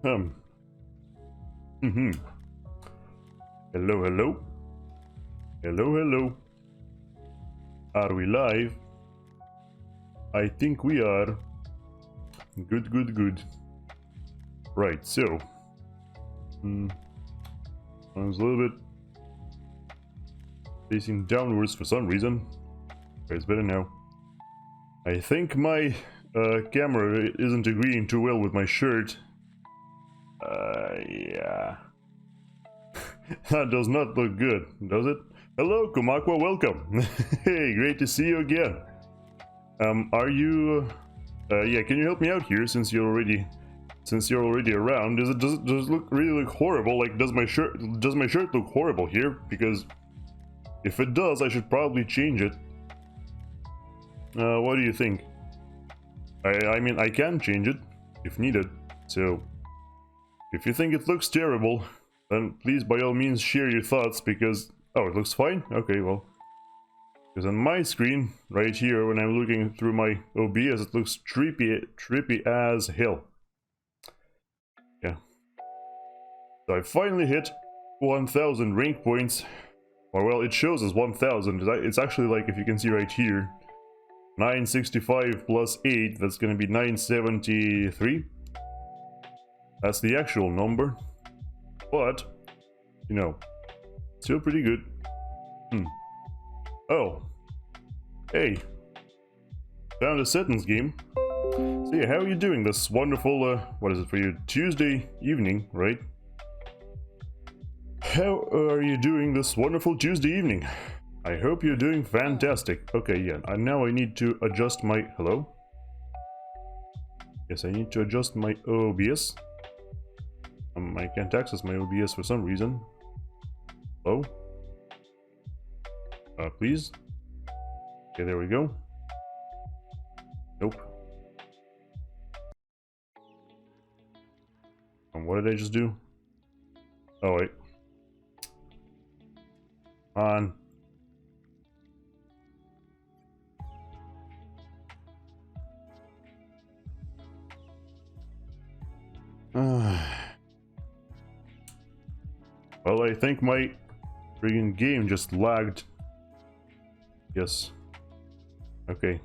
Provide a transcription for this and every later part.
Um. Hello, hello. Hello, hello. Are we live? I think we are. Good, good, good. Right, so. I was a little bit facing downwards for some reason. Okay, it's better now. I think my camera isn't agreeing too well with my shirt. Yeah. That does not look good, does it? Hello, Kumakwa, welcome. Hey, great to see you again. Are you... yeah, can you help me out here since you're already around? Does it really look horrible? Like, does my shirt look horrible here? Because if it does, I should probably change it. What do you think? I mean, I can change it if needed. So, if you think it looks terrible, then please by all means share your thoughts, because... Oh, it looks fine? Okay, well. Because on my screen, right here, when I'm looking through my OBS, it looks trippy as hell. Yeah. So I finally hit 1000 rank points. Or well, it shows as 1000. It's actually like, if you can see right here, 965 plus 8, that's gonna be 973. That's the actual number. But, you know, still pretty good. Oh. Hey. Found a Seton's game. So yeah, how are you doing this wonderful, what is it for you? Tuesday evening, right? How are you doing this wonderful Tuesday evening? I hope you're doing fantastic. Okay, yeah, and now I need to adjust my... Hello? Yes, I need to adjust my OBS. I can't access my OBS for some reason. Hello? Please? Okay, there we go. Nope. What did I just do? Oh, wait. On. Well, I think my friggin' game just lagged. Yes. Okay.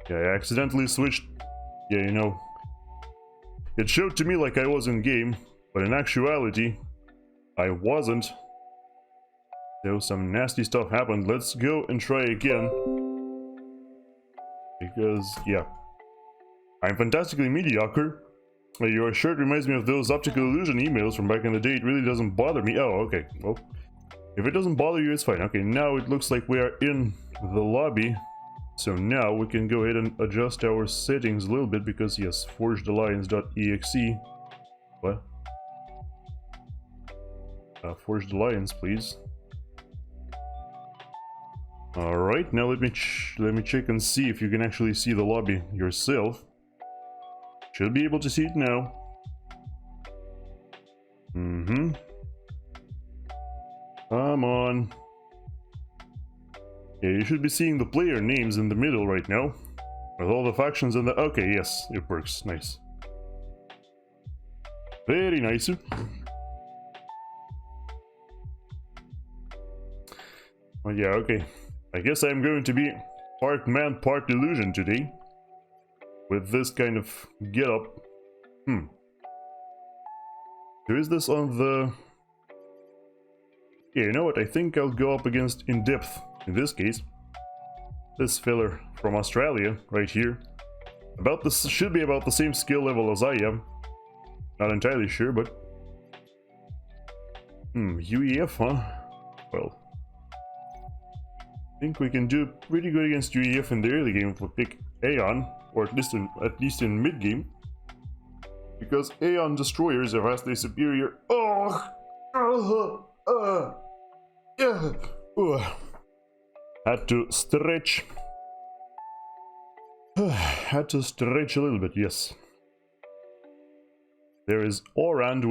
Yeah, I accidentally switched. Yeah, you know. It showed to me like I was in game, but in actuality, I wasn't. So some nasty stuff happened. Let's go and try again. Because, yeah. I'm fantastically mediocre. Your shirt reminds me of those optical illusion emails from back in the day. It really doesn't bother me. Oh, okay. Well, if it doesn't bother you, it's fine. Okay, now it looks like we are in the lobby. So now we can go ahead and adjust our settings a little bit, because yes, forgedalliance.exe. What? Forged Alliance, please. Alright, now let me check and see if you can actually see the lobby yourself. Should be able to see it now. Come on. Yeah, you should be seeing the player names in the middle right now. With all the factions and the... Okay, yes, it works. Nice. Very nice. Well, yeah, okay. I guess I'm going to be part man, part illusion today. With this kind of getup. So is this on the... Yeah, you know what? I think I'll go up against In Depth. In this case, this filler from Australia, right here. Should be about the same skill level as I am. Not entirely sure, but... UEF, huh? Well... I think we can do pretty good against UEF in the early game if we pick Aeon, or at least in mid-game. Because Aeon destroyers are vastly superior... Had to stretch. Had to stretch a little bit, yes. There is Orand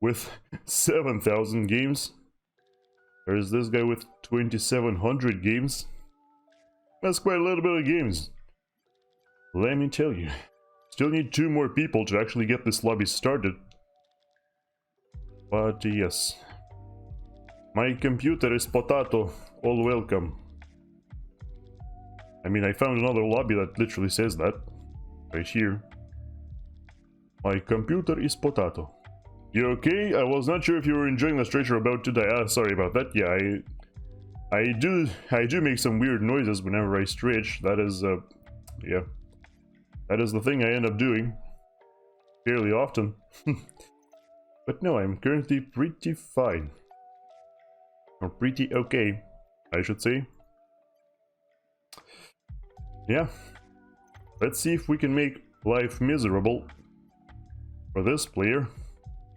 with 7,000 games. There is this guy with 2,700 games. That's quite a little bit of games. Let me tell you. Still need 2 more people to actually get this lobby started. But yes. My computer is potato. All welcome. I mean, I found another lobby that literally says that. Right here. My computer is potato. You okay? I was not sure if you were enjoying the stretch you're about to die. Ah, sorry about that. Yeah, I do make some weird noises whenever I stretch. That is, yeah. That is the thing I end up doing. Fairly often. But no, I'm currently pretty fine. Or pretty okay, I should say. Yeah. Let's see if we can make life miserable for this player,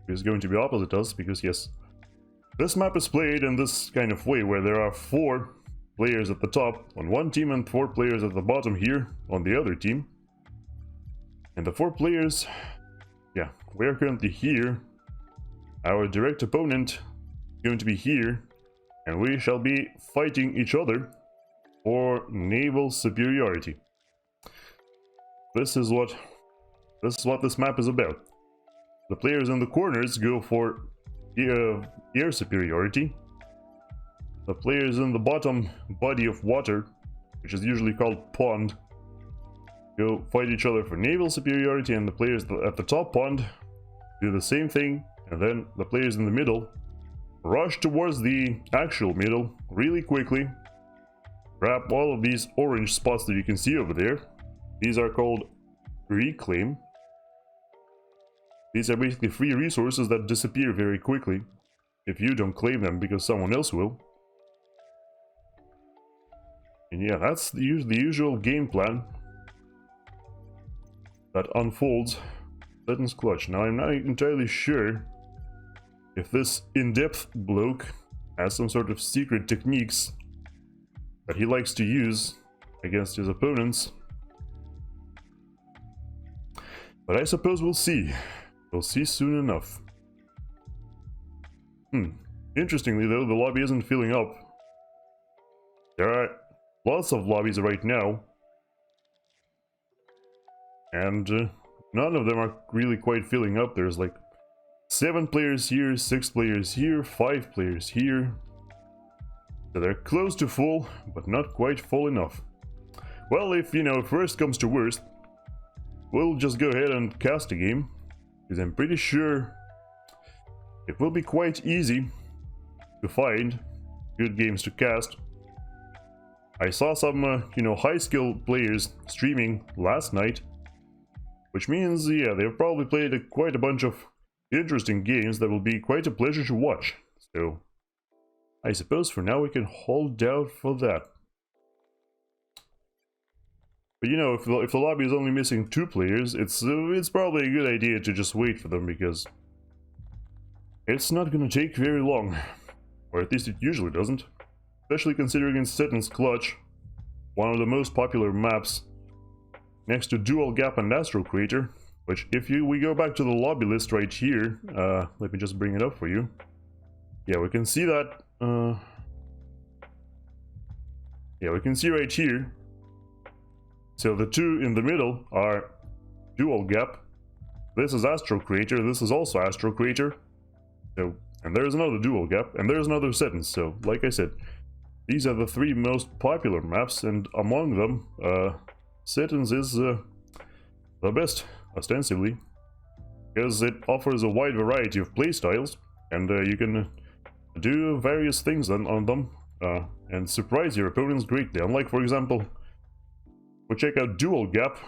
who's going to be opposite us, because yes, this map is played in this kind of way, where there are 4 players at the top on one team and 4 players at the bottom here on the other team. And the 4 players, yeah, we are currently here. Our direct opponent is going to be here, and we shall be fighting each other for naval superiority. This is what this map is about. The players in the corners go for air superiority. The players in the bottom body of water, which is usually called pond, go fight each other for naval superiority, and the players at the top pond do the same thing, and then the players in the middle rush towards the actual middle really quickly, grab all of these orange spots that you can see over there. These are called reclaim. These are basically free resources that disappear very quickly if you don't claim them, because someone else will. And yeah, that's the usual game plan that unfolds Seton's clutch. Now, I'm not entirely sure if this in-depth bloke has some sort of secret techniques that he likes to use against his opponents, but I suppose we'll see. We'll see soon enough. Interestingly though, the lobby isn't filling up. There are lots of lobbies right now, and none of them are really quite filling up. There's like 7 players here, 6 players here, 5 players here. So they're close to full, but not quite full enough. Well, if, you know, if worst comes to worst, we'll just go ahead and cast a game, because I'm pretty sure it will be quite easy to find good games to cast. I saw some, you know, high-skill players streaming last night, which means, yeah, they've probably played quite a bunch of interesting games that will be quite a pleasure to watch. So, I suppose for now we can hold out for that. But you know, if the lobby is only missing 2 players, it's probably a good idea to just wait for them, because it's not gonna take very long. Or at least it usually doesn't. Especially considering in Seton's clutch, one of the most popular maps, next to Dual Gap and Astral Crater, which if we go back to the lobby list right here, let me just bring it up for you. Yeah, we can see that, yeah, we can see right here. So the 2 in the middle are Dual Gap. This is Astral Crater, this is also Astral Crater. So, and there's another Dual Gap, and there's another Seton. So, like I said, these are the 3 most popular maps, and among them, Seton's is the best, ostensibly, because it offers a wide variety of playstyles, and you can do various things on them, and surprise your opponents greatly. Unlike, for example, we'll check out Dual Gap.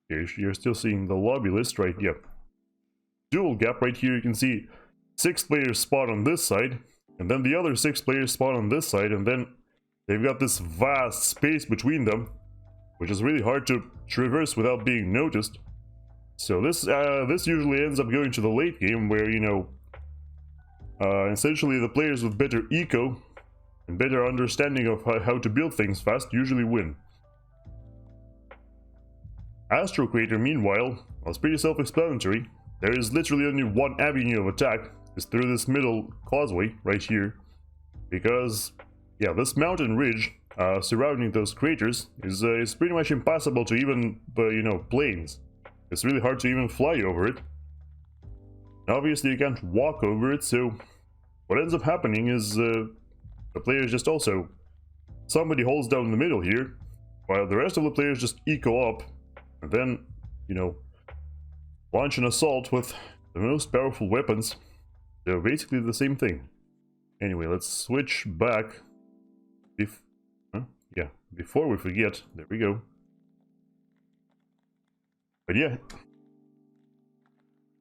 You're still seeing the lobby list, right? Yep. Dual Gap right here, you can see 6 players spot on this side, and then the other 6 players spot on this side, and then they've got this vast space between them, which is really hard to traverse without being noticed. So this usually ends up going to the late game, where, you know, essentially the players with better eco and better understanding of how to build things fast usually win. Astral Crater, meanwhile, was pretty self-explanatory. There is literally only one avenue of attack, is through this middle causeway right here, because, yeah, this mountain ridge surrounding those craters is pretty much impossible to even, you know, planes. It's really hard to even fly over it. Obviously, you can't walk over it, so what ends up happening is the players just also... Somebody holds down the middle here, while the rest of the players just eco up, and then, you know, launch an assault with the most powerful weapons. So basically the same thing. Anyway, let's switch back. Before we forget, there we go. But yeah.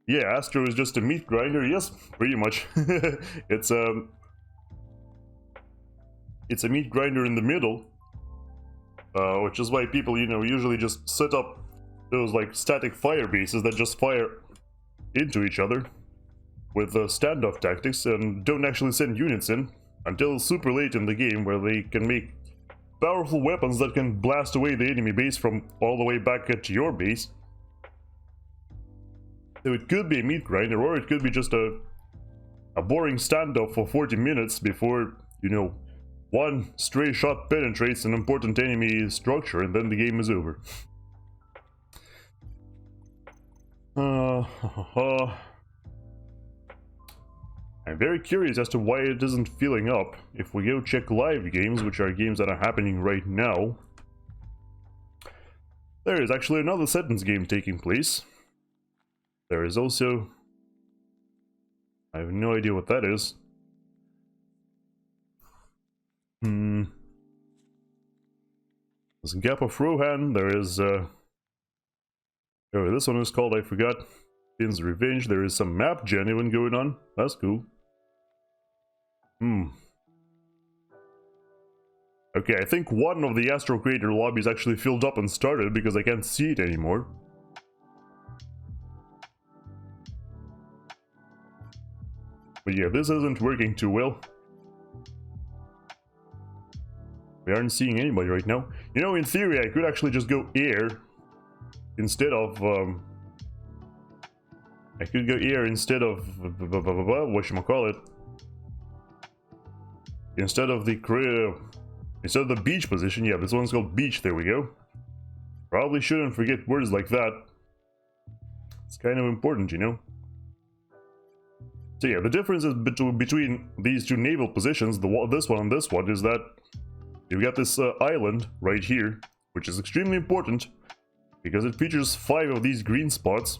Yeah, Astro is just a meat grinder, yes, pretty much. It's a meat grinder in the middle. Which is why people, you know, usually just set up those like static fire bases that just fire into each other with standoff tactics and don't actually send units in until super late in the game, where they can make powerful weapons that can blast away the enemy base from all the way back at your base. So it could be a meat grinder, or it could be just a boring standoff for 40 minutes before, you know, one stray shot penetrates an important enemy structure and then the game is over. I'm very curious as to why it isn't filling up. If we go check live games, which are games that are happening right now, there is actually another Seton's game taking place. There is also... I have no idea what that is. There's Gap of Rohan, there is... Oh, this one is called, I forgot, Finn's Revenge. There is some map gen even going on. That's cool. Okay, I think one of the Astro Crater lobbies actually filled up and started because I can't see it anymore. But yeah, this isn't working too well. We aren't seeing anybody right now. You know, in theory, I could actually just go air instead of... I could go air instead of... whatchamacallit? Instead of the beach position. Yeah, this one's called beach, there we go. Probably shouldn't forget words like that. It's kind of important, you know. So yeah, the difference is between these two naval positions, this one and this one, is that you've got this island right here, which is extremely important because it features 5 of these green spots,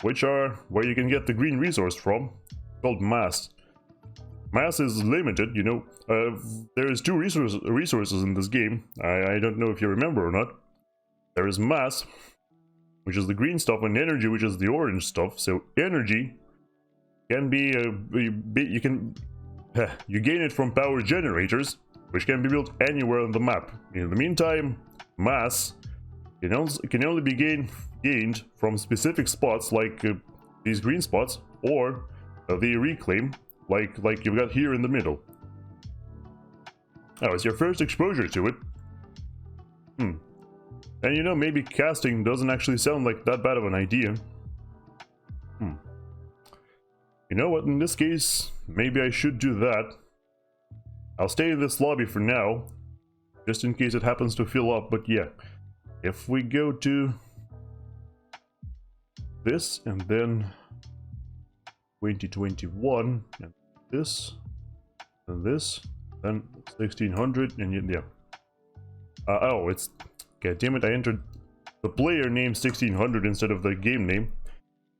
which are where you can get the green resource from, called mass. Mass is limited, you know. There is 2 resources in this game. I don't know if you remember or not. There is mass, which is the green stuff, and energy, which is the orange stuff. So energy can be you gain it from power generators, which can be built anywhere on the map. In the meantime, mass can only be gained from specific spots like these green spots, or the reclaim, like you've got here in the middle. Oh, it's your first exposure to it. And you know, maybe casting doesn't actually sound like that bad of an idea. You know what, in this case, maybe I should do that. I'll stay in this lobby for now, just in case it happens to fill up, but yeah. If we go to this, and then 2021, and this, and this, then 1600, and yeah. Oh, it's... God damn it, I entered the player name 1600 instead of the game name.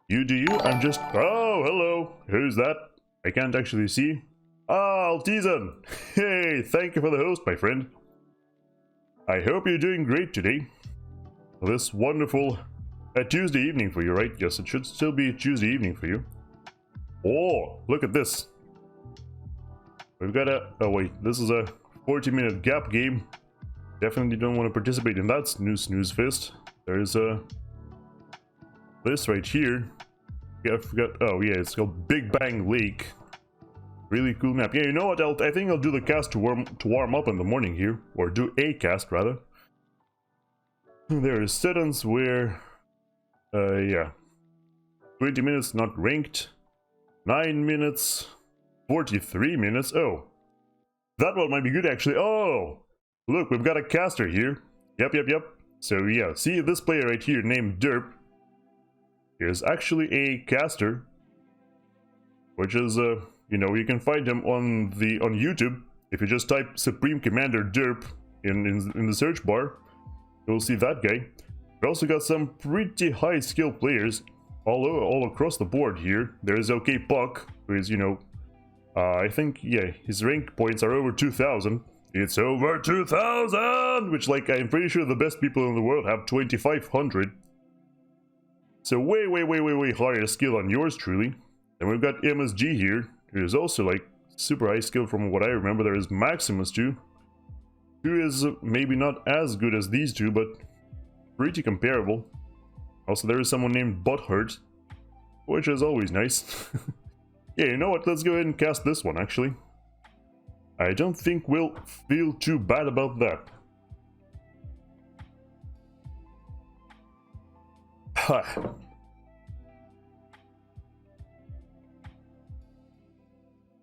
You do you, I'm just... Oh, hello! Who's that? I can't actually see. Ah, Altizan! Hey, thank you for the host, my friend. I hope you're doing great today. This wonderful Tuesday evening for you, right? Yes, it should still be a Tuesday evening for you. Oh, look at this. We've got a... Oh wait, this is a 40-minute gap game. Definitely don't want to participate in that snooze fest. There's a... this right here. Yeah, I forgot. Oh yeah, it's called Big Bang Lake. Really cool map. Yeah, you know what? I think I'll do the cast to warm up in the morning here, or do a cast rather. There is Seton's where, yeah, 20 minutes not ranked, 9 minutes, 43 minutes. Oh, that one might be good actually. Oh, Look, we've got a caster here. Yep. So yeah, see this player right here named Derp is actually a caster, which is you know, you can find him on YouTube. If you just type Supreme Commander Derp in the search bar, you'll see that guy. We also got some pretty high skill players all across the board here. There's OK Puck, who is, you know, I think, yeah, his rank points are over 2,000. It's over 2,000! Which, like, I'm pretty sure the best people in the world have 2,500. So way higher skill than yours truly. And we've got MSG here, who is also, like, super high skill from what I remember. There is Maximus too, who is maybe not as good as these two, but pretty comparable. Also, there is someone named Butthurt, which is always nice. Yeah, you know what? Let's go ahead and cast this one, actually. I don't think we'll feel too bad about that.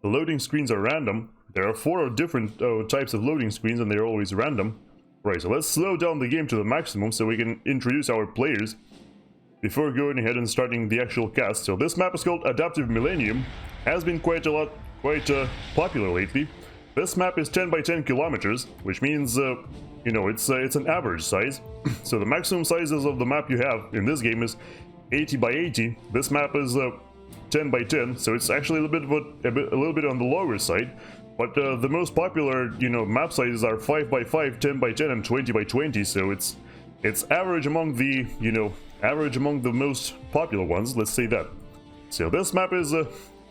The loading screens are random. There are 4 different types of loading screens, and they're always random. Right, so let's slow down the game to the maximum so we can introduce our players before going ahead and starting the actual cast. So this map is called Adaptive Millenium. Has been quite popular lately. This map is 10 by 10 kilometers, which means, you know, it's an average size. So the maximum sizes of the map you have in this game is 80 by 80. This map is 10 by 10, so it's actually a little bit on the lower side. But the most popular, you know, map sizes are 5 by 5, 10 by 10, and 20 by 20. So it's average among the, you know, average among the most popular ones. Let's say that. So this map is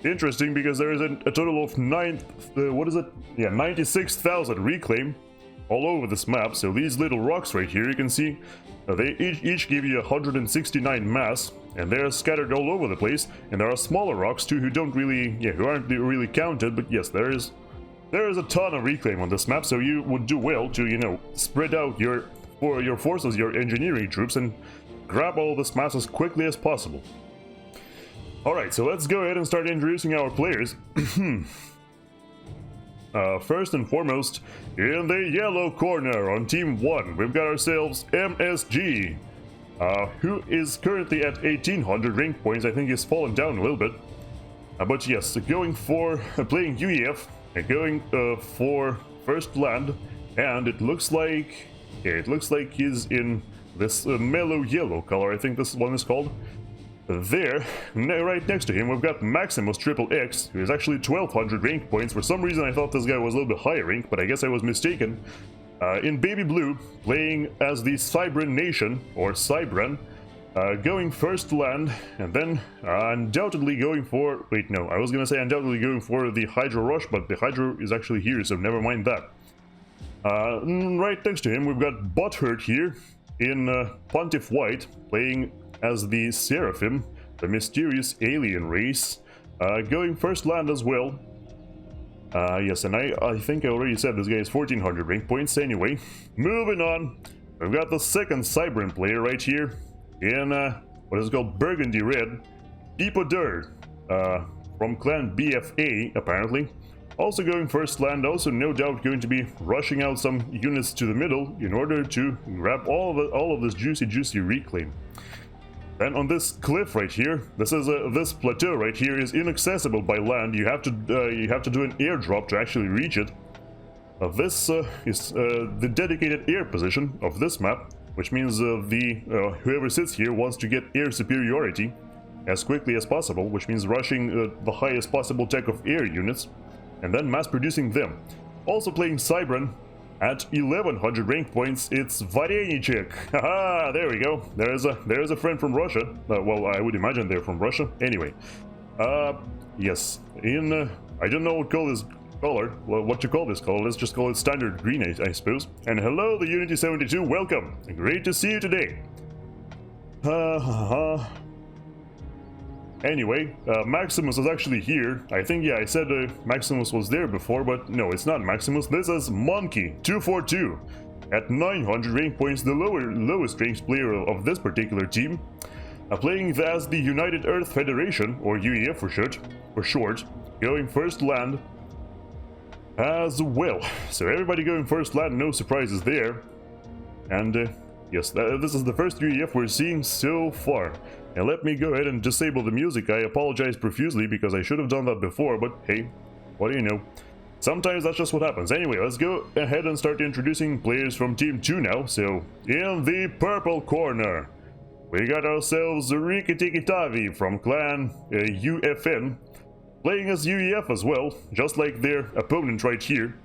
interesting because there is a total of 96,000 reclaim all over this map. So these little rocks right here, you can see they each give you 169 mass, and they're scattered all over the place. And there are smaller rocks too who aren't really counted, but yes, there is a ton of reclaim on this map. So you would do well to, you know, spread out your forces, your engineering troops, and grab all this mass as quickly as possible. Alright, so let's go ahead and start introducing our players. First and foremost, in the yellow corner on Team 1, we've got ourselves MSG, who is currently at 1,800 rank points. I think he's fallen down a little bit. But yes, going for playing UEF, and going for first land, and it looks like he's in this mellow yellow color, I think this one is called. There, right next to him, we've got Maximus XXX, who is actually 1,200 rank points. For some reason, I thought this guy was a little bit higher rank, but I guess I was mistaken. In baby blue, playing as the Cybran Nation, or Cybran, going first to land, and then undoubtedly going for... Wait, no, I was gonna say undoubtedly going for the Hydro Rush, but the Hydro is actually here, so never mind that. Right next to him, we've got Butthurt here, in Pontiff White, playing as the Seraphim, the mysterious alien race, going first land as well. Yes, and I think I already said this guy is 1,400 rank points. Anyway, moving on, we've got the second Cybran player right here in what is called Burgundy Red, Deepodur, from clan BFA apparently. Also going first land, also no doubt going to be rushing out some units to the middle in order to grab all of this juicy reclaim. And on this cliff right here, this plateau right here is inaccessible by land. You have to do an airdrop to actually reach it. This is the dedicated air position of this map, which means whoever sits here wants to get air superiority as quickly as possible, which means rushing the highest possible tech of air units and then mass producing them. Also playing Cybran. At 1,100 rank points, it's Varenichek. Haha, there we go. There's a friend from Russia. Well, I would imagine they're from Russia. Anyway, yes. I don't know what to call this color. Let's just call it standard green, I suppose. And hello, the Unity 72. Welcome. Great to see you today. Anyway, Maximus is actually here. I think, yeah, I said Maximus was there before, but no, it's not Maximus. This is Monkey 242. At 900 rank points, the lowest ranked player of this particular team. Playing as the United Earth Federation, or UEF for short, going first land. as well. So everybody going first land, no surprises there. And yes, this is the first UEF we're seeing so far. And let me go ahead and disable the music. I apologize profusely because I should have done that before, but hey, what do you know? Sometimes that's just what happens. Anyway, let's go ahead and start introducing players from Team 2 now. So, in the purple corner, we got ourselves Rikkitikitavi from Clan UFN, playing as UEF as well, just like their opponent right here.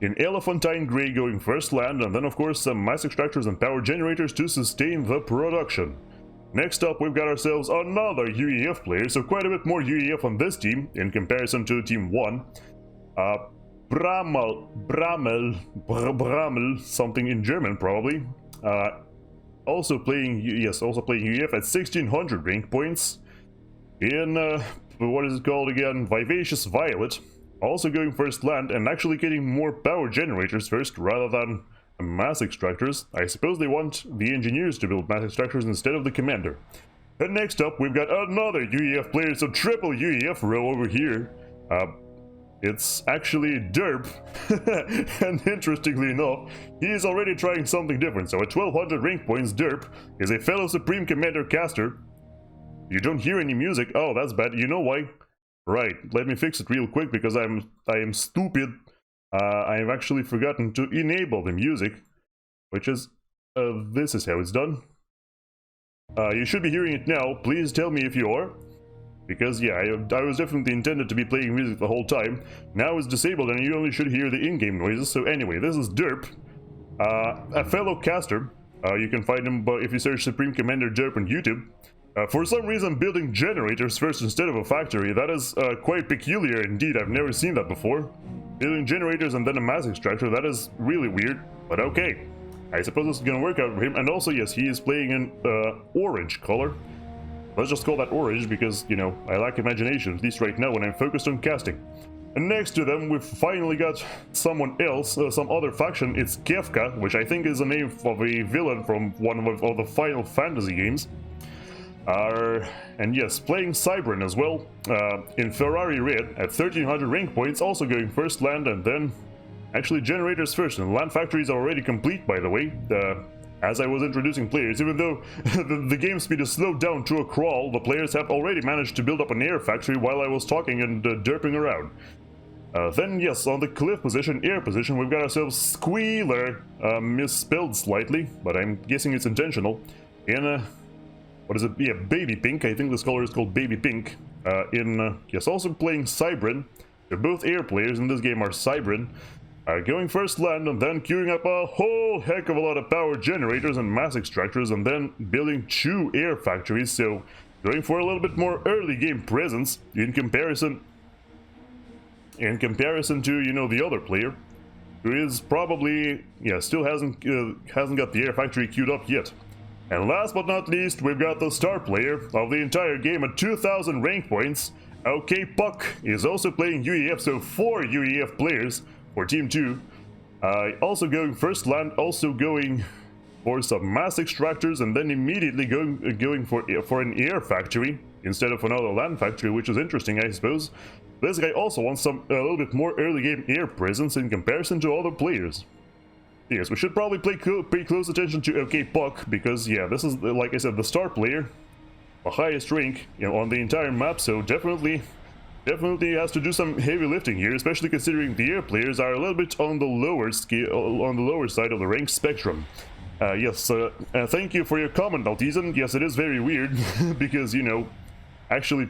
In Elephantine Grey going first land, and then of course some mass extractors and power generators to sustain the production. Next up, we've got ourselves another UEF player, so quite a bit more UEF on this team in comparison to Team 1. Brammel, something in German probably. Also playing UEF at 1600 rank points. In, what is it called again? Vivacious Violet. Also going first land and actually getting more power generators first rather than mass extractors. I suppose they want the engineers to build mass extractors instead of the commander. And next up, we've got another UEF player, so triple UEF row over here. It's actually Derp, and interestingly enough, he is already trying something different. So at 1200 rank points, Derp is a fellow Supreme Commander caster. You don't hear any music. Oh, that's bad. You know why? Right, let me fix it real quick because I am stupid. I have actually forgotten to enable the music, which is, this is how it's done. You should be hearing it now. Please tell me if you are. Because yeah, I was definitely intended to be playing music the whole time. Now it's disabled and you only should hear the in-game noises. So anyway, this is Derp, a fellow caster. You can find him if you search Supreme Commander Derp on YouTube. For some reason building generators first instead of a factory, that is quite peculiar indeed. I've never seen that before. Building generators and then a mass extractor, that is really weird, but okay. I suppose this is gonna work out for him. And also yes, he is playing in orange color. Let's just call that orange because, you know, I lack imagination, at least right now when I'm focused on casting. And next to them, we've finally got someone else, some other faction. It's Kefka, which I think is the name of a villain from one of the Final Fantasy games. And yes, playing Cybran as well, in Ferrari Red at 1300 rank points, also going first land and then actually generators first. And land factories are already complete, by the way. As I was introducing players, even though the game speed is slowed down to a crawl, the players have already managed to build up an air factory while I was talking and derping around. Then yes, on the cliff position, air position, we've got ourselves Squealer, misspelled slightly, but I'm guessing it's intentional, in what is it? Yeah, Baby Pink. I think this color is called Baby Pink. Yes, also playing Cybran. They're both air players in this game are Cybran. Going first land and then queuing up a whole heck of a lot of power generators and mass extractors and then building 2 air factories, so going for a little bit more early game presence in comparison to, you know, the other player, who is probably, yeah, still hasn't got the air factory queued up yet. And last but not least, we've got the star player of the entire game at 2000 rank points. OK Puck is also playing UEF, so 4 UEF players for Team 2. Also going first land, also going for some mass extractors, and then immediately going for an air factory instead of another land factory, which is interesting, I suppose. This guy also wants a little bit more early game air presence in comparison to other players. Yes, we should probably pay close attention to OK Puck, because yeah, this is, like I said, the star player, the highest rank, you know, on the entire map, so definitely has to do some heavy lifting here, especially considering the air players are a little bit on the lower scale, on the lower side of the rank spectrum. Yes, thank you for your comment, Altizan. Yes, it is very weird because, you know, actually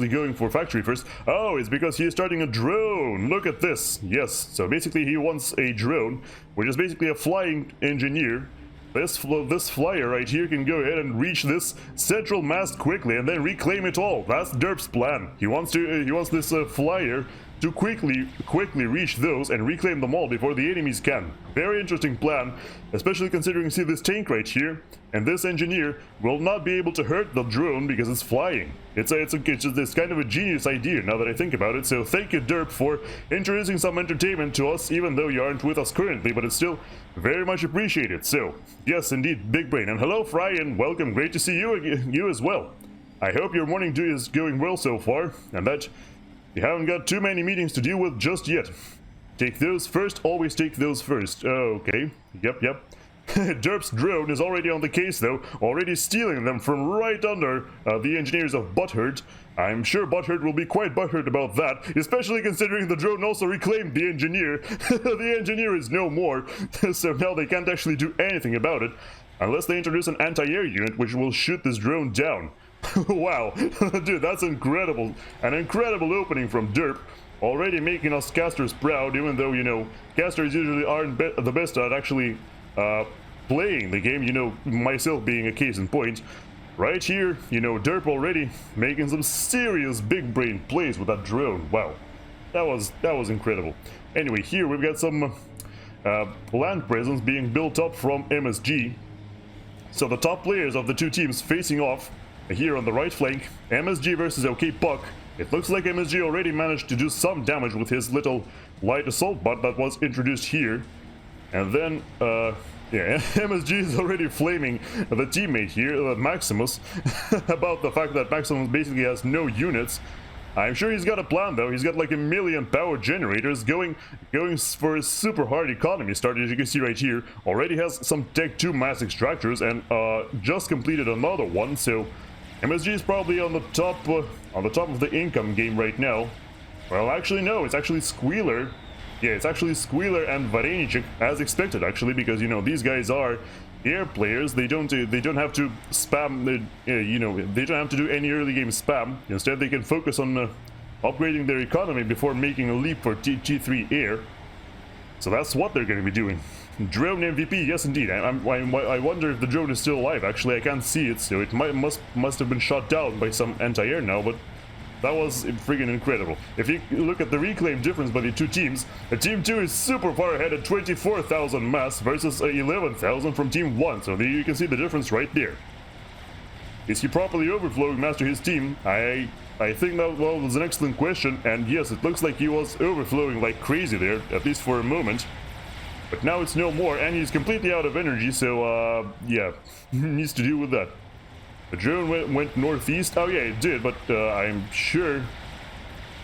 going for factory first. Oh, it's because he is starting a drone. Look at this. Yes, so basically he wants a drone, which is basically a flying engineer. This flyer right here can go ahead and reach this central mast quickly and then reclaim it all. That's Derp's plan. He wants this flyer to quickly reach those and reclaim them all before the enemies can. Very interesting plan, especially considering, see this tank right here, and this engineer will not be able to hurt the drone because it's flying. It's kind of a genius idea now that I think about it, so thank you Derp for introducing some entertainment to us, even though you aren't with us currently, but it's still very much appreciated. So, yes indeed, big brain. And hello Fry, and welcome, great to see you as well. I hope your morning is going well so far, and that You haven't got too many meetings to deal with just yet. Take those first, always take those first. Okay, yep. Derp's drone is already on the case though, already stealing them from right under the engineers of Butthurt. I'm sure Butthurt will be quite butthurt about that, especially considering the drone also reclaimed the engineer. The engineer is no more, so now they can't actually do anything about it, unless they introduce an anti-air unit which will shoot this drone down. Wow, dude, that's incredible. An incredible opening from Derp. Already making us casters proud, even though, you know, casters usually aren't the best at actually playing the game, you know, myself being a case in point. Right here, you know, Derp already making some serious big brain plays with that drone. Wow, that was incredible. Anyway, here we've got some land presence being built up from MSG. So the top players of the two teams facing off here on the right flank, MSG versus OK Puck. It looks like MSG already managed to do some damage with his little light assault bot that was introduced here. And then, yeah, MSG is already flaming the teammate here, Maximus, about the fact that Maximus basically has no units. I'm sure he's got a plan though. He's got like 1 million power generators going for a super hard economy start, as you can see right here. Already has some Tech 2 mass extractors and just completed another one, so MSG is probably on the top of the income game right now. Well, actually no, it's actually Squealer. Yeah, it's actually Squealer and Varenichik, as expected actually, because you know these guys are air players. They don't have to spam. You know, they don't have to do any early game spam. Instead, they can focus on upgrading their economy before making a leap for T3 air. So that's what they're going to be doing. Drone MVP, yes indeed. I wonder if the drone is still alive. Actually, I can't see it, so it must have been shot down by some anti-air now, but that was friggin' incredible. If you look at the reclaim difference by the two teams, Team 2 is super far ahead at 24,000 mass versus 11,000 from Team 1, so there you can see the difference right there. Is he properly overflowing Master his team? I think that was an excellent question, and yes, it looks like he was overflowing like crazy there, at least for a moment. But now it's no more, and he's completely out of energy, so yeah, needs to deal with that. The drone went northeast. Oh yeah, it did, but I'm sure.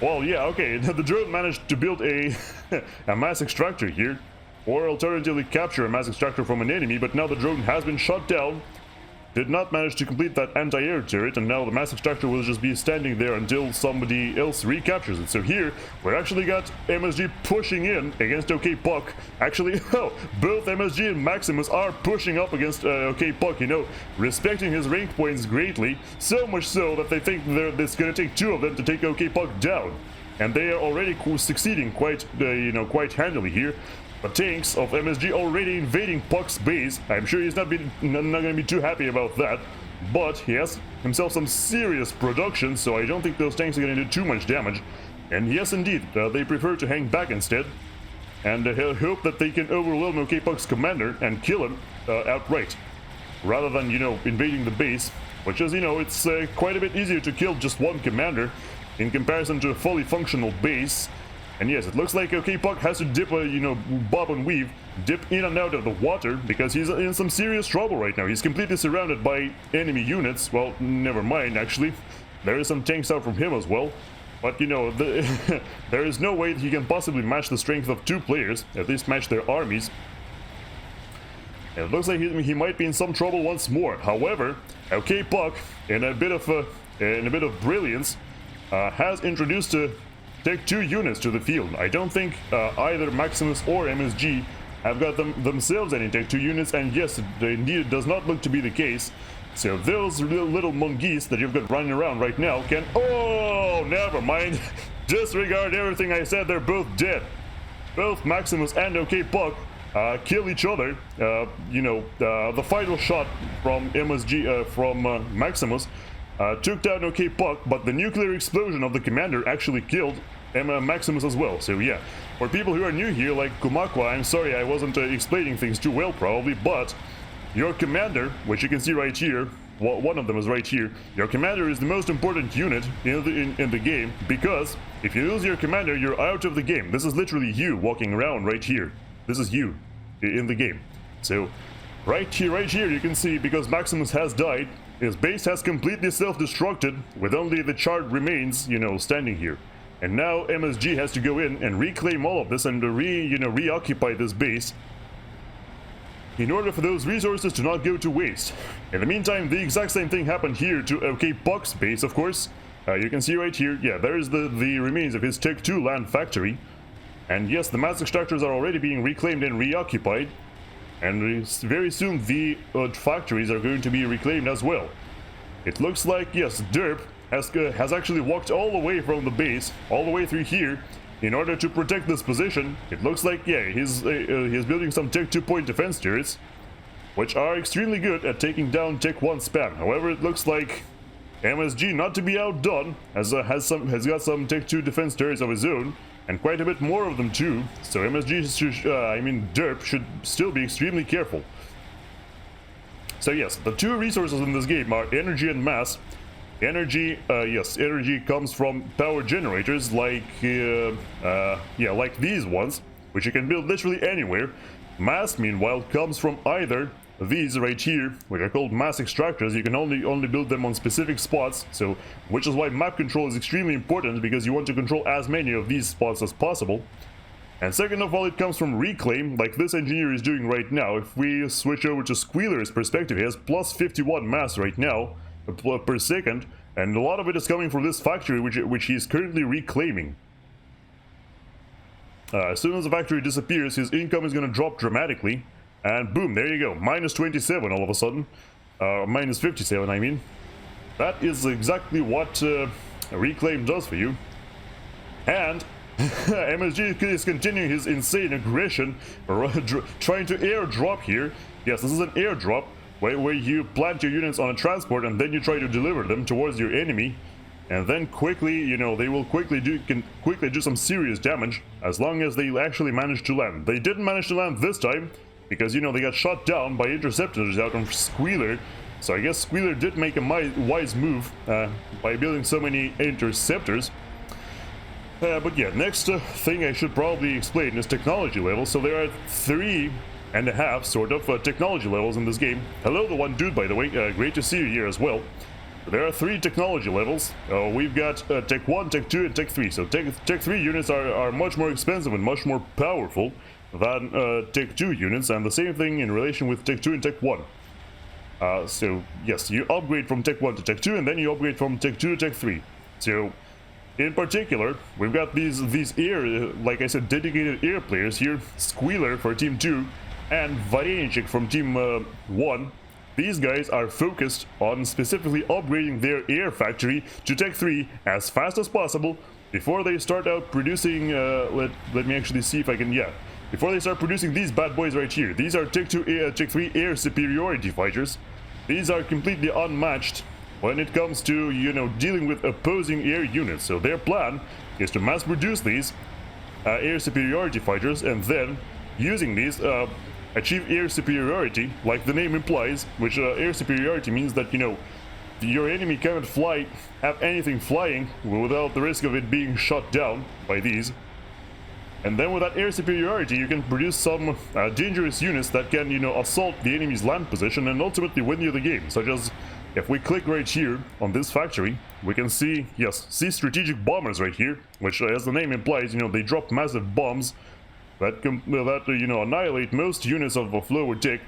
Well, yeah, okay. The drone managed to build a a mass extractor here, or alternatively capture a mass extractor from an enemy. But now the drone has been shot down. Did not manage to complete that anti-air turret, and now the mass extractor will just be standing there until somebody else recaptures it. So here, we actually got MSG pushing in against OK Puck. Actually, oh, both MSG and Maximus are pushing up against OK Puck, you know, respecting his rank points greatly, so much so that they think it's going to take two of them to take OK Puck down. And they are already succeeding quite, you know, quite handily here. The tanks of MSG already invading Puck's base. I'm sure he's not going to be too happy about that, but he has himself some serious production, so I don't think those tanks are going to do too much damage. And yes, indeed, they prefer to hang back instead, and hope that they can overwhelm OK Puck's commander and kill him outright, rather than, you know, invading the base, which is, you know, it's quite a bit easier to kill just one commander in comparison to a fully functional base. And yes, it looks like OK Puck has to dip you know, bob and weave, dip in and out of the water, because he's in some serious trouble right now. He's completely surrounded by enemy units. Well, never mind, actually. There is some tanks out from him as well. But, you know, there is no way that he can possibly match the strength of two players, at least match their armies. And it looks like he might be in some trouble once more. However, OK Puck, in a bit of brilliance, has introduced Tech 2 units to the field. I don't think either Maximus or MSG have got themselves any Tech 2 units, and yes, indeed it does not look to be the case. So those little monkeys that you've got running around right now can... Oh, never mind. Disregard everything I said, they're both dead. Both Maximus and OK Puck kill each other. You know, the final shot from MSG, from Maximus, took down OK Puck, but the nuclear explosion of the commander actually killed Maximus as well. So yeah, for people who are new here, like Kumakwa, I'm sorry I wasn't explaining things too well probably, but your commander, which you can see right here, one of them is right here, your commander is the most important unit in the game, because if you lose your commander, you're out of the game. This is literally you walking around right here. This is you in the game. So right here you can see, because Maximus has died, his base has completely self-destructed, with only the charred remains, you know, standing here. And now MSG has to go in and reclaim all of this and reoccupy this base in order for those resources to not go to waste. In the meantime, the exact same thing happened here to Puck's base, of course. You can see right here, yeah, there's the remains of his Tech 2 land factory. And yes, the mass extractors are already being reclaimed and reoccupied. And very soon the factories are going to be reclaimed as well. It looks like, yes, Derp has actually walked all the way from the base, all the way through here, in order to protect this position. It looks like, yeah, he's building some Tech 2 point defense turrets, which are extremely good at taking down Tech 1 spam. However, it looks like MSG, not to be outdone, has got some Tech 2 defense turrets of his own, and quite a bit more of them too. So MSG, Derp should still be extremely careful. So yes, the two resources in this game are energy and mass. Energy, yes, energy comes from power generators like these ones, which you can build literally anywhere. Mass, meanwhile, comes from either these right here, which are called mass extractors. You can only build them on specific spots, so which is why map control is extremely important, because you want to control as many of these spots as possible. And second of all, it comes from reclaim, like this engineer is doing right now. If we switch over to Squealer's perspective, he has plus 51 mass right now per second, and a lot of it is coming from this factory which he is currently reclaiming. As soon as the factory disappears, his income is going to drop dramatically, and boom, there you go, minus 27 all of a sudden, minus 57 I mean. That is exactly what reclaim does for you. And MSG is continuing his insane aggression, trying to airdrop here. Yes, this is an airdrop, where you plant your units on a transport and then you try to deliver them towards your enemy, and then quickly, they will quickly do some serious damage as long as they actually manage to land. They didn't manage to land this time because they got shot down by interceptors out on Squealer. So I guess Squealer did make a wise move by building so many interceptors. But yeah, next thing I should probably explain is technology levels. So there are 3.5 sort of technology levels in this game. Hello, the one dude, by the way. Great to see you here as well. There are 3 technology levels. We've got Tech 1, Tech 2, and Tech 3. So Tech 3 units are much more expensive and much more powerful than Tech 2 units, and the same thing in relation with Tech 2 and Tech 1. So yes, you upgrade from Tech 1 to Tech 2, and then you upgrade from Tech 2 to Tech 3. So in particular, we've got these air, like I said, dedicated air players here. Squealer for Team 2 and Varenchik from Team 1. These guys are focused on specifically upgrading their air factory to Tech 3 as fast as possible before they start out producing, let me actually see if I can, yeah. Before they start producing these bad boys right here. These are Tech 3 air superiority fighters. These are completely unmatched when it comes to, dealing with opposing air units. So their plan is to mass produce these air superiority fighters, and then using these achieve air superiority, like the name implies, which air superiority means that, your enemy cannot have anything flying without the risk of it being shot down by these. And then with that air superiority, you can produce some dangerous units that can, assault the enemy's land position and ultimately win you the game. Such as, if we click right here on this factory, we can see, see strategic bombers right here, which, as the name implies, they drop massive bombs that annihilate most units of a lower tech.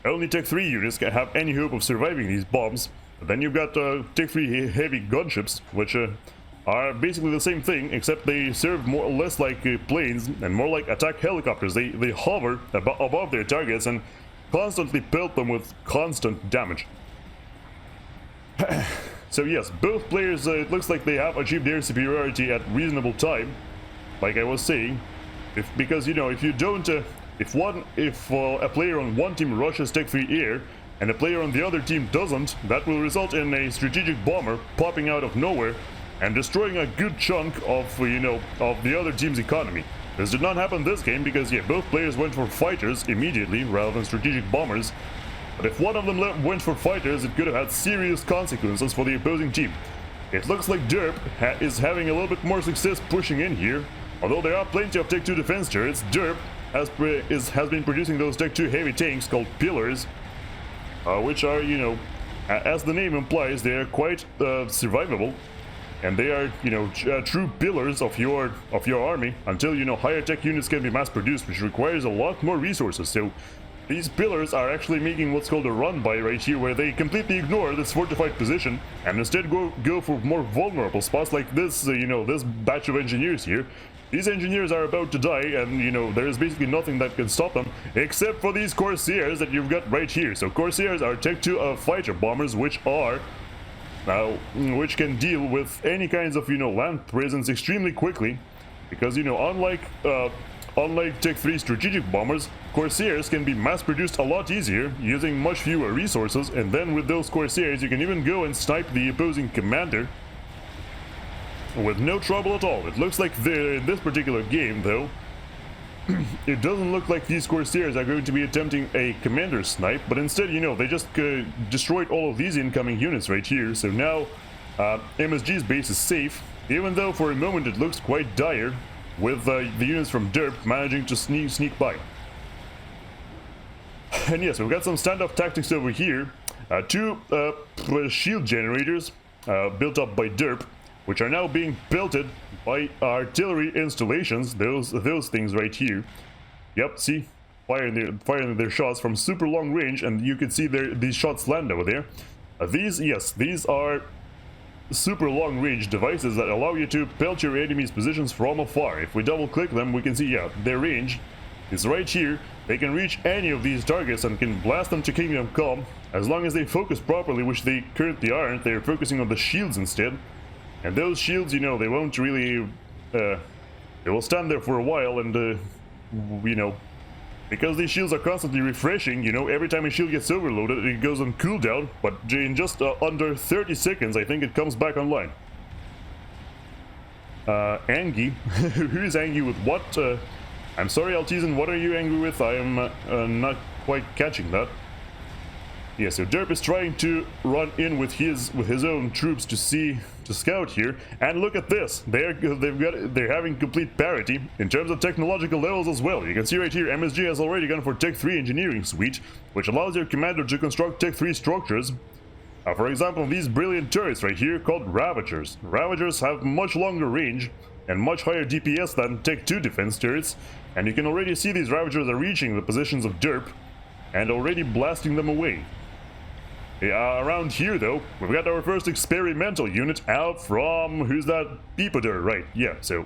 Only Tech 3 units can have any hope of surviving these bombs. But then you've got Tech 3 heavy gunships, which are basically the same thing, except they serve more or less like planes and more like attack helicopters. They hover above their targets and constantly pelt them with constant damage. So yes, both players, it looks like they have achieved their superiority at reasonable time, like I was saying. Because if you don't, if a player on one team rushes Tech 3 air and a player on the other team doesn't, that will result in a strategic bomber popping out of nowhere and destroying a good chunk of of the other team's economy. This did not happen this game because both players went for fighters immediately rather than strategic bombers. But if one of them went for fighters, it could have had serious consequences for the opposing team. It looks like Derp is having a little bit more success pushing in here. Although there are plenty of Tech 2 defense turrets, Derp has been producing those Tech 2 heavy tanks called pillars, which are, as the name implies, they are quite survivable. and they are, you know, true pillars of your army until, you know, higher tech units can be mass produced, which requires a lot more resources. So these pillars are actually making what's called a run-by right here, where they completely ignore this fortified position and instead go for more vulnerable spots like this, you know, this batch of engineers here. These engineers are about to die, and, you know, there is basically nothing that can stop them, except for these Corsairs that you've got right here. So Corsairs are Tech 2 fighter bombers, which can deal with any kinds of, you know, land presence extremely quickly, because, you know, unlike Tech 3 strategic bombers, Corsairs can be mass-produced a lot easier, using much fewer resources, and then with those Corsairs you can even go and snipe the opposing commander with no trouble at all. It looks like in this particular game, though, it doesn't look like these Corsairs are going to be attempting a commander snipe, but instead, you know, they just destroyed all of these incoming units right here, so now MSG's base is safe, even though for a moment it looks quite dire, with the units from Derp managing to sneak by. And yes, we've got some standoff tactics over here. Two shield generators built up by Derp, which are now being belted by artillery installations. Those things right here. Yep, see, firing their shots from super long range, and you can see these shots land over there. These are super long range devices that allow you to pelt your enemy's positions from afar. If we double click them, we can see, yeah, their range is right here. They can reach any of these targets and can blast them to Kingdom Come, as long as they focus properly, which they currently aren't. They're focusing on the shields instead. And those shields, you know, they won't really, they will stand there for a while, and, you know, because these shields are constantly refreshing, you know, every time a shield gets overloaded, it goes on cooldown, but in just under 30 seconds, I think it comes back online. Angie? Who is angry with what? I'm sorry, Altizen, what are you angry with? I am not quite catching that. Yeah, so Derp is trying to run in with his own troops to scout here, and look at this. They're having complete parity in terms of technological levels as well. You can see right here, MSG has already gone for Tech 3 engineering suite, which allows your commander to construct Tech 3 structures. For example, these brilliant turrets right here called Ravagers. Ravagers have much longer range and much higher DPS than Tech 2 defense turrets, and you can already see these Ravagers are reaching the positions of Derp and already blasting them away. Around here, though, we've got our first experimental unit out from, who's that? Peepader, right, yeah, so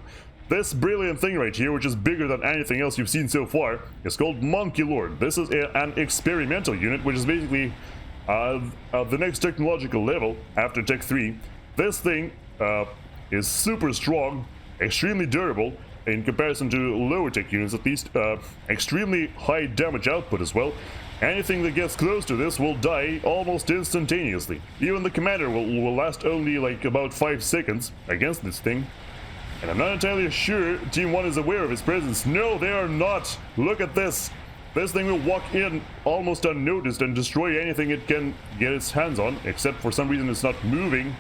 this brilliant thing right here, which is bigger than anything else you've seen so far, is called Monkey Lord. This is an experimental unit, which is basically the next technological level after Tech 3. This thing is super strong, extremely durable, in comparison to lower tech units at least, extremely high damage output as well. Anything that gets close to this will die almost instantaneously. Even the commander will last only like about 5 seconds against this thing. And I'm not entirely sure Team 1 is aware of its presence. No, they are not! Look at this! This thing will walk in almost unnoticed and destroy anything it can get its hands on, except for some reason it's not moving.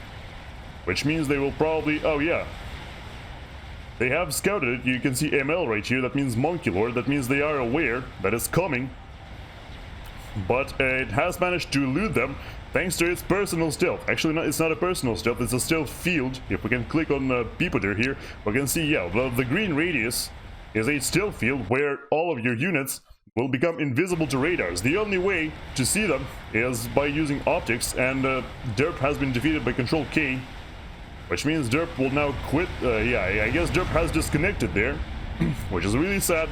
Which means they will probably... oh yeah. They have scouted it. You can see ML right here. That means Monkey Lord. That means they are aware that it's coming. But it has managed to elude them thanks to its personal stealth. Actually, it's not a personal stealth, it's a stealth field. If we can click on Peepader here, we can see, yeah, the green radius is a stealth field where all of your units will become invisible to radars. The only way to see them is by using optics, and Derp has been defeated by Control K, which means Derp will now quit. Yeah, I guess Derp has disconnected there, which is really sad,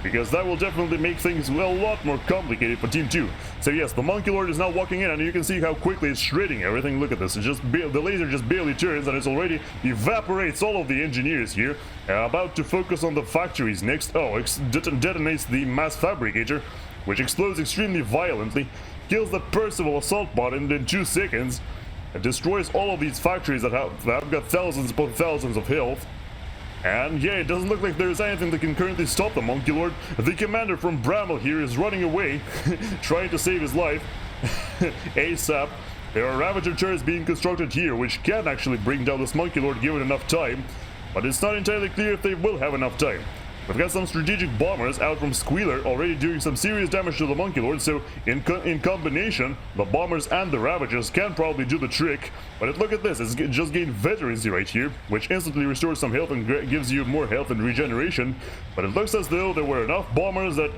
because that will definitely make things a lot more complicated for Team 2. So yes, the Monkey Lord is now walking in, and you can see how quickly it's shredding everything. Look at this, the laser just barely turns, and it's already evaporates all of the engineers here. About to focus on the factories next. Oh, detonates the mass fabricator, which explodes extremely violently, kills the Percival assault bot in 2 seconds, and destroys all of these factories that have got thousands upon thousands of health. And yeah, it doesn't look like there's anything that can currently stop the Monkey Lord. The commander from Bramble here is running away, trying to save his life ASAP. There are Ravager turrets being constructed here, which can actually bring down this Monkey Lord given enough time, but it's not entirely clear if they will have enough time. We've got some strategic bombers out from Squealer already doing some serious damage to the Monkey Lord, so in combination, the bombers and the Ravagers can probably do the trick. But look at this, it's just gained veterancy right here, which instantly restores some health and gives you more health and regeneration. But it looks as though there were enough bombers that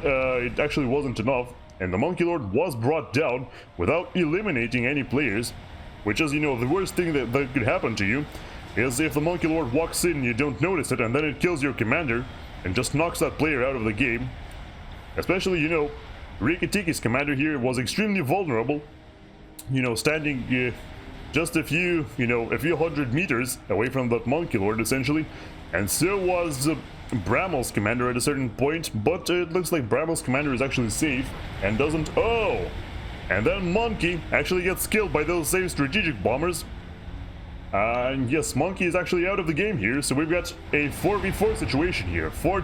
it actually wasn't enough, and the Monkey Lord was brought down without eliminating any players, which is, you know, the worst thing that could happen to you is if the Monkey Lord walks in and you don't notice it, and then it kills your commander and just knocks that player out of the game. Especially, you know, Rikitiki's commander here was extremely vulnerable, you know, standing just a few hundred meters away from that Monkey Lord, essentially. And so was Brammel's commander at a certain point, but it looks like Brammel's commander is actually safe and doesn't... Oh! And then Monkey actually gets killed by those same strategic bombers. And yes, Monkey is actually out of the game here, so we've got a 4v4 situation here. 4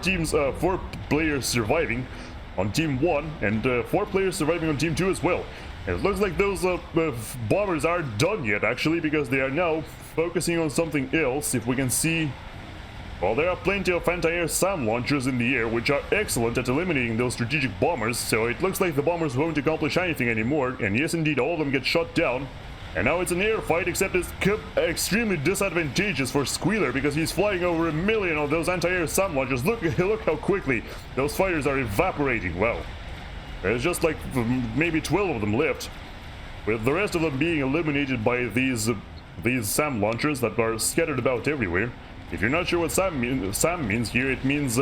players surviving on Team 1, and 4 players surviving on Team 2 as well. And it looks like those bombers aren't done yet, actually, because they are now focusing on something else. If we can see... Well, there are plenty of anti-air SAM launchers in the air, which are excellent at eliminating those strategic bombers, so it looks like the bombers won't accomplish anything anymore, and yes, indeed, all of them get shot down. And now it's an air fight, except it's extremely disadvantageous for Squealer because he's flying over 1 million of those anti-air SAM launchers. Look how quickly those fighters are evaporating. Wow. There's just like maybe 12 of them left, with the rest of them being eliminated by these SAM launchers that are scattered about everywhere. If you're not sure what SAM means here, it means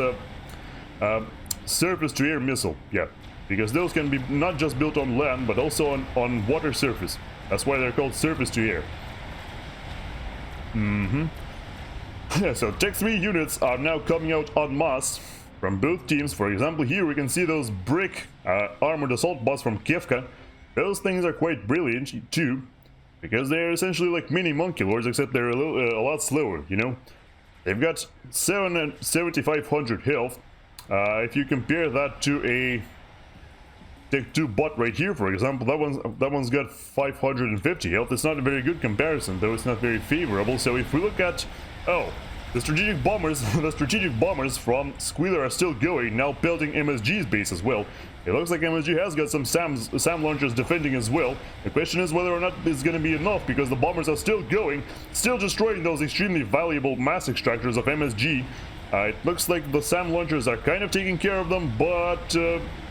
surface-to-air missile. Yeah, because those can be not just built on land, but also on water surface. That's why they're called surface-to-air. So Tech 3 units are now coming out en masse from both teams. For example, here we can see those brick armored assault bots from Kefka. Those things are quite brilliant too, because they're essentially like mini Monkey Lords, except they're a lot slower, you know? They've got 7,500 health. If you compare that to a Tech 2 bot right here, for example, that one's got 550 health. It's not a very good comparison, though. It's not very favorable. So if we look at the strategic bombers, the strategic bombers from Squealer are still going, now pelting MSG's base as well. It looks like MSG has got some SAM launchers defending as well. The question is whether or not it's going to be enough, because the bombers are still going, still destroying those extremely valuable mass extractors of MSG. It looks like the SAM launchers are kind of taking care of them, but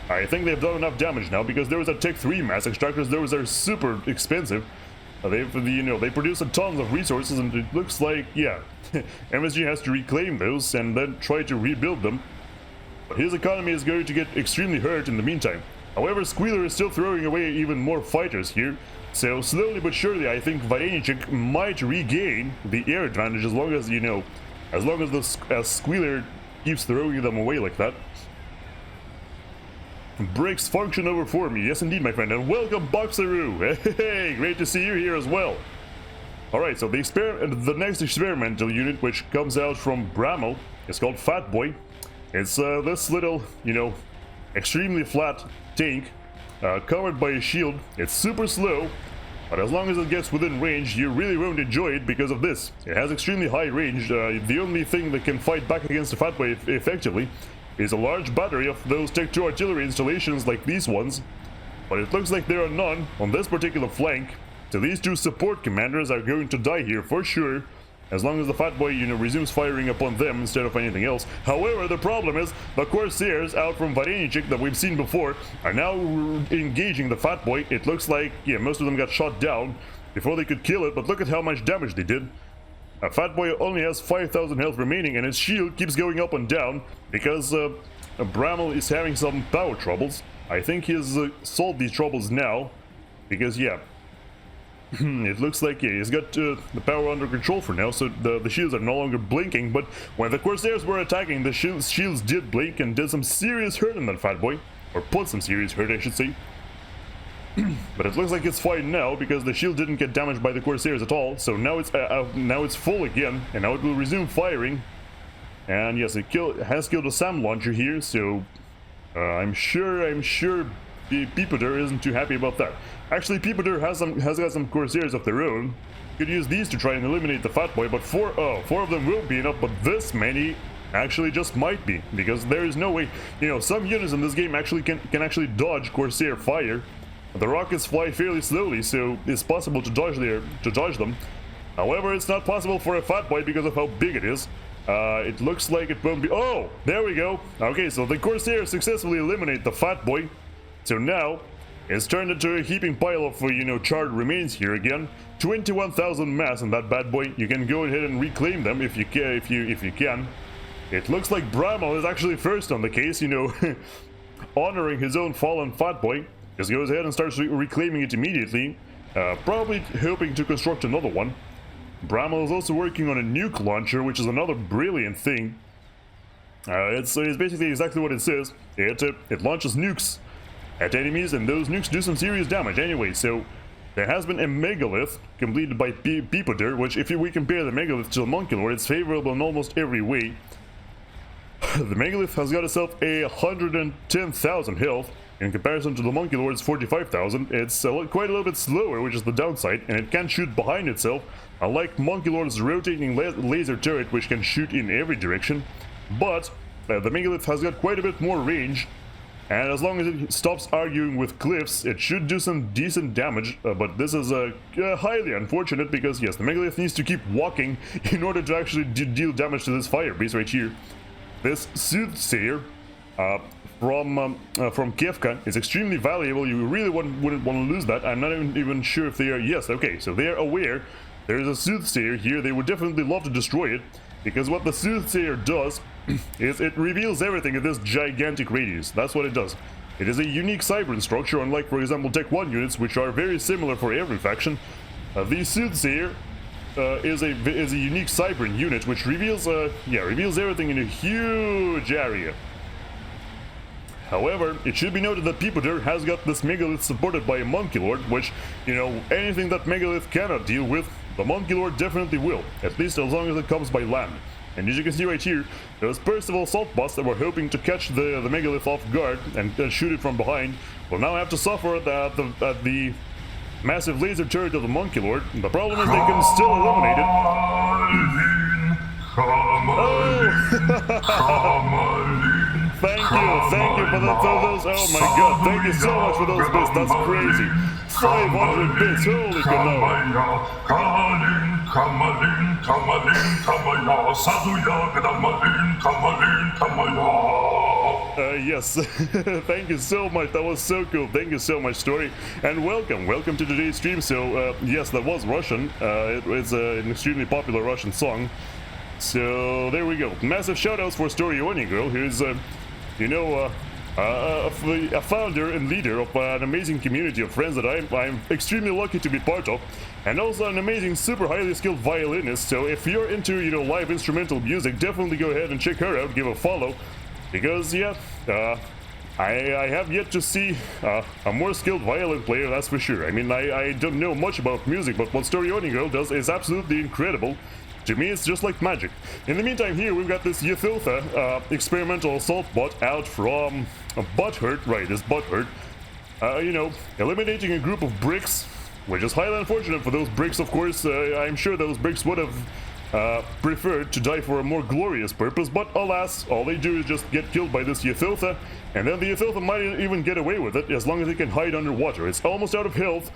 I think they've done enough damage now, because there was a Tech 3 mass extractors. Those are super expensive. They produce a tons of resources, and it looks like, yeah, MSG has to reclaim those and then try to rebuild them. But his economy is going to get extremely hurt in the meantime. However, Squealer is still throwing away even more fighters here, so slowly but surely I think Varenichik might regain the air advantage as long as, you know, as Squealer keeps throwing them away like that. Bricks function over for me. Yes, indeed, my friend. And welcome, Boxeroo. Hey, great to see you here as well. Alright, so the next experimental unit, which comes out from Brammel, is called Fat Boy. It's this little, you know, extremely flat tank covered by a shield. It's super slow, but as long as it gets within range, you really won't enjoy it because of this. It has extremely high range. The only thing that can fight back against the Fat Boy effectively is a large battery of those Tech 2 artillery installations like these ones, but it looks like there are none on this particular flank, so these 2 support commanders are going to die here for sure, as long as the Fat Boy, you know, resumes firing upon them instead of anything else. However, the problem is the Corsairs out from Varenichik that we've seen before are now engaging the Fat Boy. It looks like, yeah, most of them got shot down before they could kill it, but look at how much damage they did. Fat Boy only has 5,000 health remaining, and his shield keeps going up and down because Brammel is having some power troubles. I think he's solved these troubles now, because, yeah, it looks like, yeah, he's got the power under control for now, so the shields are no longer blinking. But when the Corsairs were attacking, the shields did blink and did some serious hurt on that Fat Boy, or put some serious hurt, I should say. But it looks like it's fine now, because the shield didn't get damaged by the Corsairs at all, so now it's full again, and now it will resume firing. And yes, it has killed a SAM launcher here, so I'm sure the Peepader isn't too happy about that. Actually, Peepader has got some Corsairs of their own. Could use these to try and eliminate the Fat Boy, but four of them won't be enough, but this many actually just might be, because there is no way, you know, some units in this game actually can actually dodge Corsair fire. The rockets fly fairly slowly, so it's possible to dodge them. However, it's not possible for a fat boy because of how big it is. It looks like it won't be. Oh, there we go. Okay, so the Corsair successfully eliminate the fat boy. So now it's turned into a heaping pile of, you know, charred remains here again. 21,000 mass in that bad boy. You can go ahead and reclaim them if you can. If you can. It looks like Bramall is actually first on the case, you know, honoring his own fallen fat boy. Just goes ahead and starts reclaiming it immediately, probably hoping to construct another one. Bramall is also working on a nuke launcher, which is another brilliant thing. It's basically exactly what it says. It launches nukes at enemies, and those nukes do some serious damage anyway. So there has been a megalith completed by Peepoder, which if we compare the megalith to the Monkey Lord, it's favorable in almost every way. The megalith has got itself 110,000 health. In comparison to the Monkey Lord's 45,000, it's quite a little bit slower, which is the downside, and it can shoot behind itself, unlike Monkey Lord's rotating laser turret, which can shoot in every direction. But the megalith has got quite a bit more range, and as long as it stops arguing with cliffs, it should do some decent damage. But this is highly unfortunate because, yes, the megalith needs to keep walking in order to actually deal damage to this fire base right here. This Soothsayer from Kefka is extremely valuable. You really wouldn't want to lose that. I'm not even sure if they are. Yes, okay, so they are aware there's a Soothsayer here. They would definitely love to destroy it, because what the Soothsayer does is it reveals everything in this gigantic radius. That's what it does. It is a unique Cybran structure, unlike, for example, Tech 1 units, which are very similar for every faction. The Soothsayer is a unique Cybran unit, which reveals everything in a huge area. However, it should be noted that Peepoder has got this megalith supported by a Monkey Lord, which, you know, anything that megalith cannot deal with, the Monkey Lord definitely will, at least as long as it comes by land. And as you can see right here, those Percival Salt Bots that were hoping to catch the megalith off guard and shoot it from behind will now have to suffer at the massive laser turret of the Monkey Lord. The problem is they can still eliminate it. Thank you for those. Oh my god, thank you so much for those bits. That's crazy. 500 bits, holy canoe. Yes, thank you so much. That was so cool. Thank you so much, Story, and welcome to today's stream. So yes, that was Russian. It's an extremely popular Russian song. So there we go. Massive shoutouts for Story Oni Girl, who's a founder and leader of an amazing community of friends that I'm extremely lucky to be part of, and also an amazing, super highly skilled violinist. So if you're into, you know, live instrumental music, definitely go ahead and check her out, give a follow, because yeah, I have yet to see a more skilled violin player, that's for sure. I mean, I don't know much about music, but what Story Oni Girl does is absolutely incredible. To me, it's just like magic. In the meantime, here we've got this Ythiltha experimental assault bot out from Butthurt, right, this Butthurt. You know, eliminating a group of bricks, which is highly unfortunate for those bricks, of course. I'm sure those bricks would have preferred to die for a more glorious purpose, but alas, all they do is just get killed by this Ythiltha, and then the Ythiltha might even get away with it as long as they can hide underwater. It's almost out of health.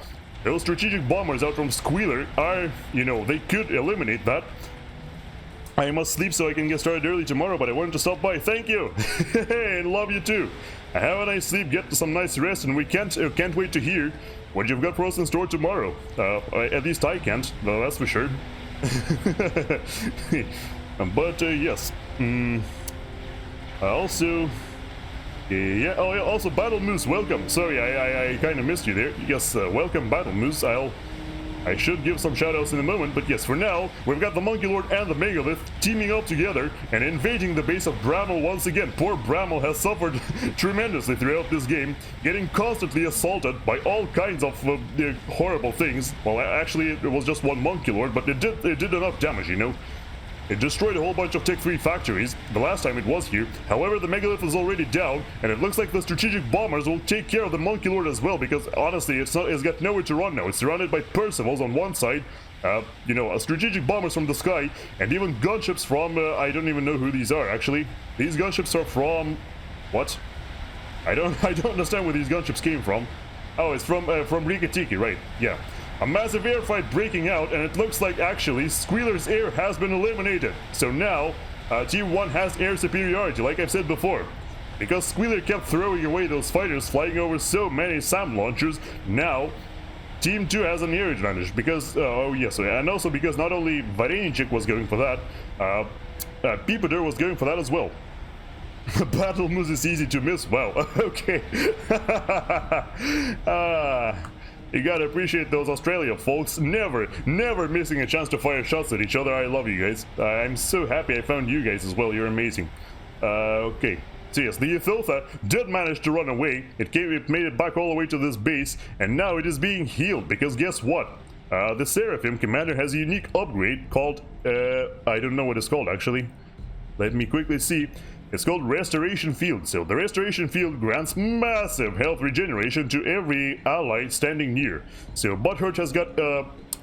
Those strategic bombers out from Squealer are, you know, they could eliminate that. I must sleep so I can get started early tomorrow, but I wanted to stop by. Thank you! Hey, love you too! Have a nice sleep, get some nice rest, and we can't wait to hear what you've got for us in store tomorrow. At least I can't, that's for sure. But yes. Also... Yeah, oh yeah, also Battle Moose, welcome. Sorry, I kind of missed you there. Yes, welcome Battle Moose. I should give some shoutouts in a moment, but yes, for now, we've got the Monkey Lord and the Megalith teaming up together and invading the base of Bramall once again. Poor Bramall has suffered tremendously throughout this game, getting constantly assaulted by all kinds of horrible things. Well, actually, it was just one Monkey Lord, but it did enough damage, you know. It destroyed a whole bunch of Tech 3 factories the last time it was here. However, the megalith is already down, and it looks like the strategic bombers will take care of the Monkey Lord as well, because honestly, it's got nowhere to run now. It's surrounded by Percivals on one side, you know, strategic bombers from the sky, and even gunships from, I don't even know who these are, actually. These gunships are from... what? I don't understand where these gunships came from. Oh, it's from Rikatiki, right, yeah. A massive air fight breaking out, and it looks like actually Squealer's air has been eliminated. So now, Team 1 has air superiority, like I've said before. Because Squealer kept throwing away those fighters flying over so many SAM launchers, now Team 2 has an air advantage. Because, oh yes, and also because not only Varenchik was going for that, Peepader was going for that as well. Battle moves is easy to miss. Wow, okay. You gotta appreciate those Australia folks. Never missing a chance to fire shots at each other. I love you guys. I'm so happy I found you guys as well. You're amazing. Okay. So yes, the Euthiltha did manage to run away. It made it back all the way to this base, and now it is being healed, because guess what? The Seraphim commander has a unique upgrade called, I don't know what it's called actually. Let me quickly see. It's called Restoration Field. So the Restoration Field grants massive health regeneration to every ally standing near. So Butthurt has got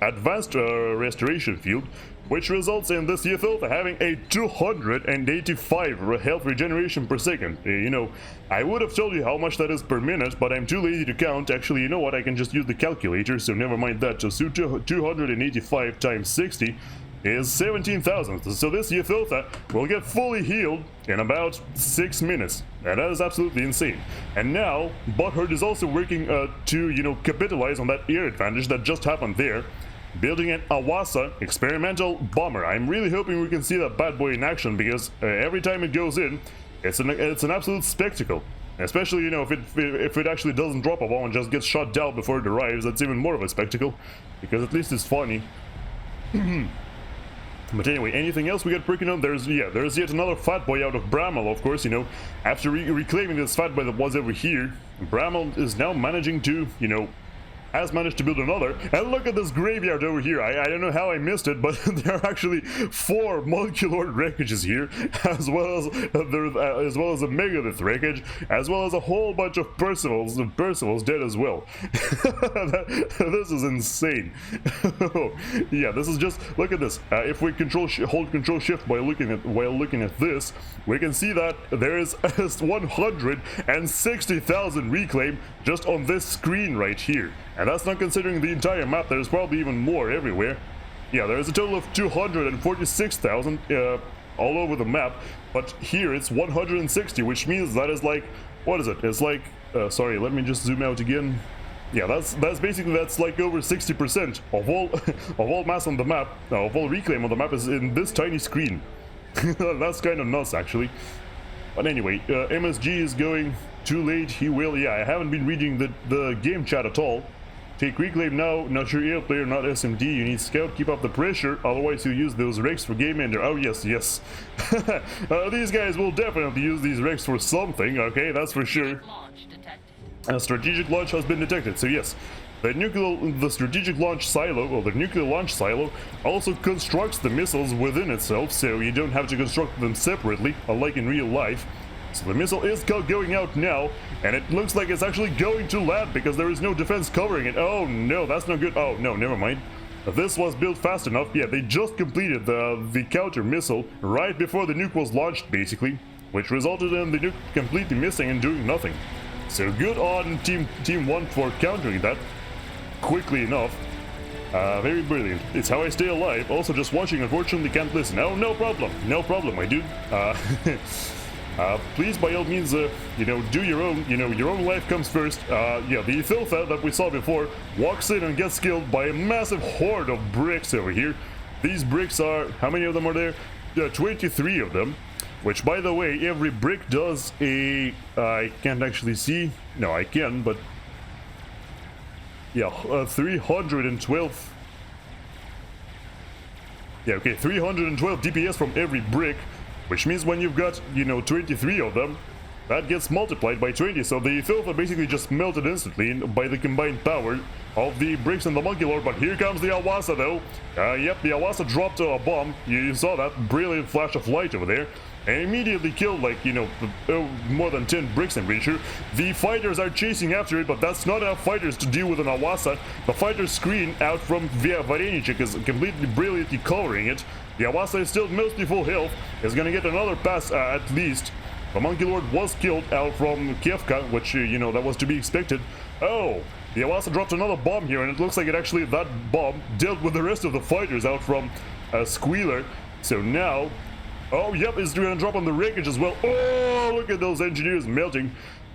advanced Restoration Field, which results in this Euthiltha having a 285 health regeneration per second. You know, I would have told you how much that is per minute, but I'm too lazy to count. Actually, you know what? I can just use the calculator, so never mind that. So 285 times 60 is 17,000. So this Euthiltha will get fully healed in about 6 minutes, and that is absolutely insane. And now Butthurt is also working to, you know, capitalize on that air advantage that just happened there, building an Awasa experimental bomber. I'm really hoping we can see that bad boy in action, because every time it goes in, it's an absolute spectacle. Especially, you know, if it actually doesn't drop a bomb and just gets shot down before it arrives, that's even more of a spectacle, because at least it's funny. But anyway, anything else we got breaking on? There's yet another fat boy out of Bramall, of course, you know. After reclaiming this fat boy that was over here, Bramall is now managing to, you know, has managed to build another. And look at this graveyard over here. I don't know how I missed it, but there are actually 4 Monkey Lord wreckages here, as well as a Megalith wreckage, as well as a whole bunch of Percivals dead as well. This is insane. Yeah, this is just, look at this. If we hold control shift while looking at this, we can see that there is 160,000 reclaim just on this screen right here. And that's not considering the entire map. There's probably even more everywhere. Yeah, there's a total of 246,000 all over the map, but here it's 160, which means that is like, what is it? It's like, sorry, let me just zoom out again. Yeah, that's basically, that's like over 60% of all of all mass on the map, of all reclaim on the map is in this tiny screen. That's kind of nuts, actually. But anyway, MSG is going too late. He will. Yeah, I haven't been reading the game chat at all. Take reclaim now. Not your air player, not SMD. You need scout. Keep up the pressure. Otherwise, you use those Rex for game ender. Oh yes, yes. These guys will definitely use these Rex for something. Okay, that's for sure. A strategic launch has been detected. So yes, the strategic launch silo, or the nuclear launch silo, also constructs the missiles within itself, so you don't have to construct them separately, unlike in real life. So the missile is going out now, and it looks like it's actually going to land because there is no defense covering it. Oh no, that's not good. Oh no, never mind. This was built fast enough. Yeah, they just completed the counter missile right before the nuke was launched, basically, which resulted in the nuke completely missing and doing nothing. So good on Team 1 for countering that quickly enough. Very brilliant. It's how I stay alive. Also, just watching, unfortunately, can't listen. Oh, no problem, my dude. Please, by all means, you know, do your own, you know, your own life comes first. Yeah, the Euthiltha that we saw before walks in and gets killed by a massive horde of bricks over here. These bricks are, how many of them are there? 23 of them, which, by the way, every brick does a, I can't actually see, no, I can, but yeah, 312, yeah, okay, 312 DPS from every brick, which means when you've got, you know, 23 of them, that gets multiplied by 20, so the filter basically just melted instantly by the combined power of the bricks and the monkey lord. But here comes the Awasa though. Yep, the Awasa dropped a bomb. You saw that brilliant flash of light over there, and immediately killed, like, you know, more than 10 bricks, I'm pretty sure. The fighters are chasing after it, but that's not enough fighters to deal with an Awasa. The fighter screen out from Varenichik is completely brilliantly covering it. The Awasa is still mostly full health, is gonna get another pass at least. The Monkey Lord was killed out from Kievka, which, you know, that was to be expected. Oh, the Awasa dropped another bomb here, and it looks like it actually, that bomb dealt with the rest of the fighters out from Squealer. So now, oh, yep, it's gonna drop on the wreckage as well. Oh, look at those engineers melting.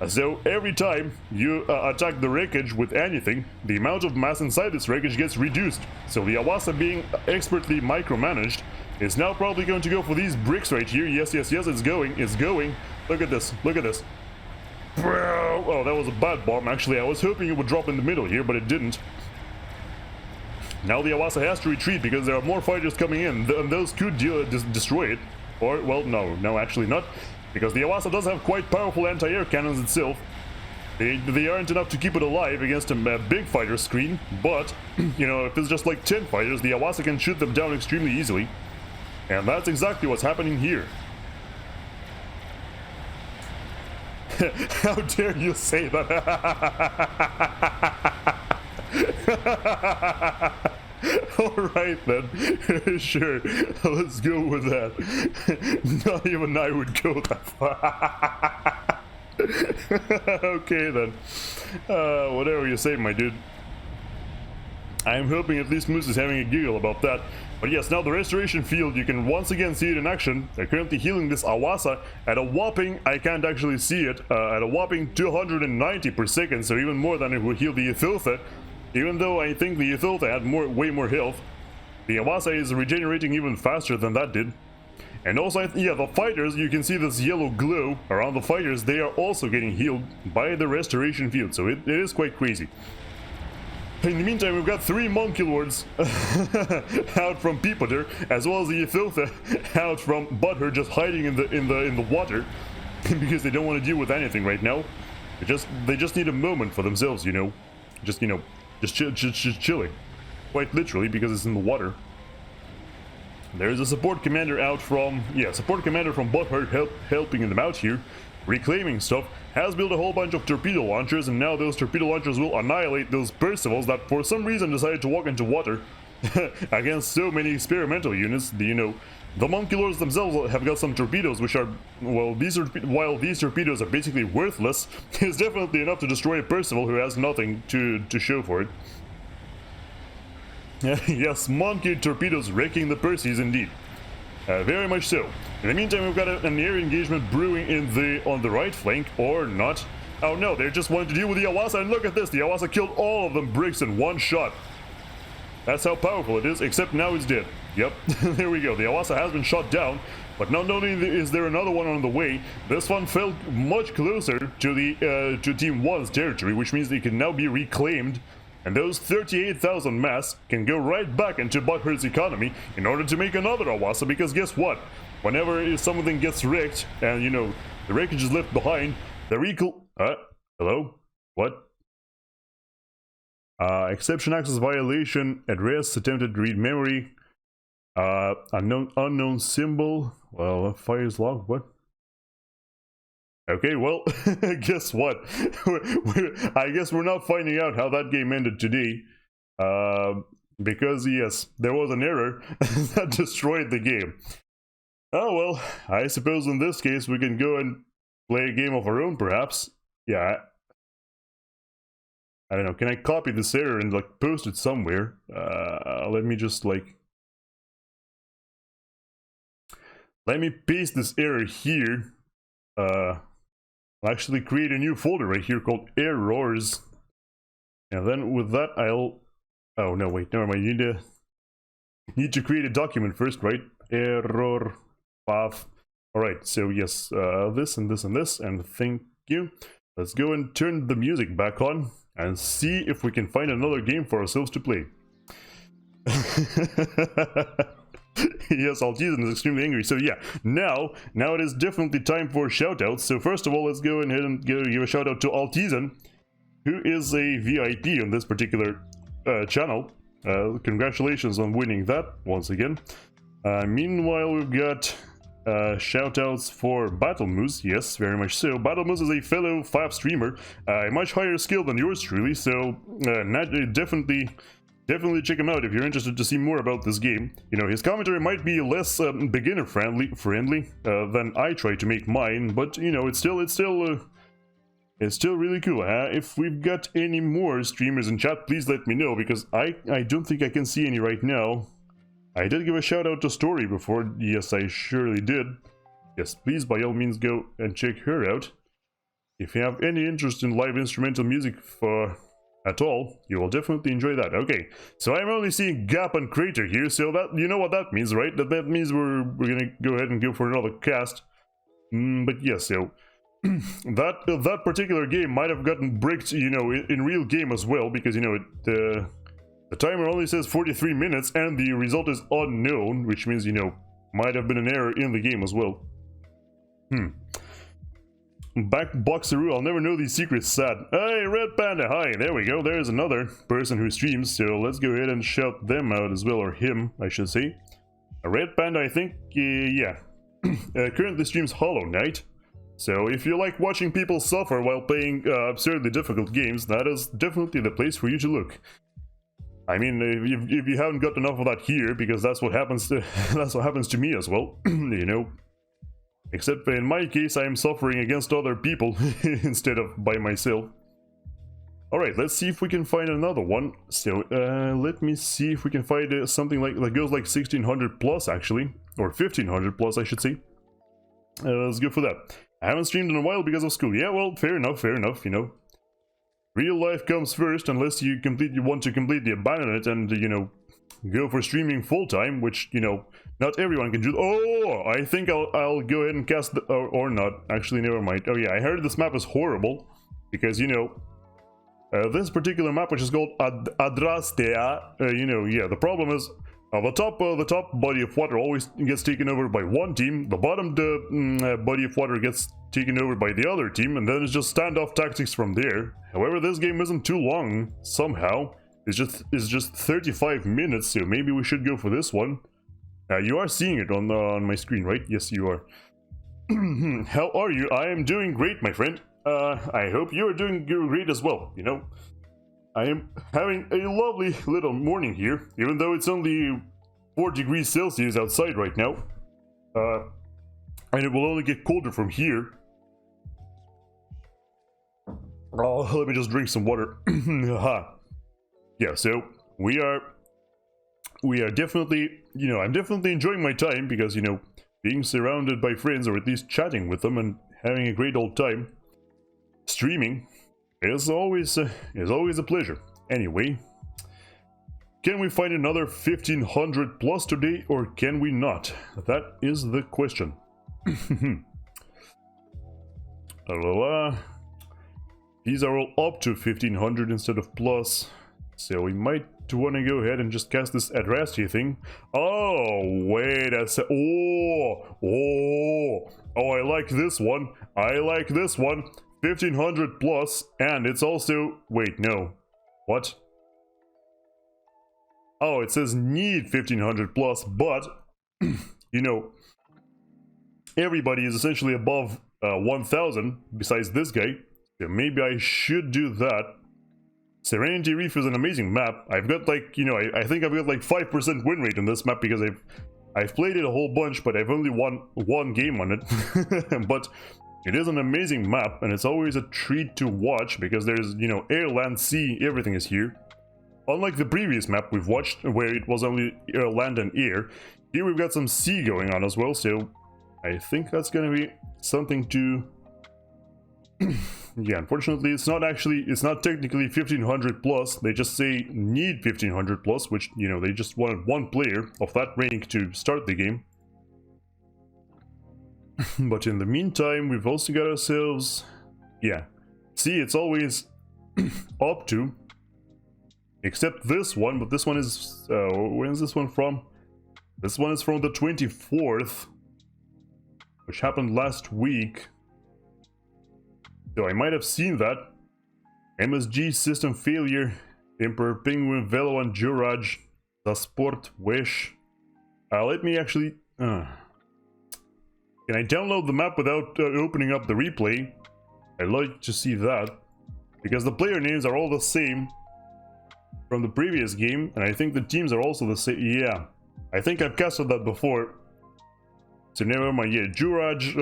So every time you attack the wreckage with anything, the amount of mass inside this wreckage gets reduced. So the Awasa, being expertly micromanaged, is now probably going to go for these bricks right here. Yes, yes, yes, it's going, it's going. Look at this, look at this. Oh, that was a bad bomb. Actually, I was hoping it would drop in the middle here, but it didn't. Now the Awasa has to retreat because there are more fighters coming in, and those could destroy it. Or, well, no, actually not. Because the Awasa does have quite powerful anti-air cannons itself. They aren't enough to keep it alive against a big fighter screen, but, you know, if it's just like 10 fighters, the Awasa can shoot them down extremely easily. And that's exactly what's happening here. How dare you say that? Alright then, sure, let's go with that. Not even I would go that far. Okay then, whatever you say, my dude. I'm hoping at least Moose is having a giggle about that. But yes, now the restoration field, you can once again see it in action. They're currently healing this Awasa at a whopping, I can't actually see it, at a whopping 290 per second, so even more than it would heal the Ethiltha. Even though I think the Ethiltha had way more health, the Awasa is regenerating even faster than that did. And also, yeah, the fighters, you can see this yellow glow around the fighters, they are also getting healed by the restoration field, so it is quite crazy. In the meantime, we've got 3 Monkey Lords out from Peepader, as well as the Ethiltha out from Butthurt, just hiding in the water because they don't want to deal with anything right now. They just need a moment for themselves, you know. Just, you know, just chilling, quite literally, because it's in the water. There's a support commander out from, yeah, support commander from Butthurt helping them out here, reclaiming stuff. Has built a whole bunch of torpedo launchers, and now those torpedo launchers will annihilate those Percivals that for some reason decided to walk into water against so many experimental units. You know, the Monkey Lords themselves have got some torpedoes which are, well, while these torpedoes are basically worthless, it's definitely enough to destroy a Percival who has nothing to show for it. Yes, Monkey torpedoes wrecking the Percies indeed. Very much so. In the meantime, we've got an air engagement brewing on the right flank, or not. Oh no, they just wanted to deal with the Awasa, and look at this, the Awasa killed all of them bricks in one shot. That's how powerful it is, except now it's dead. Yep, there we go, the Awasa has been shot down, but not only is there another one on the way, this one fell much closer to the to Team 1's territory, which means they can now be reclaimed. And those 38,000 mass can go right back into Butthurt's economy in order to make another Awasa, because guess what? Whenever something gets wrecked, and you know, the wreckage is left behind, the hello? What? Exception access violation, address, attempted to read memory, unknown symbol, well, fire's log, what? Okay, well, guess what? I guess we're not finding out how that game ended today. Because, yes, there was an error that destroyed the game. Oh, well, I suppose in this case we can go and play a game of our own, perhaps. Yeah. I don't know, can I copy this error and, like, post it somewhere? Let me just, like... Let me paste this error here. I'll actually create a new folder right here called errors, and then with that I'll, oh no, wait, never mind, you need to create a document first, right? Error FAF. Alright, so yes, this and this and this, and thank you. Let's go and turn the music back on and see if we can find another game for ourselves to play. Yes, Altizen is extremely angry. So yeah, now it is definitely time for shoutouts. So first of all, let's go ahead and give a shout out to Altizen, who is a VIP on this particular channel. Congratulations on winning that once again. Meanwhile, we've got shoutouts for Battle Moose. Yes, very much so. Battle Moose is a fellow FAF streamer, much higher skill than yours truly. So definitely check him out if you're interested to see more about this game. You know, his commentary might be less beginner friendly than I try to make mine, but you know, it's still really cool. If we've got any more streamers in chat, please let me know, because I don't think I can see any right now. I did give a shout out to Story before. Yes, I surely did. Yes, please by all means go and check her out. If you have any interest in live instrumental music at all, you will definitely enjoy that. Okay, so I'm only seeing Gap and Crater here, so that, you know what that means, right? That means we're gonna go ahead and go for another cast. But yes, so that particular game might have gotten bricked, you know, in real game as well, because you know the timer only says 43 minutes and the result is unknown, which means, you know, might have been an error in the game as well. Back Boxeroo, I'll never know these secrets, sad. Hey, Red Panda, hi, there we go, there's another person who streams, so let's go ahead and shout them out as well, or him, I should say. Red Panda, I think, yeah, currently streams Hollow Knight. So if you like watching people suffer while playing absurdly difficult games, that is definitely the place for you to look. I mean, if you haven't got enough of that here, because that's what happens to me as well, you know. Except in my case, I am suffering against other people instead of by myself. Alright, let's see if we can find another one. So, let me see if we can find something that goes like 1600 plus, actually. Or 1500 plus, I should say. Let's go for that. I haven't streamed in a while because of school. Yeah, well, fair enough, you know. Real life comes first, unless you want to completely abandon it and, you know, go for streaming full-time, which, you know, not everyone can do. Oh, I think I'll go ahead and cast the, or not. Actually, never mind. Oh yeah, I heard this map is horrible, because, you know, this particular map, which is called Adrastea, you know, yeah, the problem is the top body of water always gets taken over by one team, the bottom body of water gets taken over by the other team, and then it's just standoff tactics from there. However, this game isn't too long, somehow. It's just 35 minutes, so maybe we should go for this one. You are seeing it on my screen, right? Yes, you are. How are you? I am doing great, my friend. I hope you are doing great as well, you know. I am having a lovely little morning here, even though it's only 4 degrees Celsius outside right now. And it will only get colder from here. Oh, let me just drink some water. Yeah, so we are definitely, you know, I'm definitely enjoying my time, because, you know, being surrounded by friends, or at least chatting with them and having a great old time streaming is always a pleasure. Anyway, can we find another 1500 plus today, or can we not? That is the question. These are all up to 1500 instead of plus. So we might want to go ahead and just cast this Adrastea thing. Oh, wait a sec. Oh, I like this one. 1500 plus, and it's also... Wait, no. What? Oh, it says need 1500 plus, but, you know, everybody is essentially above 1000 besides this guy. So maybe I should do that. Serenity Reef is an amazing map. I've got like, you know, I think I've got like 5% win rate on this map, because I've played it a whole bunch, but I've only won one game on it. But it is an amazing map, and it's always a treat to watch, because there's, you know, air, land, sea, everything is here. Unlike the previous map we've watched, where it was only land and air, here we've got some sea going on as well, so I think that's gonna be something to... Yeah, unfortunately, it's not technically 1500 plus. They just say need 1500 plus, which, you know, they just wanted one player of that rank to start the game. But in the meantime, we've also got ourselves... Yeah. See, it's always up to. Except this one, but this one is... when is this one from? This one is from the 24th, which happened last week. So I might have seen that. MSG system failure. Emperor Penguin, Velo and Juraj. The Sport Wish. Let me actually... can I download the map without opening up the replay? I'd like to see that. Because the player names are all the same from the previous game. And I think the teams are also the same. Yeah. I think I've casted that before. So never mind. Yeah, Juraj,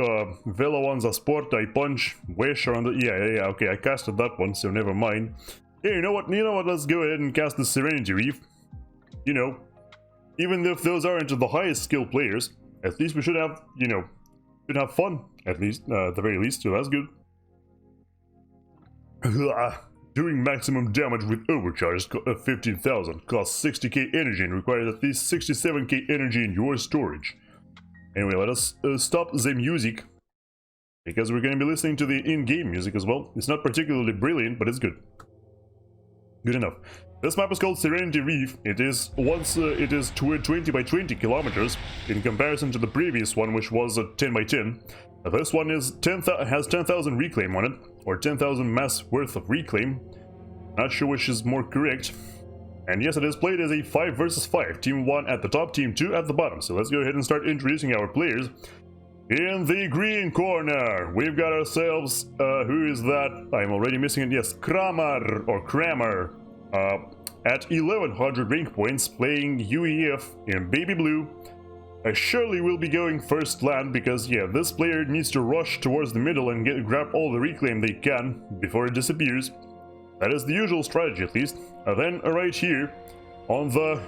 Velo on the Sport, I Punch, Wish are on the... Yeah, okay, I casted that one, so never mind. Yeah, you know what, let's go ahead and cast the Serenity Reef. You know, even if those aren't the highest skill players, at least we should have, you know, should have fun, at least, at the very least, so that's good. Doing maximum damage with overcharge 15,000, costs 60k energy and requires at least 67k energy in your storage. Anyway, let us stop the music, because we're going to be listening to the in-game music as well. It's not particularly brilliant, but it's good. Good enough. This map is called Serenity Reef. It is 20 by 20 kilometers in comparison to the previous one, which was 10 by 10. This one is has 10,000 reclaim on it, or 10,000 mass worth of reclaim. Not sure which is more correct. And yes, it is played as a 5 versus 5. Team 1 at the top, Team 2 at the bottom. So let's go ahead and start introducing our players. In the green corner, we've got ourselves, who is that? I'm already missing it. Yes, Kramer, at 1100 rank points, playing UEF in baby blue. Surely will be going first land, because yeah, this player needs to rush towards the middle and grab all the reclaim they can before it disappears. That is the usual strategy, at least. Then right here, on the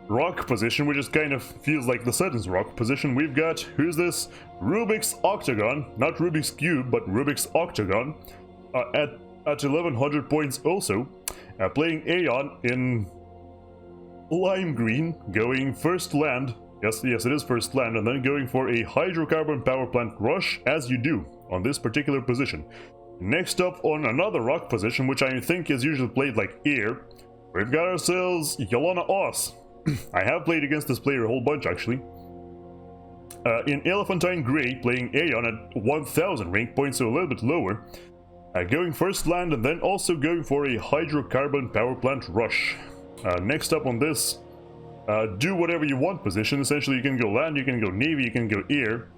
rock position, which is kind of feels like the Seton's rock position, we've got, who's this? Rubik's Octagon, not Rubik's Cube, but Rubik's Octagon, at 1100 points also, playing Aeon in lime green, going first land. Yes, it is first land, and then going for a hydrocarbon power plant rush, as you do on this particular position. Next up, on another rock position, which I think is usually played like air, we've got ourselves Yelena Oz. I have played against this player a whole bunch, actually. In Elephantine Grey, playing Aeon at 1000 rank points, so a little bit lower. Going first land, and then also going for a hydrocarbon power plant rush. Next up on this, do whatever you want position. Essentially, you can go land, you can go navy, you can go air.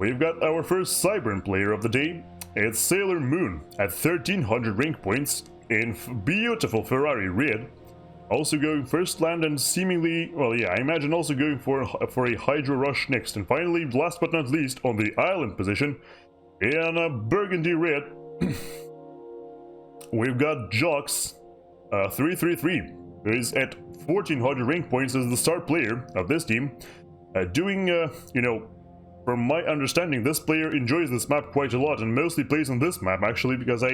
We've got our first Cybern player of the day. It's Sailor Moon at 1300 rank points in beautiful Ferrari red. Also going first land and seemingly, well yeah, I imagine also going for a Hydro Rush next. And finally, last but not least, on the island position, in a burgundy red, we've got Jox 333, who is at 1400 rank points as the star player of this team. Doing, you know, from my understanding, this player enjoys this map quite a lot and mostly plays on this map, actually, because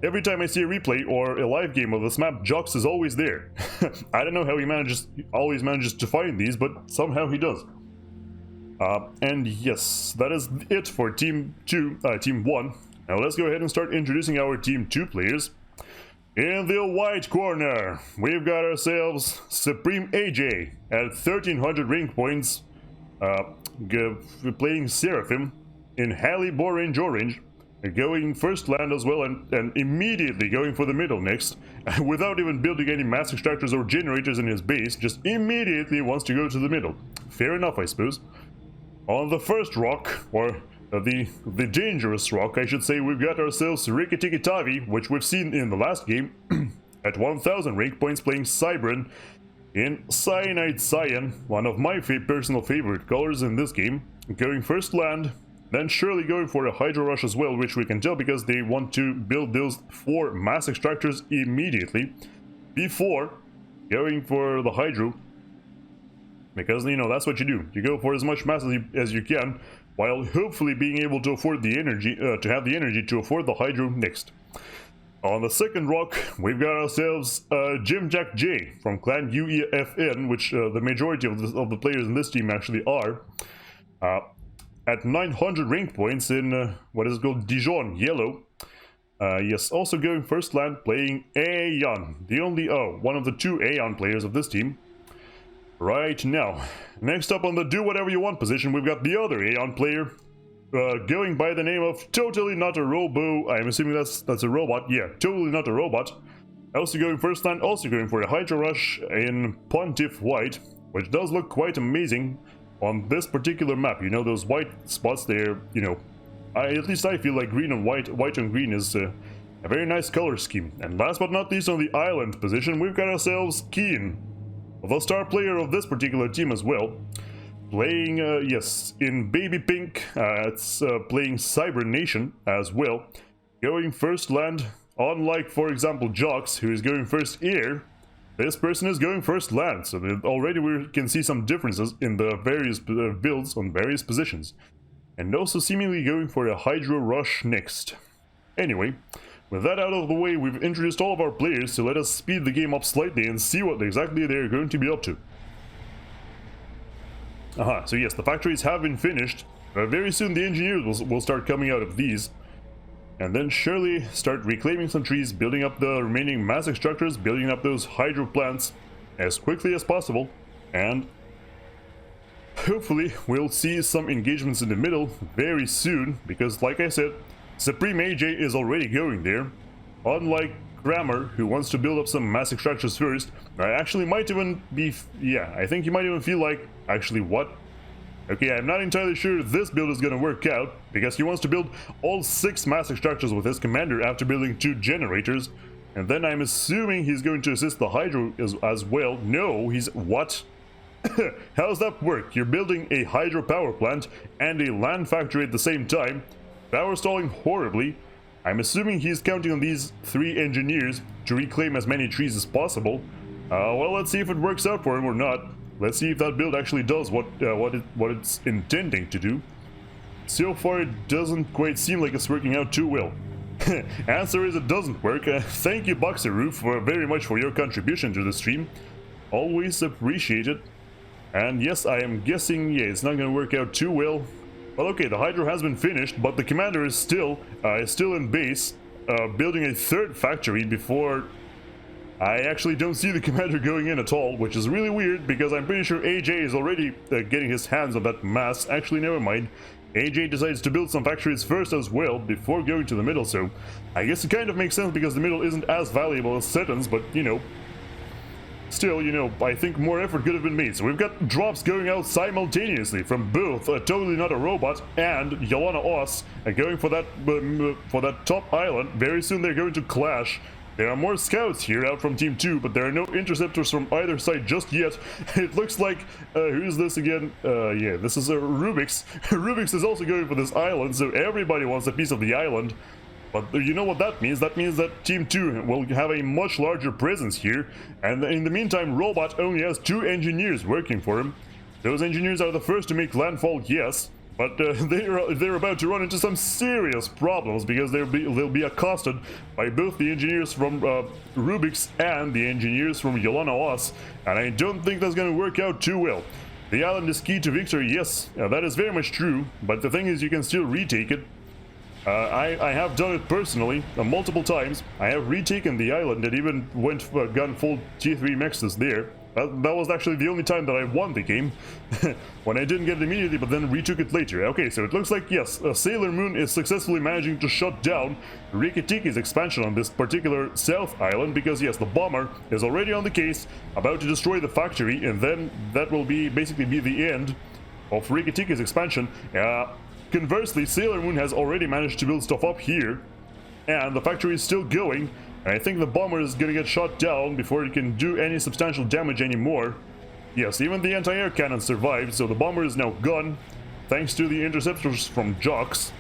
every time I see a replay or a live game of this map, Jox is always there. I don't know how he always manages to find these, but somehow he does. And yes, that is it for Team 1. Now let's go ahead and start introducing our Team 2 players. In the white corner, we've got ourselves Supreme AJ at 1300 rank points, playing Seraphim in Halibor Range Orange, going first land as well, and immediately going for the middle next, without even building any mass extractors or generators in his base, just immediately wants to go to the middle. Fair enough, I suppose. On the first rock, or the dangerous rock, I should say, we've got ourselves Rikki-Tikki-Tavi, which we've seen in the last game, at 1000 rank points, playing Cybern in Cyanide Cyan, one of my personal favorite colors in this game, going first land, then surely going for a Hydro Rush as well, which we can tell because they want to build those 4 mass extractors immediately before going for the Hydro, because, you know, that's what you do. You go for as much mass as you can, while hopefully being able to afford the energy, to have the energy to afford the Hydro next. On the second rock, we've got ourselves Jim Jack J from Clan UEFN, which the majority of the players in this team actually are. At 900 rank points in what is called Dijon Yellow. Yes, also going first land, playing Aeon, the only one of the 2 Aeon players of this team. Right now, next up on the do whatever you want position, we've got the other Aeon player, going by the name of Totally Not a Robo. I'm assuming that's a robot. Yeah, Totally Not a Robot. Also going first line, also going for a Hydro Rush in Pontiff White, which does look quite amazing on this particular map. You know, those white spots there, you know, at least I feel like green and white on green is a very nice color scheme. And last but not least, on the island position, we've got ourselves Keen, the star player of this particular team as well, playing, yes, in Baby Pink. It's playing Cyber Nation as well, going first land. Unlike, for example, Jox, who is going first air, this person is going first land, so already we can see some differences in the various builds on various positions. And also seemingly going for a Hydro Rush next. Anyway, with that out of the way, we've introduced all of our players, so let us speed the game up slightly and see what exactly they're going to be up to. So yes, the factories have been finished. Very soon the engineers will start coming out of these. And then surely start reclaiming some trees, building up the remaining massive structures, building up those hydro plants as quickly as possible. And hopefully we'll see some engagements in the middle very soon, because like I said, Supreme AJ is already going there. Unlike Grammar, who wants to build up some massive structures first, I actually might even be, yeah, I think you might even feel like, actually what? Okay, I'm not entirely sure this build is gonna work out, because he wants to build all 6 massive structures with his commander after building 2 generators, and then I'm assuming he's going to assist the hydro as well. No, he's, what? How does that work? You're building a hydro power plant and a land factory at the same time, power stalling horribly. I'm assuming he's counting on these 3 engineers to reclaim as many trees as possible. Well, let's see if it works out for him or not. Let's see if that build actually does what it's intending to do. So far, it doesn't quite seem like it's working out too well. Answer is it doesn't work. Thank you, Boxer Roof, very much for your contribution to the stream. Always appreciated. And yes, I am guessing, yeah, it's not gonna work out too well. Well, okay, the hydro has been finished, but the commander is still in base, building a 3rd factory before. I actually don't see the commander going in at all, which is really weird because I'm pretty sure AJ is already getting his hands on that mass. Actually, never mind. AJ decides to build some factories first as well before going to the middle, so I guess it kind of makes sense because the middle isn't as valuable as Seton's, but you know, still, you know, I think more effort could have been made. So we've got drops going out simultaneously from both Totally Not a Robot and Yolana Oss, going for that top island. Very soon they're going to clash. There are more scouts here out from Team 2, but there are no interceptors from either side just yet. It looks like, who's this again? Yeah, this is Rubik's. Rubik's is also going for this island, so everybody wants a piece of the island. But you know what that means? That means that Team 2 will have a much larger presence here, and in the meantime, Robot only has 2 engineers working for him. Those engineers are the first to make landfall, yes, but they're about to run into some serious problems because they'll be accosted by both the engineers from Rubik's and the engineers from Yolana Oss, and I don't think that's going to work out too well. The island is key to victory, yes, that is very much true, but the thing is you can still retake it. I have done it personally multiple times. I have retaken the island and even gone full T3 Mexus there. That was actually the only time that I won the game, when I didn't get it immediately but then retook it later. Okay, so it looks like, yes, Sailor Moon is successfully managing to shut down Rikitiki's expansion on this particular south island, because yes, the bomber is already on the case, about to destroy the factory, and then that will basically be the end of Rikitiki's expansion. Conversely, Sailor Moon has already managed to build stuff up here, and the factory is still going, and I think the bomber is gonna get shot down before it can do any substantial damage anymore. Yes, even the anti-air cannon survived, so the bomber is now gone, thanks to the interceptors from Jox.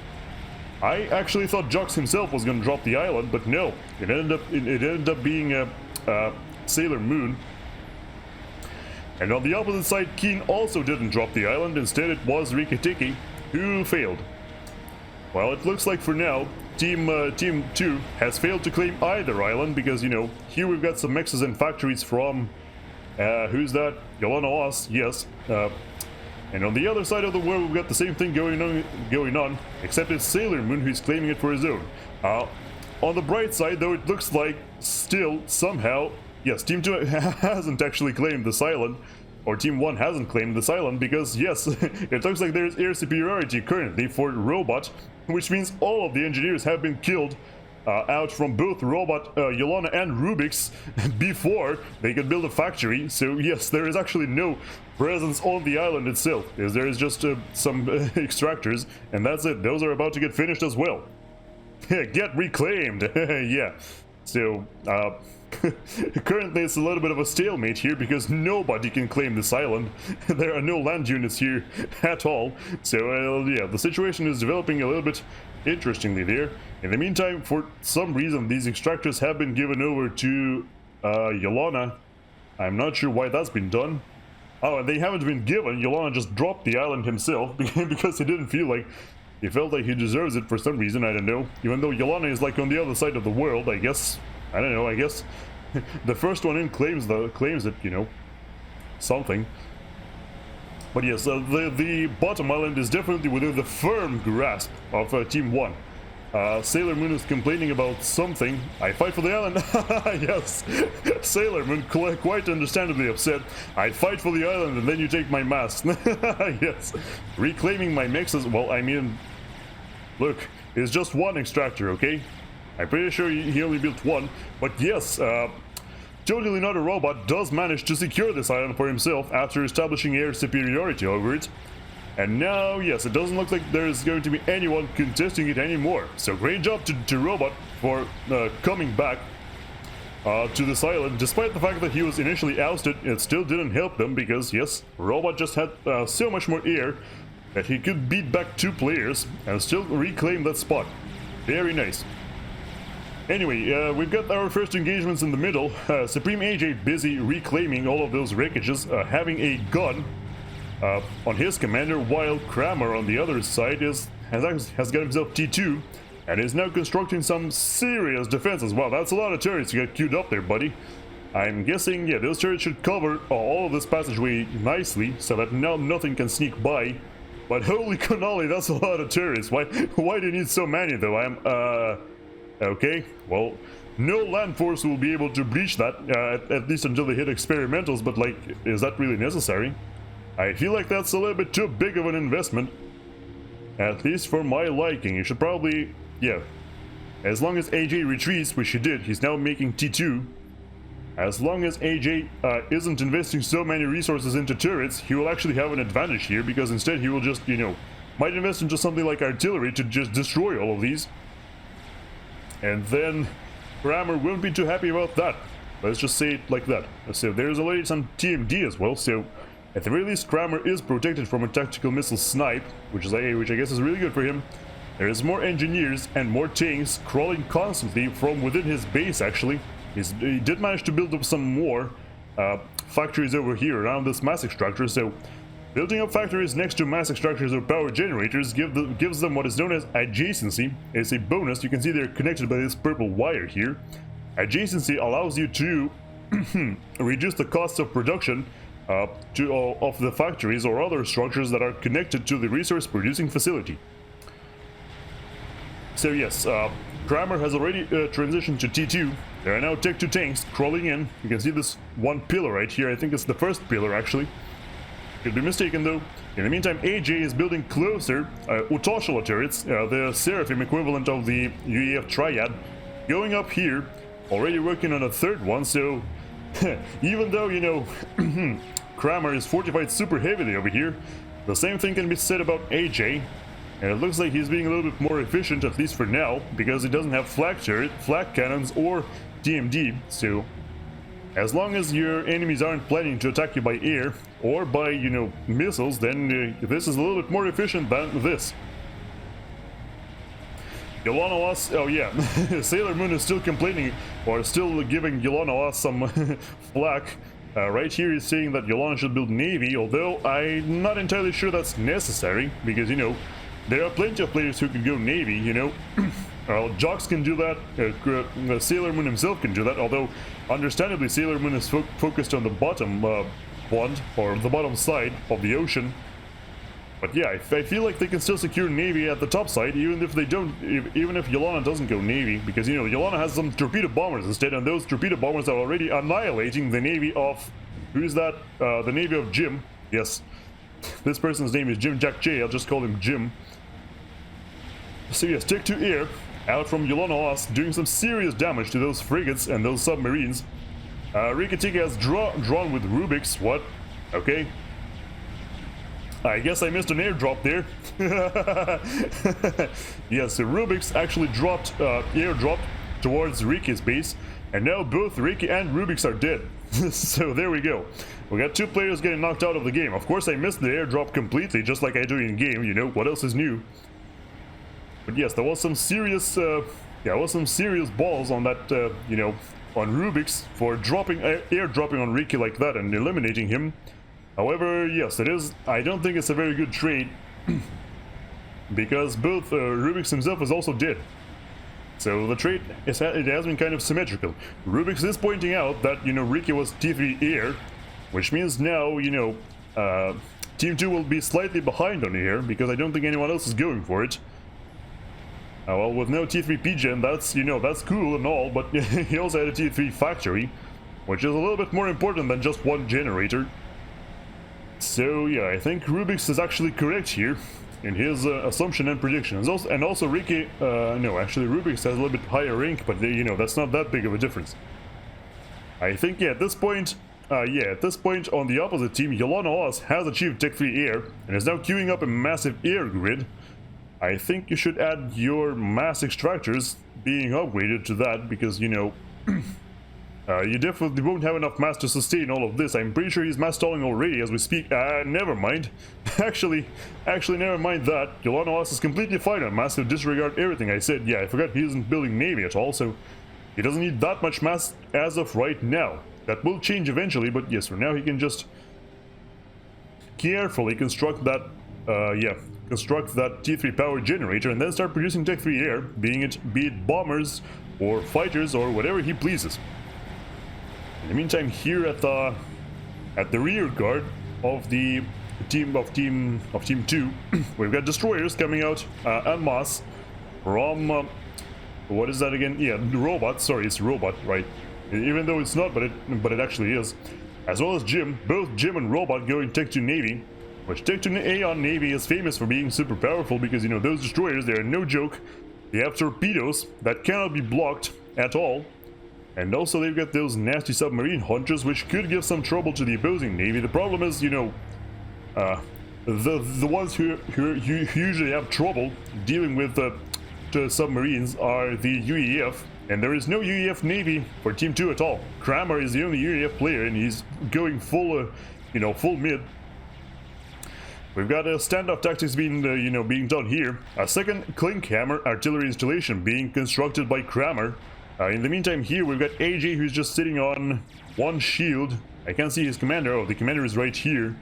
I actually thought Jox himself was gonna drop the island, but no, it ended up being Sailor Moon. And on the opposite side, Keen also didn't drop the island, instead it was Rikitiki who failed. Well, it looks like for now, Team 2 has failed to claim either island, because, you know, here we've got some mexes and factories from, who's that? Yolana Oss, yes. And on the other side of the world, we've got the same thing going on, except it's Sailor Moon who's claiming it for his own. On the bright side, though, it looks like still, somehow, yes, Team 2 hasn't actually claimed this island. or Team 1 hasn't claimed this island, because yes, it looks like there's air superiority currently for Robot, which means all of the engineers have been killed out from both Robot, Yolana and Rubik's before they could build a factory. So yes, there is actually no presence on the island itself, as there is just some extractors, and that's it. Those are about to get finished as well. Get reclaimed. Yeah. So currently it's a little bit of a stalemate here, because nobody can claim this island. There are no land units here at all. So yeah, the situation is developing a little bit interestingly there. In the meantime, for some reason, these extractors have been given over to Yolana. I'm not sure why that's been done. Oh, and they haven't been given. Yolana just dropped the island himself because he didn't feel like, he felt like he deserves it for some reason, I don't know. Even though Yolana is like on the other side of the world, I guess. I don't know, I guess the first one in claims it, you know, something. But yes, the bottom island is definitely within the firm grasp of Team 1. Sailor Moon is complaining about something. I fight for the island. Yes, Sailor Moon quite understandably upset. I fight for the island and then you take my mask. Yes, reclaiming my mixes. Well, I mean, look, it's just one extractor, okay? I'm pretty sure he only built one. But yes, Totally Not a Robot does manage to secure this island for himself after establishing air superiority over it. And now, yes, it doesn't look like there's going to be anyone contesting it anymore. So great job to Robot for coming back to this island. Despite the fact that he was initially ousted, it still didn't help them, because yes, Robot just had so much more air that he could beat back 2 players and still reclaim that spot. Very nice. Anyway, we've got our first engagements in the middle. Supreme AJ busy reclaiming all of those wreckages, having a gun on his commander, while Kramer on the other side has got himself T2 and is now constructing some serious defenses. Wow, that's a lot of turrets to get queued up there, buddy. I'm guessing, yeah, those turrets should cover all of this passageway nicely, so that now nothing can sneak by. But holy cannoli, that's a lot of turrets. Why do you need so many, though? Okay, well, no land force will be able to breach that, at least until they hit experimentals, but like, is that really necessary? I feel like that's a little bit too big of an investment. At least for my liking. You should probably, yeah. As long as AJ retreats, which he did, he's now making T2. As long as AJ isn't investing so many resources into turrets, he will actually have an advantage here, because instead he will just, you know, might invest into something like artillery to just destroy all of these. And then Kramer won't be too happy about that. Let's just say it like that. So there's already some TMD as well, so at the very least Kramer is protected from a tactical missile snipe, which I guess is really good for him. There is more engineers and more tanks crawling constantly from within his base, actually. He did manage to build up some more factories over here around this mass extractor, so building up factories next to mass extractors or power generators gives them what is known as adjacency. It's a bonus. You can see they're connected by this purple wire here. Adjacency allows you to reduce the cost of production of the factories or other structures that are connected to the resource producing facility. So yes, Kramer has already transitioned to T2. There are now Tech 2 tanks crawling in. You can see this one pillar right here. I think it's the first pillar, actually. Could be mistaken, though. In the meantime, AJ is building closer Utoshala turrets, the Seraphim equivalent of the UEF Triad, going up here, already working on a third one, so even though, you know, Kramer is fortified super heavily over here, the same thing can be said about AJ, and it looks like he's being a little bit more efficient, at least for now, because he doesn't have flak cannons or TMD, so as long as your enemies aren't planning to attack you by air or by, you know, missiles, then this is a little bit more efficient than this. Yolana lost, oh yeah, Sailor Moon is still complaining, or still giving Yolana lost some flack. Right here he's saying that Yolana should build Navy, although I'm not entirely sure that's necessary, because, you know, there are plenty of players who can go Navy, you know. Jox can do that, Sailor Moon himself can do that, although understandably Sailor Moon is focused on the bottom pond, or the bottom side of the ocean. But yeah, I feel like they can still secure Navy at the top side, even if they don't, even if Yolana doesn't go Navy, because, you know, Yolana has some torpedo bombers instead, and those torpedo bombers are already annihilating the Navy of Who is that? The Navy of Jim. Yes. This person's name is Jim Jack J. I'll just call him Jim. So yes, Tech 2 Air, out from Yolana, doing some serious damage to those frigates and those submarines. Rikitiki has drawn with Rubik's. What? Okay. I guess I missed an airdrop there. Yes, so Rubik's actually airdropped towards Riki's base, and now both Riki and Rubik's are dead. So there we go. We got 2 players getting knocked out of the game. Of course, I missed the airdrop completely, just like I do in game. You know, what else is new? But yes, there was some serious, balls on that, you know, on Rubik's for airdropping on Riki like that and eliminating him. However, yes, it is. I don't think it's a very good trade because both Rubik's himself is also dead. So the trade it has been kind of symmetrical. Rubik's is pointing out that, you know, Riki was T3 air, which means now, you know, Team 2 will be slightly behind on air because I don't think anyone else is going for it. Well, with no T3 PGen, that's, you know, that's cool and all, but he also had a T3 factory, which is a little bit more important than just one generator. So yeah, I think Rubik's is actually correct here in his assumption and predictions. And also Riki, no, actually Rubik's has a little bit higher rank, but you know, that's not that big of a difference. I think, yeah, at this point on the opposite team, Yolana Oz has achieved Tech 3 Air and is now queuing up a massive air grid. I think you should add your mass extractors being upgraded to that because, you know, you definitely won't have enough mass to sustain all of this. I'm pretty sure he's mass stalling already as we speak. Never mind. Actually, never mind that. Yolana Oz is completely fine on mass, so disregard everything I said. Yeah, I forgot he isn't building Navy at all, so he doesn't need that much mass as of right now. That will change eventually, but yes, for now he can just carefully construct that, construct that T3 power generator and then start producing Tech 3 Air, be it bombers or fighters or whatever he pleases. In the meantime, here at the rear guard of the team 2, we've got destroyers coming out en masse from what is that again? Yeah, robot. Sorry, it's robot, right? Even though it's not, but it actually is. As well as Jim, both Jim and Robot going Tech 2 Navy, which Tech 2 Aeon Navy is famous for being super powerful because, you know, those destroyers, they are no joke. They have torpedoes that cannot be blocked at all. And also they've got those nasty submarine hunters, which could give some trouble to the opposing navy. The problem is, you know, the ones who usually have trouble dealing with the submarines are the UEF, and there is no UEF navy for Team 2 at all. Kramer is the only UEF player, and he's going full, full mid. We've got standoff tactics being done here. A second Clink Hammer artillery installation being constructed by Kramer. In the meantime, here we've got AJ, who's just sitting on one shield. I can't see his commander. Oh, the commander is right here.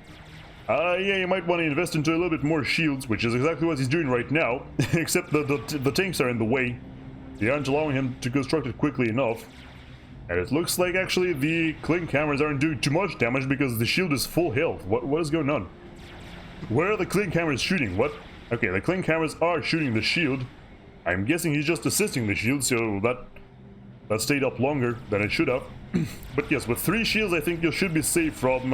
Yeah, you might want to invest into a little bit more shields, which is exactly what he's doing right now. Except the tanks are in the way. They aren't allowing him to construct it quickly enough. And it looks like actually the Clink Hammers aren't doing too much damage because the shield is full health. What is going on? Where are the Clink Hammers shooting? What? Okay, the Clink Hammers are shooting the shield. I'm guessing he's just assisting the shield, so that stayed up longer than it should have. But yes, with 3 shields, I think you should be safe from,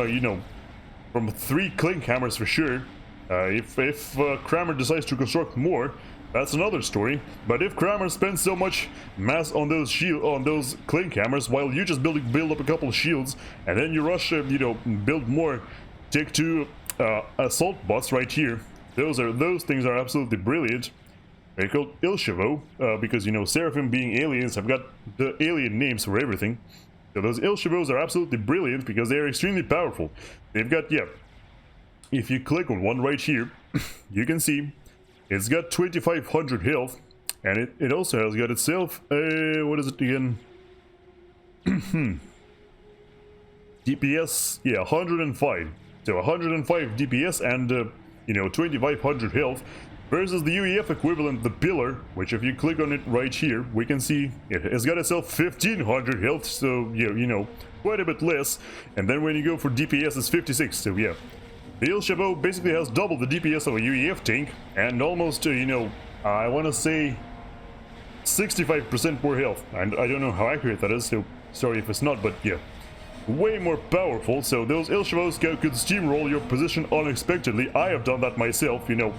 from 3 Clink Hammers for sure. If Kramer decides to construct more, that's another story. But if Kramer spends so much mass on those Clink Hammers, while you just build up a couple of shields, and then you rush, build more, take 2 assault bots right here. Those things are absolutely brilliant. They're called Ilshevo, because, Seraphim being aliens have got the alien names for everything. So those Ilshevos are absolutely brilliant because they are extremely powerful. They've got, if you click on one right here, you can see it's got 2500 health, and it also has got itself, what is it again? DPS, 105. So 105 DPS and, 2500 health. Versus the UEF equivalent, the Pillar, which if you click on it right here, we can see it has got itself 1500 health, so quite a bit less. And then when you go for DPS, it's 56, so yeah. The Ilshevo basically has double the DPS of a UEF tank, and almost, I want to say 65% more health. And I don't know how accurate that is, so sorry if it's not, but yeah. way more powerful, so those Ilshivos could steamroll your position unexpectedly. I have done that myself, you know.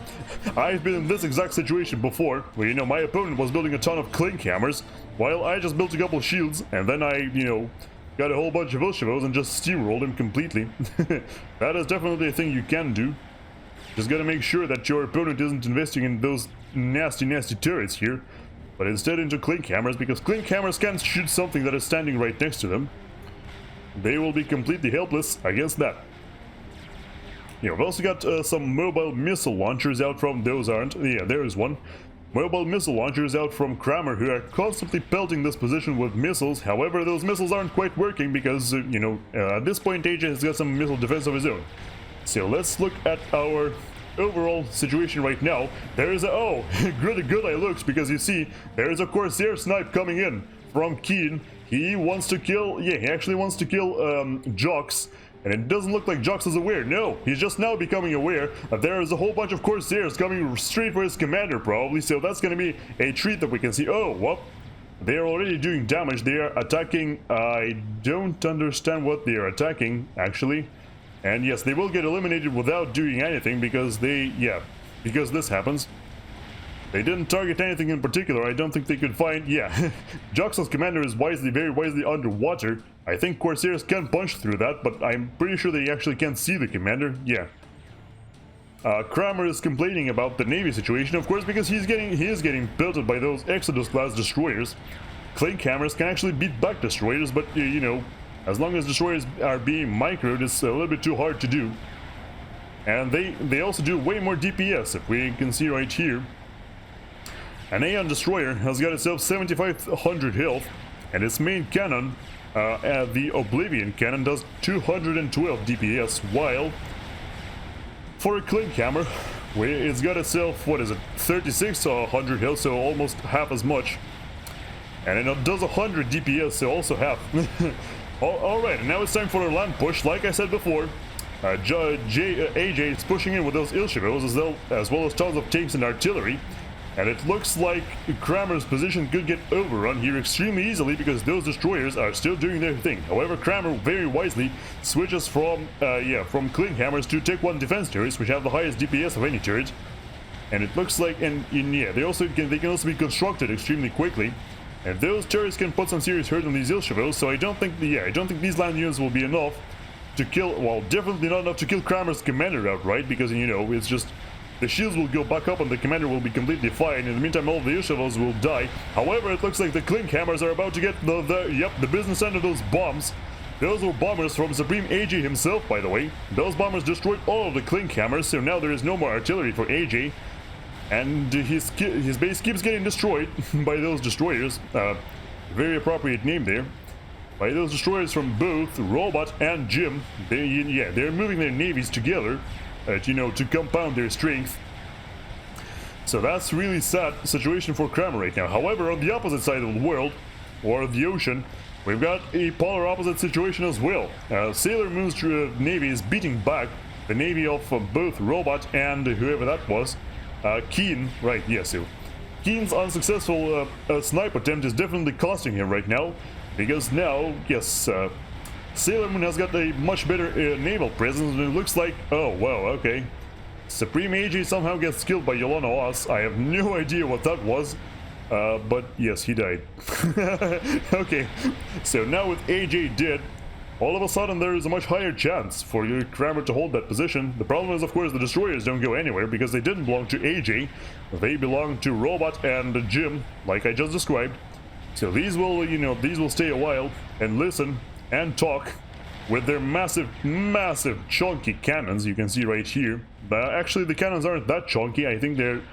I've been in this exact situation before, where, you know, my opponent was building a ton of clink hammers, while I just built a couple shields, and then I, you know, got a whole bunch of Ilshivos and just steamrolled him completely. That is definitely a thing you can do. Just gotta make sure that your opponent isn't investing in those nasty turrets here, but instead into clink hammers, because clink hammers can't shoot something that is standing right next to them. They will be completely helpless against that. Yeah, we've also got some mobile missile launchers out from those aren't. Yeah, there is one. Mobile missile launchers out from Kramer, who are constantly pelting this position with missiles. However, those missiles aren't quite working because, you know, at this point AJ has got some missile defense of his own. So let's look at our overall situation right now. There is a... oh, good eye looks, because you see, there is a Corsair snipe coming in from Keen. He wants to kill... yeah, he actually wants to kill Jox. And it doesn't look like Jox is aware. No, he's just now becoming aware that there is a whole bunch of Corsairs coming straight for his commander, probably. So that's going to be a treat that we can see. Oh, well, they are already doing damage. They are attacking... I don't understand what they are attacking, actually. And yes, they will get eliminated without doing anything because they... yeah, because this happens. They didn't target anything in particular. I don't think they could find... yeah, Jox's commander is very wisely underwater. I think Corsairs can punch through that, but I'm pretty sure they actually can't see the commander. Yeah. Kramer is complaining about the Navy situation, of course, because he is getting pelted by those Exodus-class destroyers. Clink hammers can actually beat back destroyers, but, you know, as long as destroyers are being microed, it's a little bit too hard to do. And they also do way more DPS, if we can see right here. An Aeon destroyer has got itself 7,500 health, and its main cannon, the Oblivion cannon, does 212 DPS, while for a clink hammer, it's got itself, what is it, 3,600 health, so almost half as much. And it does 100 DPS, so also half. Alright, and now it's time for a land push. Like I said before, AJ is pushing in with those Ilshivos as well as tons of tanks and artillery. And it looks like Kramer's position could get overrun here extremely easily because those destroyers are still doing their thing. However, Kramer very wisely switches from clink hammers to Tech 1 defense turrets, which have the highest DPS of any turret. And it looks like, yeah, they can also be constructed extremely quickly. And those turrets can put some serious hurt on these Ilshivos, so I don't think these land units will be enough to kill, well, definitely not enough to kill Kramer's commander outright, because, you know, it's just, the shields will go back up and the commander will be completely fine. In the meantime, all the Ilshivos will die. However, it looks like the clink hammers are about to get the business end of those bombs. Those were bombers from Supreme AJ himself, by the way. Those bombers destroyed all of the clink hammers, so now there is no more artillery for AJ. And his base keeps getting destroyed by those destroyers. Very appropriate name there. By those destroyers from both Robot and Jim. They're moving their navies together, you know, to compound their strength. So that's really sad situation for Kramer right now. However, on the opposite side of the world, or the ocean, we've got a polar opposite situation as well. Sailor Moon's navy is beating back the navy of both Robot and whoever that was. Keen, right, yes, so Keen's unsuccessful snipe attempt is definitely costing him right now, because now, yes, Sailor Moon has got a much better naval presence, and it looks like, oh, wow, okay. Supreme AJ somehow gets killed by Yolanda Oz. I have no idea what that was, but yes, he died. Okay, so now with AJ dead, all of a sudden there is a much higher chance for your Kramer to hold that position. The problem is, of course, the destroyers don't go anywhere because they didn't belong to AJ. They belong to Robot and Jim, like I just described. So these will, you know, these will stay a while and listen and talk with their massive chunky cannons. You can see right here. But actually, the cannons aren't that chunky. I think they're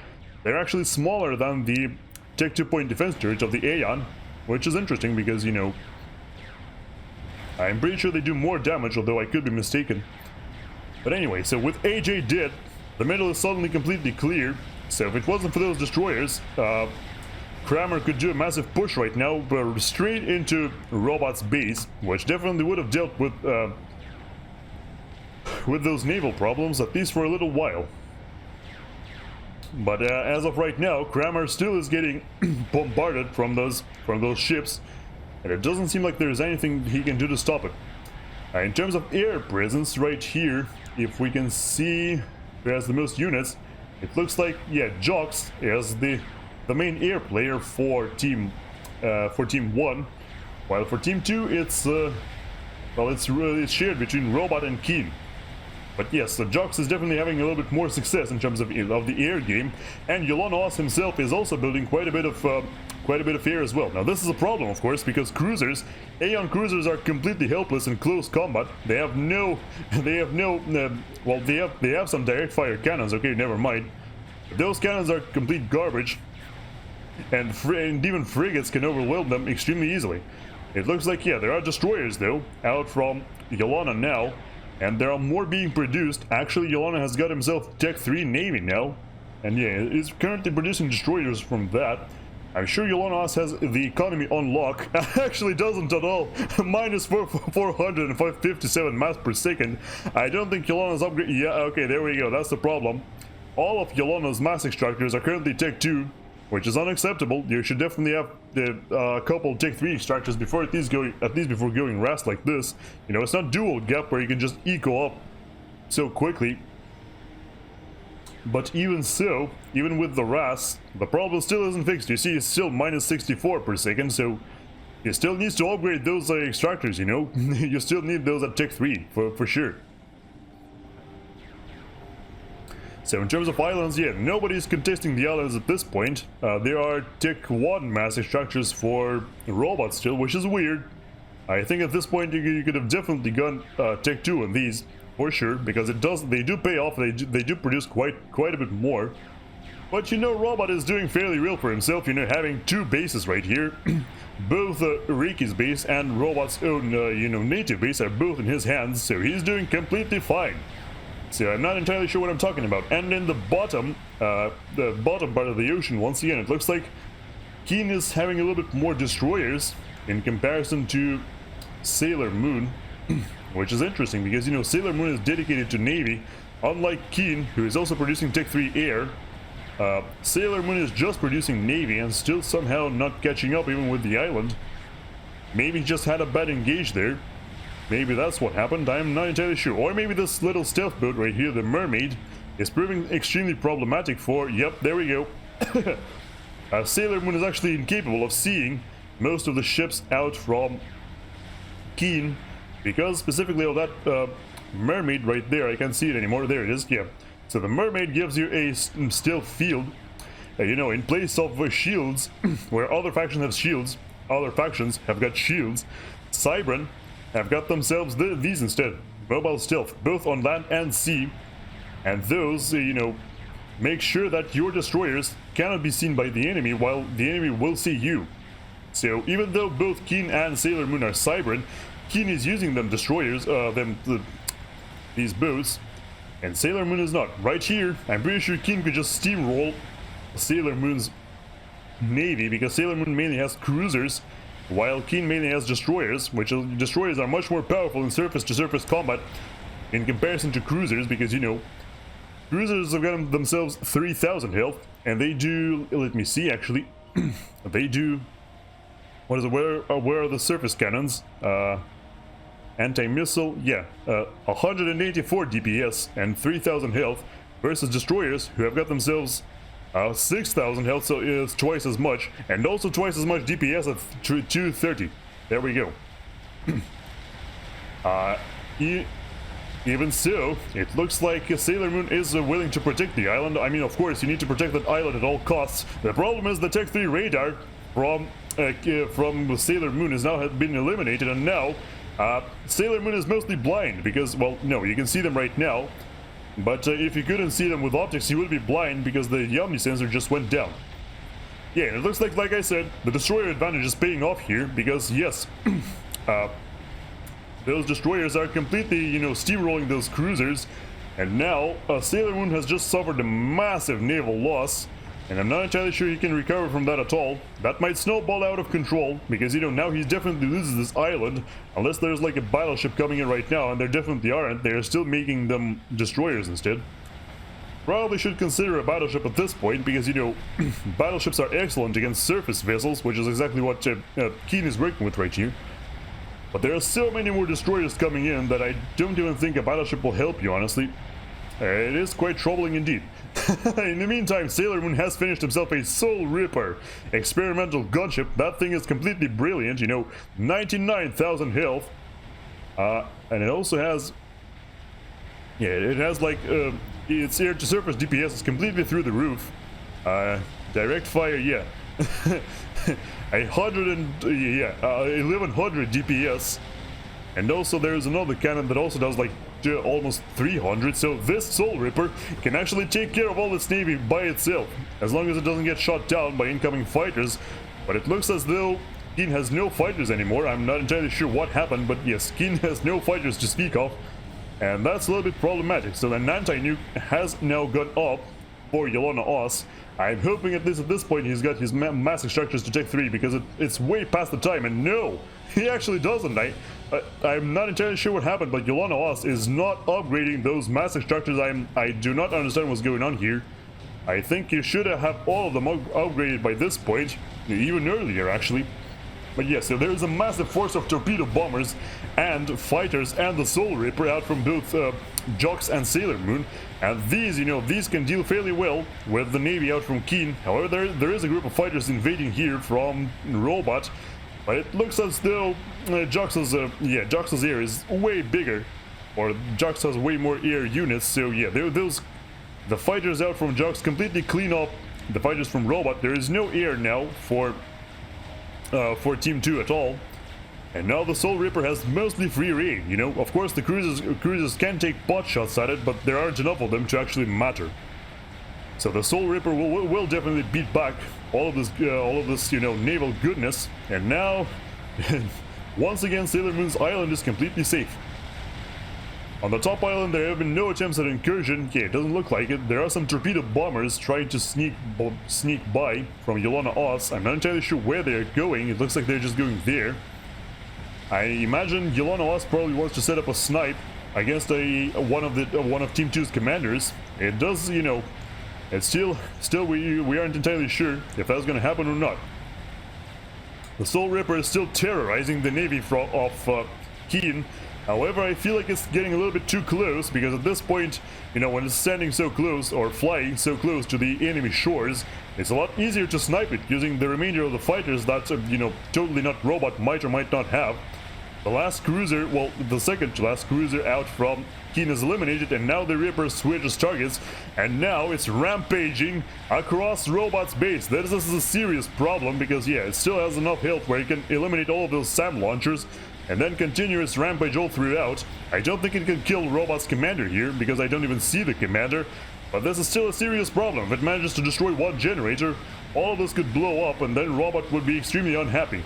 actually smaller than the Tech 2-point defense turret of the Aeon, which is interesting because, you know, I'm pretty sure they do more damage, although I could be mistaken. But anyway, so with AJ dead, the middle is suddenly completely clear. So if it wasn't for those destroyers, Kramer could do a massive push right now, but straight into Robot's base, which definitely would have dealt with those naval problems, at least for a little while. But as of right now, Kramer still is getting bombarded from those ships. And it doesn't seem like there's anything he can do to stop it. In terms of air presence, right here, if we can see who has the most units, it looks like, yeah, Jox is the main air player for team 1, while for team 2 it's well, it's shared between Robot and Keen. But yes, so Jox is definitely having a little bit more success in terms of the air game, and Yolonos himself is also building quite a bit of air as well. Now this is a problem, of course, because cruisers, Aeon cruisers, are completely helpless in close combat. They have well, they have some direct fire cannons. Okay, never mind. Those cannons are complete garbage, and even frigates can overwhelm them extremely easily. It looks like, yeah, there are destroyers though out from Yolana now. And there are more being produced. Actually, Yolana has got himself Tech 3 Navy now. And yeah, is currently producing destroyers from that. I'm sure Yolana has the economy on lock. Actually doesn't at all. Minus 457 mass per second. I don't think Yolana's upgrade... Yeah, okay, there we go. That's the problem. All of Yolana's mass extractors are currently Tech 2. Which is unacceptable. You should definitely have a couple Tech 3 extractors before at least before going RAS like this. You know, it's not dual gap where you can just eco up so quickly. But even so, even with the RAS, the problem still isn't fixed. You see, it's still minus 64 per second, so you still need to upgrade those extractors, you know? You still need those at Tech 3, for sure. So in terms of islands, yeah, nobody's contesting the islands at this point. There are Tech 1 mass extractors for robots still, which is weird. I think at this point you could have definitely gone Tech 2 on these, for sure, because they do pay off, they do produce quite a bit more. But you know, Robot is doing fairly real for himself, you know, having 2 bases right here. Both Riki's base and Robot's own, you know, native base are both in his hands, so he's doing completely fine. So I'm not entirely sure what I'm talking about. And in the bottom part of the ocean, once again, it looks like Keen is having a little bit more destroyers in comparison to Sailor Moon, which is interesting because, you know, Sailor Moon is dedicated to Navy, unlike Keen, who is also producing Tech 3 Air. Sailor Moon is just producing Navy and still somehow not catching up even with the island. Maybe he just had a bad engage there. Maybe that's what happened, I'm not entirely sure. Or maybe this little stealth boat right here, the Mermaid, is proving extremely problematic for... Yep, there we go. Sailor Moon is actually incapable of seeing most of the ships out from Keen, because specifically of that Mermaid right there, I can't see it anymore, there it is, yeah. So the Mermaid gives you a stealth field, you know, in place of shields, where other factions have shields, other factions have got shields. Cybran have got themselves these instead, mobile stealth, both on land and sea, and those, you know, make sure that your destroyers cannot be seen by the enemy while the enemy will see you. So even though both Keen and Sailor Moon are Cybran, Keen is using them destroyers, these boats, and Sailor Moon is not. Right here, I'm pretty sure Keen could just steamroll Sailor Moon's navy, because Sailor Moon mainly has cruisers, while Keen mainly has destroyers, which destroyers are much more powerful in surface-to-surface combat in comparison to cruisers, because, you know, cruisers have got themselves 3,000 health, and they do, let me see actually, they do, what is it, where are the surface cannons? Anti-missile, yeah, 184 DPS and 3,000 health, versus destroyers, who have got themselves 6,000 health, so it's twice as much, and also twice as much DPS at 230. There we go. Even so, it looks like Sailor Moon is willing to protect the island. I mean, of course, you need to protect that island at all costs. The problem is the Tech 3 radar from Sailor Moon has now been eliminated, and now Sailor Moon is mostly blind because, well, no, you can see them right now. But if you couldn't see them with optics, you would be blind because the Yummy sensor just went down. Yeah, and it looks like I said, the destroyer advantage is paying off here because, yes, those destroyers are completely, you know, steamrolling those cruisers. And now, Sailor Moon has just suffered a massive naval loss. And I'm not entirely sure he can recover from that at all. That might snowball out of control, because, you know, now he definitely loses this island, unless there's like a battleship coming in right now, and there definitely aren't. They're still making them destroyers instead. Probably should consider a battleship at this point, because, you know, battleships are excellent against surface vessels, which is exactly what Keen is working with right here. But there are so many more destroyers coming in that I don't even think a battleship will help you, honestly. It is quite troubling indeed. In the meantime, Sailor Moon has finished himself a Soul Ripper experimental gunship. That thing is completely brilliant, you know, 99,000 health. And it also has... yeah, it has like... its air-to-surface DPS is completely through the roof. Direct fire, yeah. 1100 DPS. And also there's another cannon that also does like almost 300, so this Soul Ripper can actually take care of all its navy by itself, as long as it doesn't get shot down by incoming fighters. But it looks as though Keen has no fighters anymore. I'm not entirely sure what happened, but yes, Keen has no fighters to speak of, and that's a little bit problematic. So an anti-nuke has now gone up for Yolana Oz. I'm hoping at least at this point he's got his massive structures to take 3, because it's way past the time, and no, he actually doesn't. I'm not entirely sure what happened, but Yolana Oz is not upgrading those massive structures. I do not understand what's going on here. I think you should have all of them upgraded by this point, even earlier actually. But yes, so there is a massive force of torpedo bombers and fighters and the Soul Ripper out from both Jox and Sailor Moon, and these, you know, these can deal fairly well with the navy out from Keen. However, there is a group of fighters invading here from Robot, but it looks as though Jox's air is way bigger, or Jox has way more air units. So yeah, the fighters out from Jox completely clean up the fighters from Robot. There is no air now for Team 2 at all. And now the Soul Ripper has mostly free reign, you know. Of course the cruisers can take pot shots at it, but there aren't enough of them to actually matter. So the Soul Ripper will definitely beat back all of this, you know, naval goodness. And now, once again, Sailor Moon's island is completely safe. On the top island, there have been no attempts at incursion. Yeah, it doesn't look like it. There are some torpedo bombers trying to sneak by from Yolana Oz. I'm not entirely sure where they're going. It looks like they're just going there. I imagine Yolana Oz probably wants to set up a snipe against one of Team 2's commanders. It does, you know, it's still we aren't entirely sure if that's going to happen or not. The Soul Ripper is still terrorizing the navy of Keen. However, I feel like it's getting a little bit too close, because at this point, you know, when it's standing so close or flying so close to the enemy shores, it's a lot easier to snipe it using the remainder of the fighters that, you know, Totally Not Robot might or might not have. The last cruiser, well, the second to last cruiser out from Keen is eliminated, and now the Ripper switches targets, and now it's rampaging across Robot's base. This is a serious problem, because yeah, it still has enough health where it can eliminate all of those SAM launchers and then continue its rampage all throughout. I don't think it can kill Robot's commander here, because I don't even see the commander, but this is still a serious problem. If it manages to destroy one generator, all of this could blow up, and then Robot would be extremely unhappy.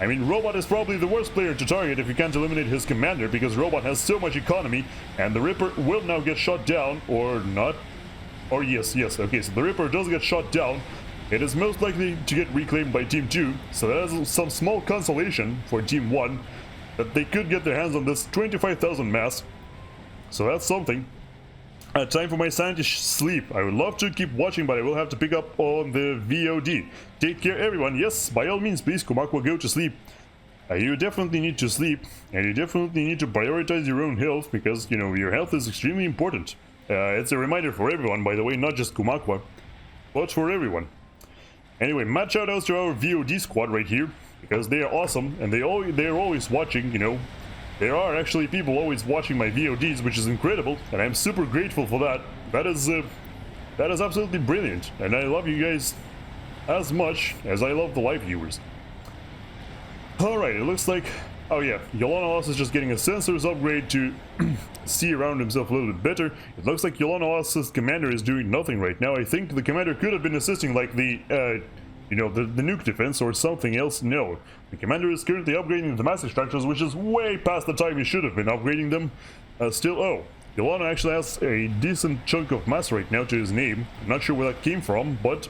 I mean, Robot is probably the worst player to target if you can't eliminate his commander, because Robot has so much economy, and the Ripper will now get shot down, or not. Or yes, okay, so the Ripper does get shot down. It is most likely to get reclaimed by Team 2, so that is some small consolation for Team 1, that they could get their hands on this 25,000 mass. So that's something. Time for my sanity sleep. I would love to keep watching, but I will have to pick up on the VOD. Take care, everyone. Yes, by all means, please, Kumakwa, go to sleep. You definitely need to sleep, and you definitely need to prioritize your own health, because, you know, your health is extremely important. It's a reminder for everyone, by the way, not just Kumakwa, but for everyone. Anyway, mad shoutouts to our VOD squad right here, because they are awesome, and they're always watching, you know. There are actually people always watching my VODs, which is incredible, and I'm super grateful for that. That is absolutely brilliant, and I love you guys as much as I love the live viewers. Alright, it looks like... oh yeah, Yolana Oz is just getting a sensors upgrade to see around himself a little bit better. It looks like Yolana Oz's commander is doing nothing right now. I think the commander could have been assisting, like the nuke defense or something else. No, the commander is currently upgrading the massive structures, which is way past the time he should have been upgrading them. Yolana actually has a decent chunk of mass right now to his name. I'm not sure where that came from, but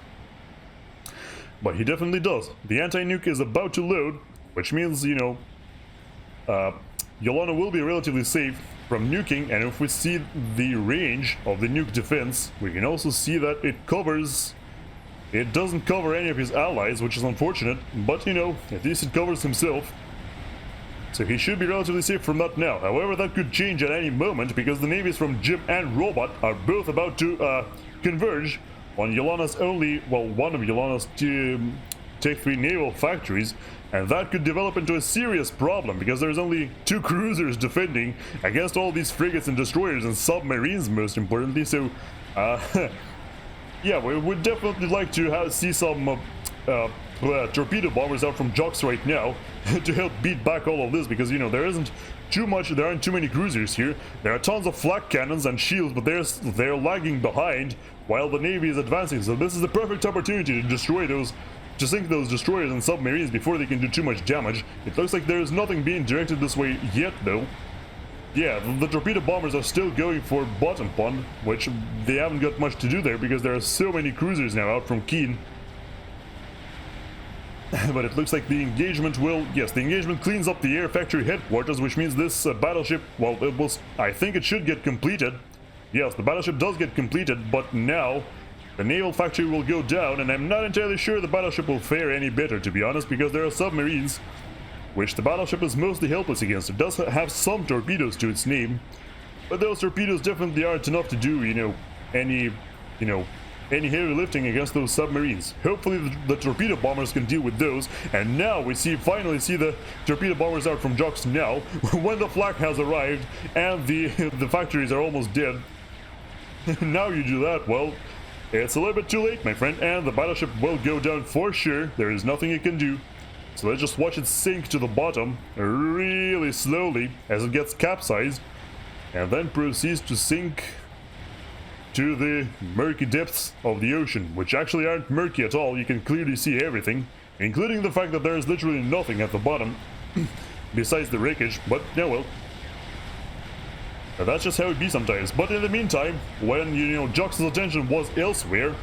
he definitely does. The anti-nuke is about to load, which means, you know, Yolana will be relatively safe from nuking, and if we see the range of the nuke defense, we can also see that it doesn't cover any of his allies, which is unfortunate, but you know, at least it covers himself. So he should be relatively safe from that now. However, that could change at any moment because the navies from Jim and Robot are both about to converge on Yelana's one of Yelana's Tech 3 naval factories, and that could develop into a serious problem because there's only 2 cruisers defending against all these frigates and destroyers and submarines, most importantly. So yeah, we would definitely like to see some torpedo bombers out from Jocks right now to help beat back all of this, because you know there aren't too many cruisers here. There are tons of flak cannons and shields, but they're lagging behind while the navy is advancing. So this is the perfect opportunity to sink those destroyers and submarines before they can do too much damage. It looks like there is nothing being directed this way yet, though. Yeah, the torpedo bombers are still going for bottom pond, which they haven't got much to do there because there are so many cruisers now out from Keen. But it looks like the engagement cleans up the air factory headquarters, which means this battleship, well, I think it should get completed. Yes, the battleship does get completed, but now the naval factory will go down, and I'm not entirely sure the battleship will fare any better, to be honest, because there are submarines, which the battleship is mostly helpless against. It does have some torpedoes to its name, but those torpedoes definitely aren't enough to do, any heavy lifting against those submarines. Hopefully the torpedo bombers can deal with those, and now we finally see the torpedo bombers out from Jocks now, when the flak has arrived and the factories are almost dead. Now you do that, well, it's a little bit too late, my friend, and the battleship will go down for sure. There is nothing it can do. So let's just watch it sink to the bottom really slowly as it gets capsized, and then proceeds to sink to the murky depths of the ocean, which actually aren't murky at all. You can clearly see everything, including the fact that there is literally nothing at the bottom besides the wreckage, but yeah, well, that's just how it be sometimes. But in the meantime, when Jocks' attention was elsewhere,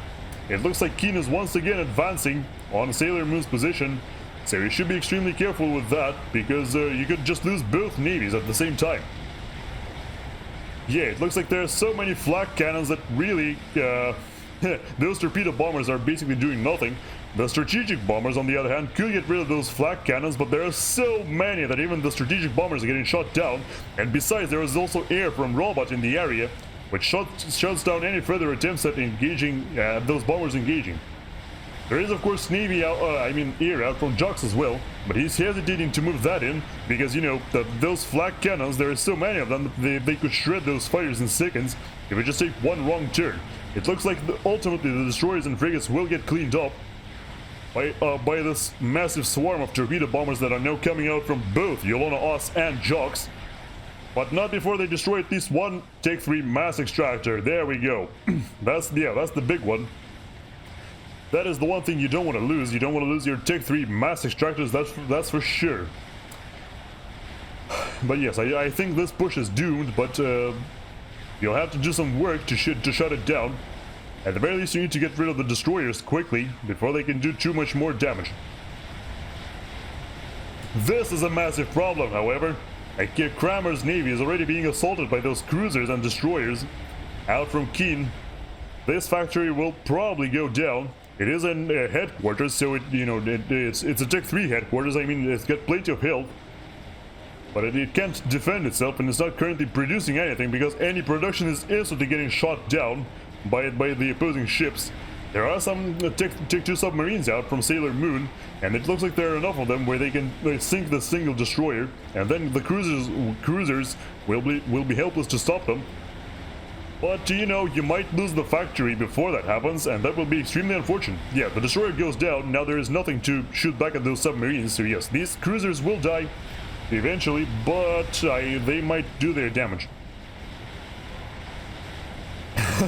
it looks like Keen is once again advancing on Sailor Moon's position, so you should be extremely careful with that, because you could just lose both navies at the same time. Yeah, it looks like there are so many flak cannons that really, those torpedo bombers are basically doing nothing. The strategic bombers, on the other hand, could get rid of those flak cannons, but there are so many that even the strategic bombers are getting shot down. And besides, there is also air from Robot in the area, which shuts down any further attempts at engaging, those bombers engaging. There is, of course, air out from Jocks as well, but he's hesitating to move that in, because, those flak cannons, there are so many of them, they could shred those fighters in seconds if we just take one wrong turn. It looks like ultimately the destroyers and frigates will get cleaned up by this massive swarm of torpedo bombers that are now coming out from both Yelana Oss and Jocks, but not before they destroy at least one Tech 3 mass extractor. There we go. That's the big one. That is the one thing you don't want to lose. You don't want to lose your Tech 3 mass extractors, that's for sure. But yes, I think this push is doomed, but you'll have to do some work to shut it down. At the very least, you need to get rid of the destroyers quickly before they can do too much more damage. This is a massive problem, however. Kramer's navy is already being assaulted by those cruisers and destroyers out from Keen. This factory will probably go down. It is in headquarters, so it's a Tech 3 headquarters. I mean, it's got plenty of health, but it can't defend itself, and it's not currently producing anything because any production is instantly getting shot down by the opposing ships. There are some Tech 2 submarines out from Sailor Moon, and it looks like there are enough of them where they can sink the single destroyer, and then the cruisers will be helpless to stop them. But you might lose the factory before that happens, and that will be extremely unfortunate. Yeah, the destroyer goes down, now there is nothing to shoot back at those submarines, so yes, these cruisers will die eventually, but they might do their damage.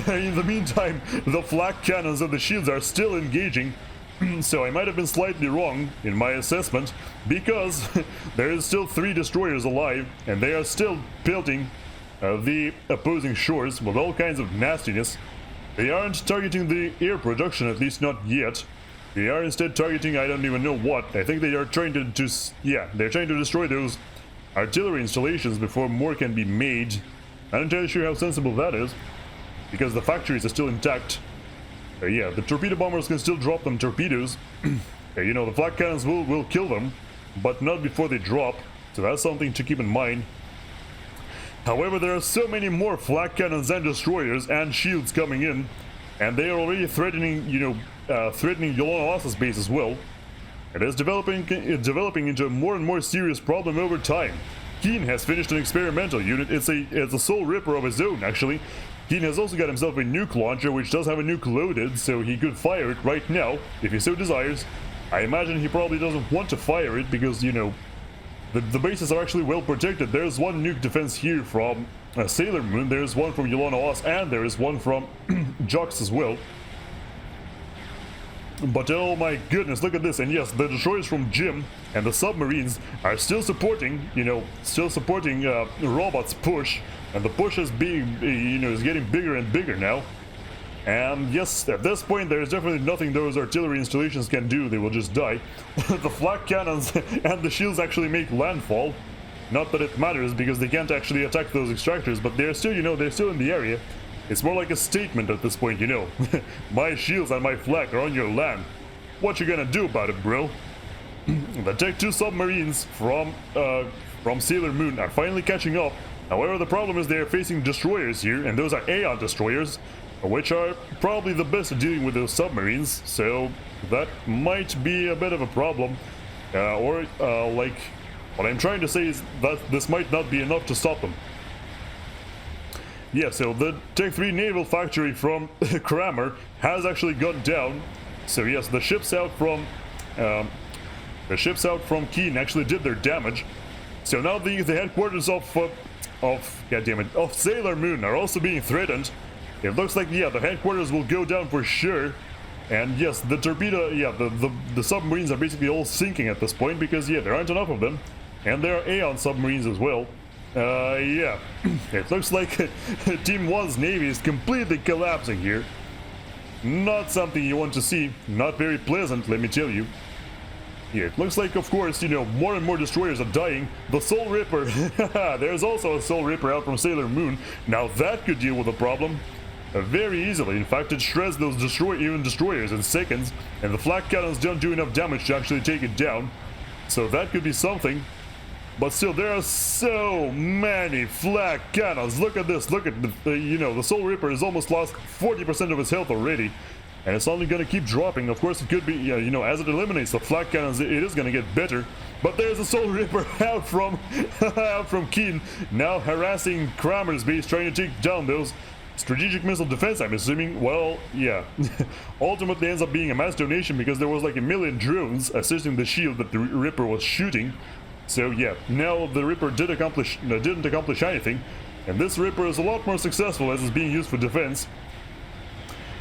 In the meantime, the flak cannons and the shields are still engaging, so I might have been slightly wrong in my assessment, because there is still 3 destroyers alive, and they are still pelting the opposing shores with all kinds of nastiness. They aren't targeting the air production, at least not yet. They are instead targeting I don't even know what. I think they are trying to they're trying to destroy those artillery installations before more can be made. I'm not entirely sure how sensible that is, because the factories are still intact. The torpedo bombers can still drop them torpedoes. The flak cannons will kill them, but not before they drop. So that's something to keep in mind. However, there are so many more flak cannons and destroyers and shields coming in, and they are already threatening, threatening Yolano's base as well. It is developing into a more and more serious problem over time. Keen has finished an experimental unit. It's a Soul Ripper of his own, actually. Keen has also got himself a nuke launcher, which does have a nuke loaded, so he could fire it right now, if he so desires. I imagine he probably doesn't want to fire it because, you know, the bases are actually well protected. There's one nuke defense here from Sailor Moon, there's one from Yolano's, and there is one from Jox as well. But oh my goodness, look at this. And yes, the destroyers from Jim and the submarines are still supporting, Robot's push. And the push is being, is getting bigger and bigger now. And yes, at this point, there's definitely nothing those artillery installations can do. They will just die. The flak cannons and the shields actually make landfall. Not that it matters, because they can't actually attack those extractors, but they're still, they're still in the area. It's more like a statement at this point, My shields and my flak are on your land. What you gonna do about it, bro? The Tech 2 submarines from Sailor Moon are finally catching up. However, the problem is they are facing destroyers here, and those are Aeon destroyers, which are probably the best at dealing with those submarines, so that might be a bit of a problem. Like, what I'm trying to say is that this might not be enough to stop them. Yeah, so the Tech 3 naval factory from Kramer has actually gone down. So yes, the ships out from Keen actually did their damage. So now the headquarters of Sailor Moon are also being threatened. It looks like, yeah, the headquarters will go down for sure. And yes, the torpedo, the submarines are basically all sinking at this point because, yeah, there aren't enough of them. And there are Aeon submarines as well. Yeah, it looks like Team 1's navy is completely collapsing here. Not something you want to see, not very pleasant, let me tell you. Yeah, it looks like, of course, more and more destroyers are dying. The Soul Ripper, there's also a Soul Ripper out from Sailor Moon. Now that could deal with the problem very easily. In fact, it shreds those destroyers in seconds, and the flak cannons don't do enough damage to actually take it down. So that could be something. But still, there are so many flak cannons. Look at this. Look at the Soul Ripper has almost lost 40% of his health already, and it's only going to keep dropping. Of course, it could be, as it eliminates the flak cannons, it is going to get better. But there's a Soul Ripper out from Keen, now harassing Kramer's base, trying to take down those strategic missile defense, I'm assuming. Well, yeah. Ultimately ends up being a mass donation because there was like 1 million drones assisting the shield that the Ripper was shooting. So yeah, now the Ripper didn't accomplish anything, and this Ripper is a lot more successful as it's being used for defense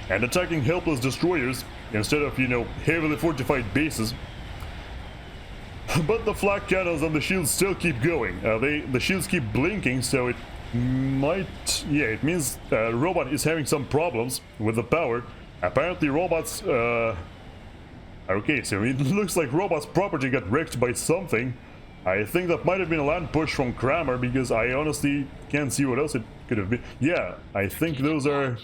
and attacking helpless destroyers instead of, heavily fortified bases. But the flak cannons and the shields still keep going. The shields keep blinking, so it might, yeah, it means Robot is having some problems with the power. Apparently Robot's okay, so it looks like Robot's property got wrecked by something. I think that might have been a land push from Kramer, because I honestly can't see what else it could have been. Yeah, I think those are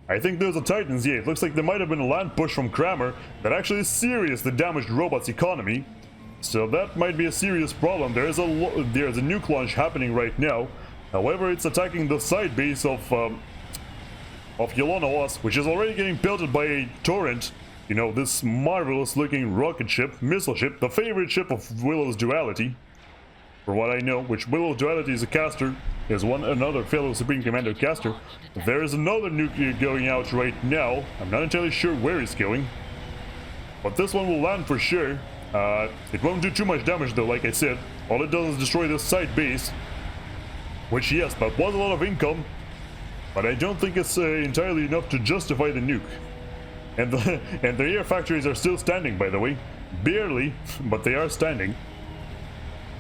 Titans. Yeah, it looks like there might have been a land push from Kramer that actually seriously damaged Robot's economy. So that might be a serious problem. There's a nuke launch happening right now. However, it's attacking the side base of Yolano's, which is already getting pelted by a torrent. This marvelous looking rocket ship, missile ship, the favorite ship of Willow's Duality, for what I know, which Willow's Duality is a caster, is another fellow Supreme Commander caster. There is another nuke going out right now. I'm not entirely sure where it's going, but this one will land for sure. It won't do too much damage though, like I said. All it does is destroy this side base, which, yes, that was a lot of income, but I don't think it's entirely enough to justify the nuke. And the air factories are still standing, by the way. Barely, but they are standing.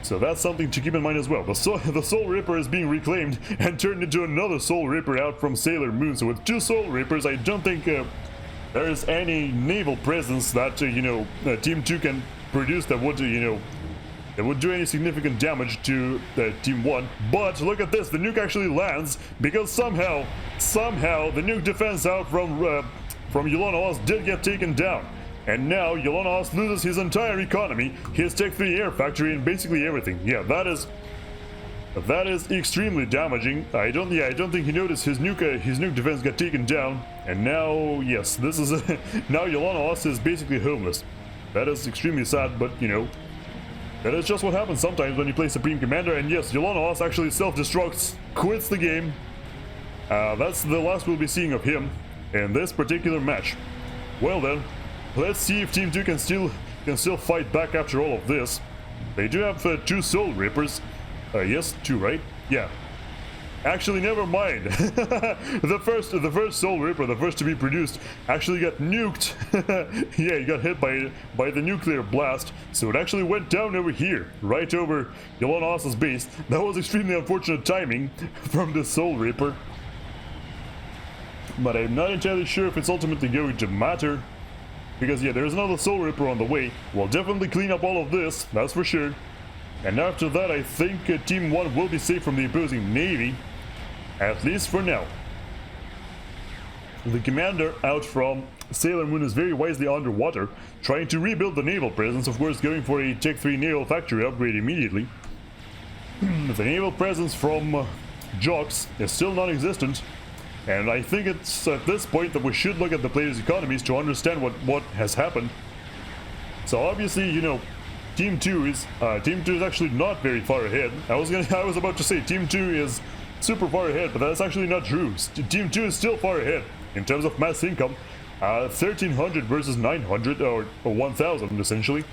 So that's something to keep in mind as well. The Soul Ripper is being reclaimed and turned into another Soul Ripper out from Sailor Moon. So with 2 Soul Rippers, I don't think there is any naval presence that, Team 2 can produce that would, that would do any significant damage to Team 1. But look at this, the nuke actually lands because somehow the nuke defense out from Yolano's did get taken down. And now Yolonos loses his entire economy, his Tech 3 air factory, and basically everything. Yeah, that is extremely damaging. I don't think he noticed his nuke defense got taken down. And now, yes, this is now Yolonos is basically homeless. That is extremely sad, but you know, that is just what happens sometimes when you play Supreme Commander. And yes, Yolonos actually self-destructs, quits the game. That's the last we'll be seeing of him in this particular match. Well then, let's see if Team 2 can still fight back after all of this. They do have 2 Soul Reapers. Yes, 2, right? Yeah. Actually, never mind. the first Soul Reaper, the first to be produced, actually got nuked. Yeah, he got hit by the nuclear blast, so it actually went down over here, right over Yolonos' base. That was extremely unfortunate timing from the Soul Reaper. But I'm not entirely sure if it's ultimately going to matter. Because yeah, there's another Soul Reaper on the way. We'll definitely clean up all of this, that's for sure. And after that, I think Team 1 will be safe from the opposing navy. At least for now. The commander out from Sailor Moon is very wisely underwater, trying to rebuild the naval presence, of course going for a Tech 3 naval factory upgrade immediately. The naval presence from Jox is still non-existent, and I think it's at this point that we should look at the players' economies to understand what has happened. So obviously, you know, Team 2 is actually not very far ahead. I was about to say Team 2 is super far ahead, but that's actually not true. Team 2 is still far ahead in terms of mass income. 1300 versus 900, or 1000 essentially.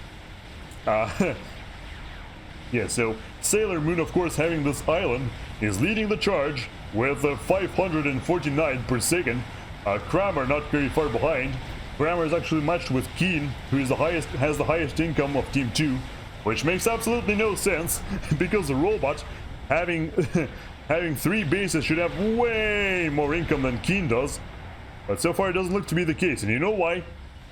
Yeah, so Sailor Moon, of course, having this island, is leading the charge with 549 per second. Kramer not very far behind. Kramer is actually matched with Keen, who is has the highest income of Team 2, which makes absolutely no sense because the robot having 3 bases should have way more income than Keen does. But so far it doesn't look to be the case, and you know why?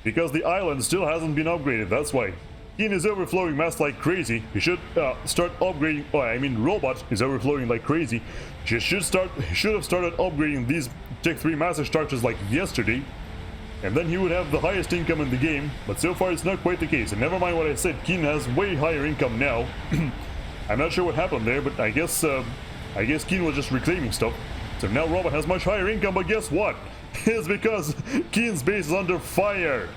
Because the island still hasn't been upgraded, that's why. Keen is overflowing mass like crazy. He should start upgrading. Oh, I mean, Robot is overflowing like crazy. He should have started upgrading these Tech 3 master structures like yesterday, and then he would have the highest income in the game. But so far it's not quite the case. And never mind what I said, Keen has way higher income now. I'm not sure what happened there, but I guess Keen was just reclaiming stuff. So now Robot has much higher income, but guess what? It's because Keen's base is under fire.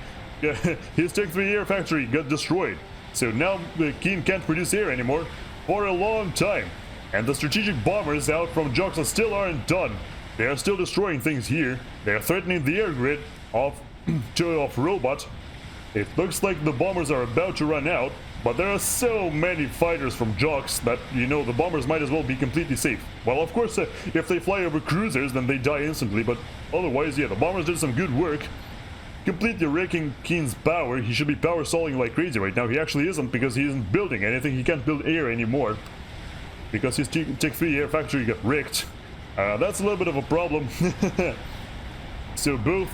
His Tech 3 air factory got destroyed. So now Keen can't produce air anymore for a long time. And the strategic bombers out from Joxa still aren't done. They are still destroying things here. They are threatening the air grid of Robot. It looks like the bombers are about to run out, but there are so many fighters from Jox that, you know, the bombers might as well be completely safe. Well, of course, if they fly over cruisers, then they die instantly, but otherwise, yeah, the bombers did some good work. Completely wrecking Keen's power. He should be power stalling like crazy right now. He actually isn't, because he isn't building anything. He can't build air anymore because his Tech 3 air factory got wrecked. That's a little bit of a problem. So both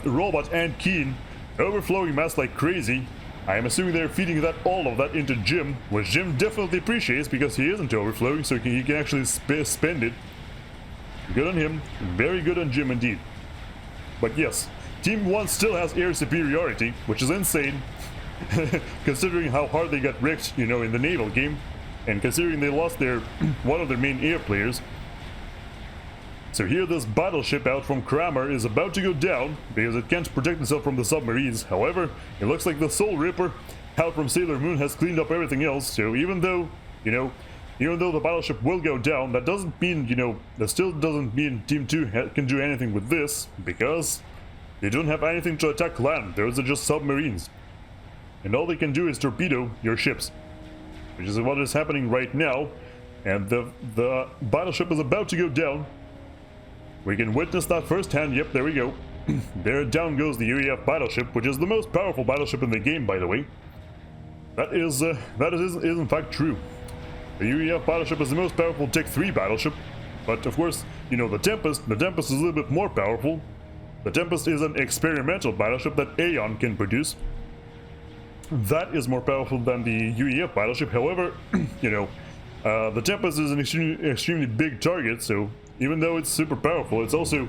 Robot and Keen overflowing mass like crazy. I am assuming they're feeding all of that into Jim, which Jim definitely appreciates because he isn't overflowing, so he can actually spend it. Good on him. Very good on Jim indeed. But yes, Team 1 still has air superiority, which is insane, considering how hard they got wrecked, you know, in the naval game, and considering they lost one of their main air players. So here this battleship out from Kramer is about to go down, because it can't protect itself from the submarines. However, it looks like the Soul Reaper out from Sailor Moon has cleaned up everything else, so even though the battleship will go down, that doesn't mean, you know, that still doesn't mean Team 2 can do anything with this, because they don't have anything to attack land. Those are just submarines. And all they can do is torpedo your ships, which is what is happening right now. And the battleship is about to go down. We can witness that firsthand. Yep, there we go. There down goes the UEF battleship, which is the most powerful battleship in the game, by the way. That is in fact true. The UEF battleship is the most powerful Tech 3 battleship, but of course, you know, the Tempest is a little bit more powerful. The Tempest is an experimental battleship that Aeon can produce. That is more powerful than the UEF battleship. However, you know, the Tempest is an extremely big target, so even though it's super powerful, it's also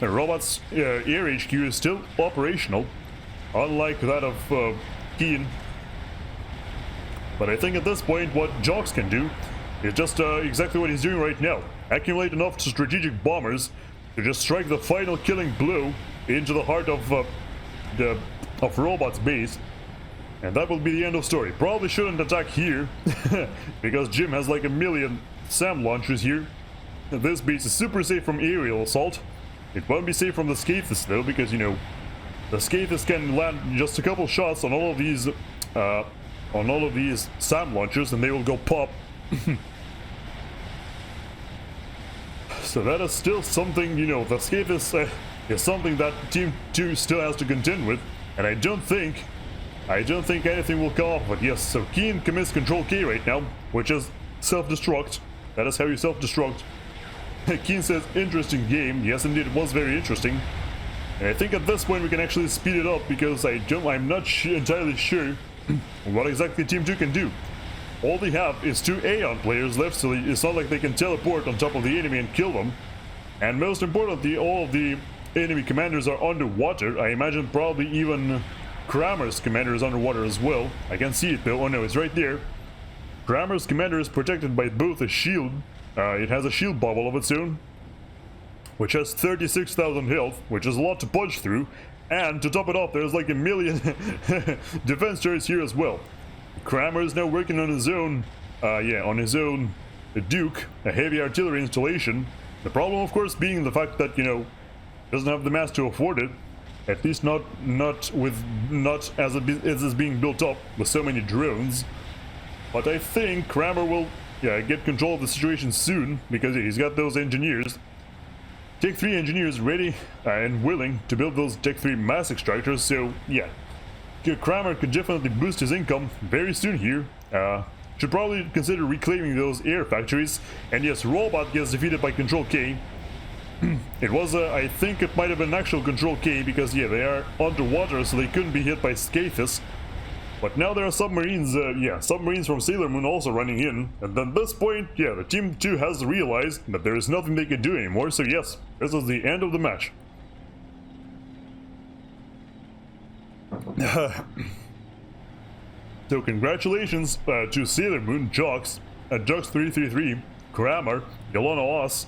the robot's air HQ is still operational, unlike that of Keen. But I think at this point what Jox can do is just exactly what he's doing right now. Accumulate enough strategic bombers to just strike the final killing blow into the heart of Robot's base. And that will be the end of story. Probably shouldn't attack here, because Jim has like a million SAM launchers here. This base is super safe from aerial assault. It won't be safe from the Scathis though, because you know, the Scathis can land just a couple shots on all of these SAM launchers and they will go pop. So that is still something, you know, the Scathis is something that Team 2 still has to contend with, and I don't think anything will come off. But yes, so Keen commits Control K right now, which is self-destruct. That is how you self-destruct. Keen says, interesting game. Yes, indeed, it was very interesting. And I think at this point we can actually speed it up, because I'm not entirely sure what exactly Team 2 can do. All they have is 2 Aeon players left, so it's not like they can teleport on top of the enemy and kill them. And most importantly, all of the enemy commanders are underwater. I imagine probably even Kramer's commander is underwater as well. I can see it though. Oh no, it's right there. Kramer's commander is protected by both a shield. It has a shield bubble of its own, which has 36,000 health, which is a lot to punch through. And to top it off, there's like a million defense turrets here as well. Kramer is now working on his own, Duke, a heavy artillery installation. The problem, of course, being the fact that, you know, doesn't have the mass to afford it. At least not as it is being built up with so many drones. But I think Kramer will, get control of the situation soon, because he's got those engineers. Tech 3 engineers ready and willing to build those Tech 3 mass extractors, so yeah. Kramer could definitely boost his income very soon here. Should probably consider reclaiming those air factories. And yes, Robot gets defeated by Control K. It was, I think it might have been actual Control K, because yeah, they are underwater, so they couldn't be hit by Scathis. But now there are submarines, submarines from Sailor Moon also running in. And at this point, yeah, the Team 2 has realized that there is nothing they can do anymore, so yes, this is the end of the match. So congratulations to Sailor Moon, Jox, Jox333, Kramer, Yolana Oss,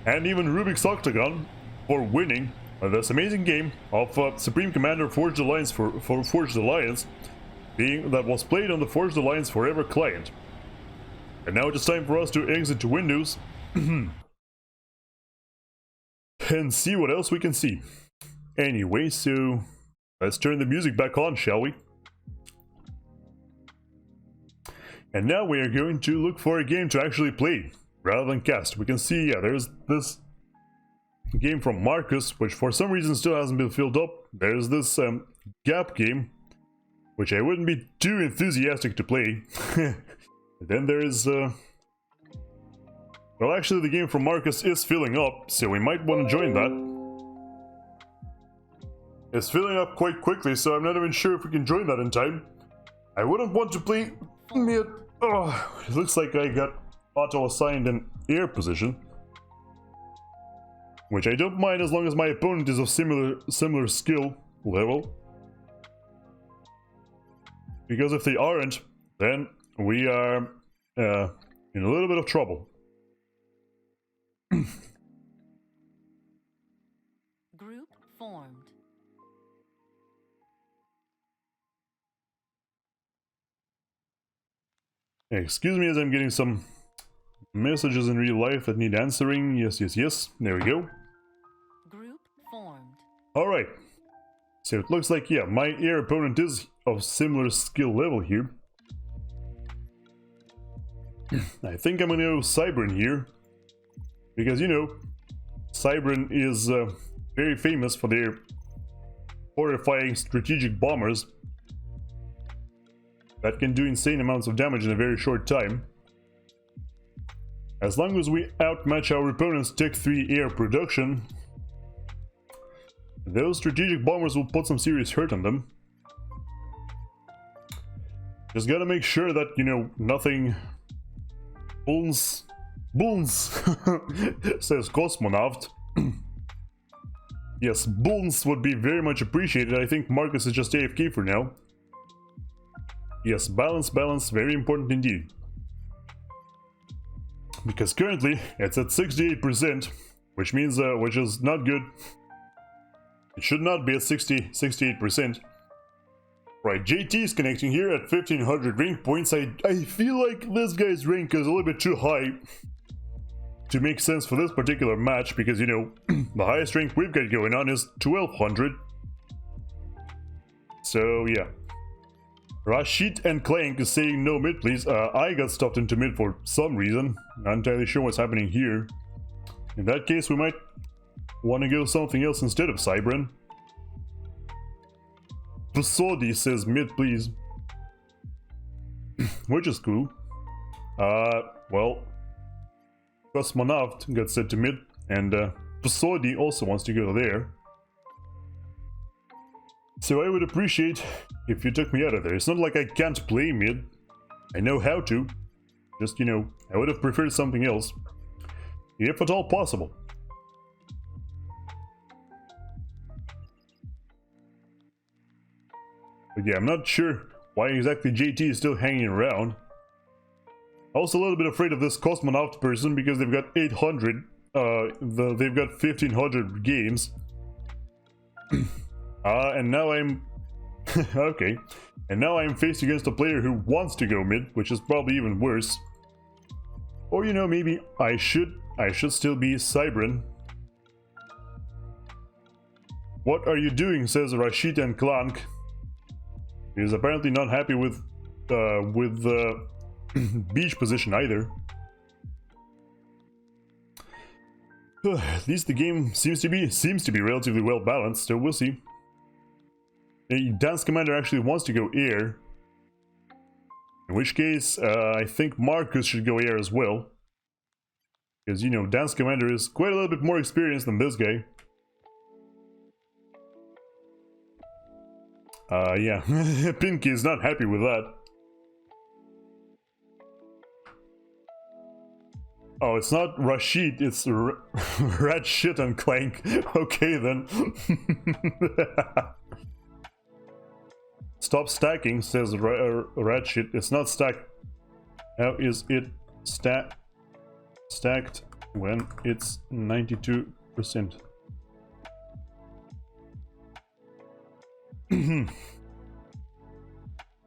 and even Rubik's Octagon for winning this amazing game of Supreme Commander Forged Alliance for Forged Alliance, that was played on the Forged Alliance Forever client. And now it is time for us to exit to Windows and see what else we can see. Anyway, so let's turn the music back on, shall we? And now we are going to look for a game to actually play, rather than cast. We can see, there's this game from Marcus, which for some reason still hasn't been filled up. There's this Gap game, which I wouldn't be too enthusiastic to play. Then there's, well, actually the game from Marcus is filling up, so we might want to join that. It's filling up quite quickly, so I'm not even sure if we can join that in time. I wouldn't want to play mid. Oh, it looks like I got auto-assigned an air position, which I don't mind as long as my opponent is of similar skill level. Because if they aren't, then we are in a little bit of trouble. Group formed. Excuse me as I'm getting some messages in real life that need answering. Yes, yes, yes. There we go. Group formed. Alright. So it looks like, yeah, my air opponent is of similar skill level here. I think I'm gonna go Cybran here. Because, you know, Cybran is very famous for their horrifying strategic bombers that can do insane amounts of damage in a very short time. As long as we outmatch our opponent's Tech 3 air production, those strategic bombers will put some serious hurt on them. Just gotta make sure that, you know, nothing... Boons! Says Cosmonaut. Yes, bulls would be very much appreciated. I think Marcus is just AFK for now. Yes, balance, very important indeed. Because currently it's at 68%, which means which is not good. It should not be at 68%. Right, JT is connecting here at 1500 rank points. I feel like this guy's rank is a little bit too high to make sense for this particular match, because, you know, the highest rank we've got going on is 1200. So, yeah. Rashid and Clank is saying no mid, please. I got stuffed into mid for some reason. Not entirely sure what's happening here. In that case, we might want to go something else instead of Cybran. Pasodi says mid, please. Which is cool. Well, Cosmonaut got sent to mid, and Pasodi also wants to go there. So I would appreciate if you took me out of there. It's not like I can't play mid. I know how to. Just, you know, I would have preferred something else. If at all possible. But yeah, I'm not sure why exactly JT is still hanging around. Also a little bit afraid of this Cosmonaut person, because they've got 800. They've got 1500 games. And now I'm... okay. And now I'm faced against a player who wants to go mid, which is probably even worse. Or, you know, maybe I should still be Cybran. What are you doing, says Rashid and Clank. He is apparently not happy with beach position either. At least the game seems to be relatively well balanced, so we'll see. A Dance Commander actually wants to go air. In which case, I think Marcus should go air as well. Because, you know, Dance Commander is quite a little bit more experienced than this guy. Yeah. Pinky is not happy with that. Oh, it's not Rashid, it's Rat Shit and Clank. Okay then. Stop stacking, says Rat Shit. It's not stacked. How is it stacked when it's 92%?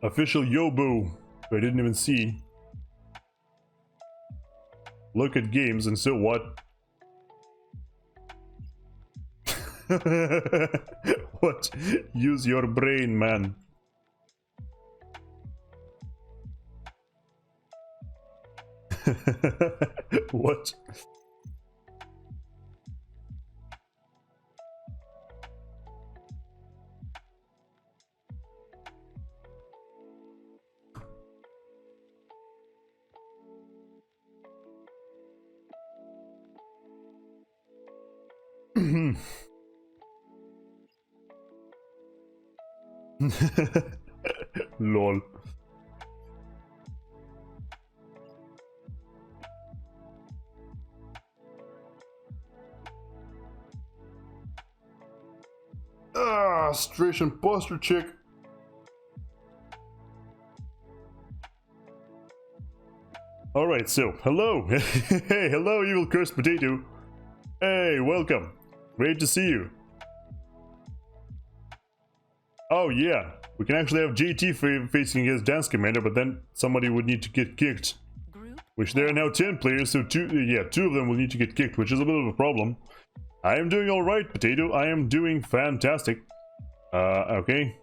Official Yobo, who I didn't even see. Look at games, and so what? What? Use your brain, man. What? Lol. Stration posture check. Alright, so, hello. Hey, hello, evil cursed potato. Hey, welcome. Great to see you. Oh yeah, we can actually have JT facing against Dance Commander, but then somebody would need to get kicked. Which there are now 10 players, so two of them will need to get kicked, which is a bit of a problem. I am doing alright, Potato. I am doing fantastic. Okay.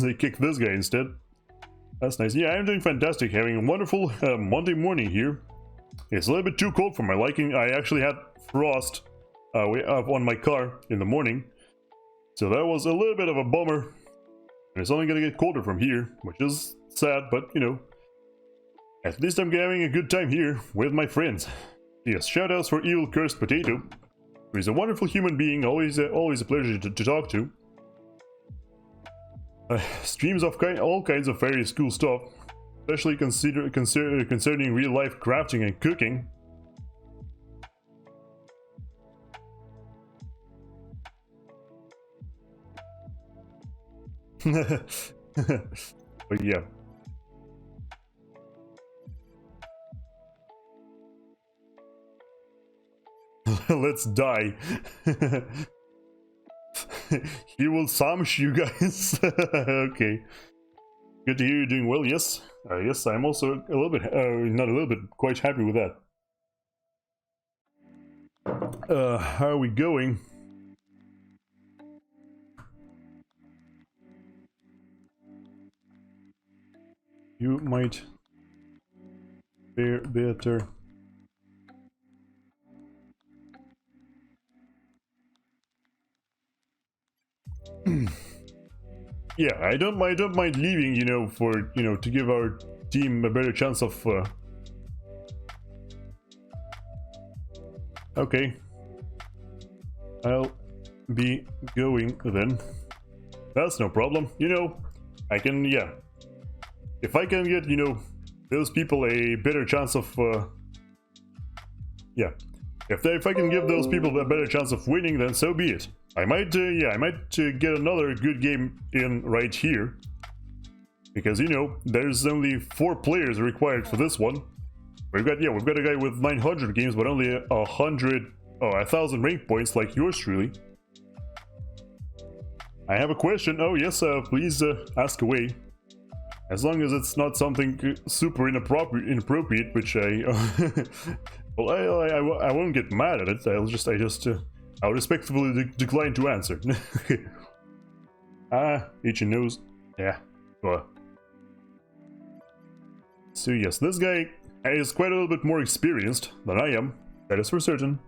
They kicked this guy instead. That's nice. Yeah, I am doing fantastic. Having a wonderful Monday morning here. It's a little bit too cold for my liking. I actually had frost on my car in the morning. So that was a little bit of a bummer. And it's only gonna get colder from here, which is sad, but you know. At least I'm having a good time here with my friends. Yes, shoutouts for Evil Cursed Potato. He's a wonderful human being, always a pleasure to talk to. Streams of all kinds of various cool stuff, especially concerning real-life crafting and cooking. But yeah. Let's die. He will smash you guys. Okay. Good to hear you're doing well, yes. Yes, I'm also a little bit, not a little bit, quite happy with that. How are we going? You might fare better. Yeah, I don't mind leaving, you know, for, you know, to give our team a better chance of okay. I'll be going then. That's no problem. You know, I can, yeah. If I can get, you know, those people a better chance of yeah. If I can give those people a better chance of winning, then so be it. I might, yeah, I might get another good game in right here. Because, you know, there's only 4 players required for this one. We've got a guy with 900 games, but only 1,000 rank points like yours truly. I have a question. Oh, yes, please ask away. As long as it's not something super inappropriate, which I... well, I won't get mad at it. I'll respectfully decline to answer. Itchy nose. Yeah. So yes, this guy is quite a little bit more experienced than I am. That is for certain.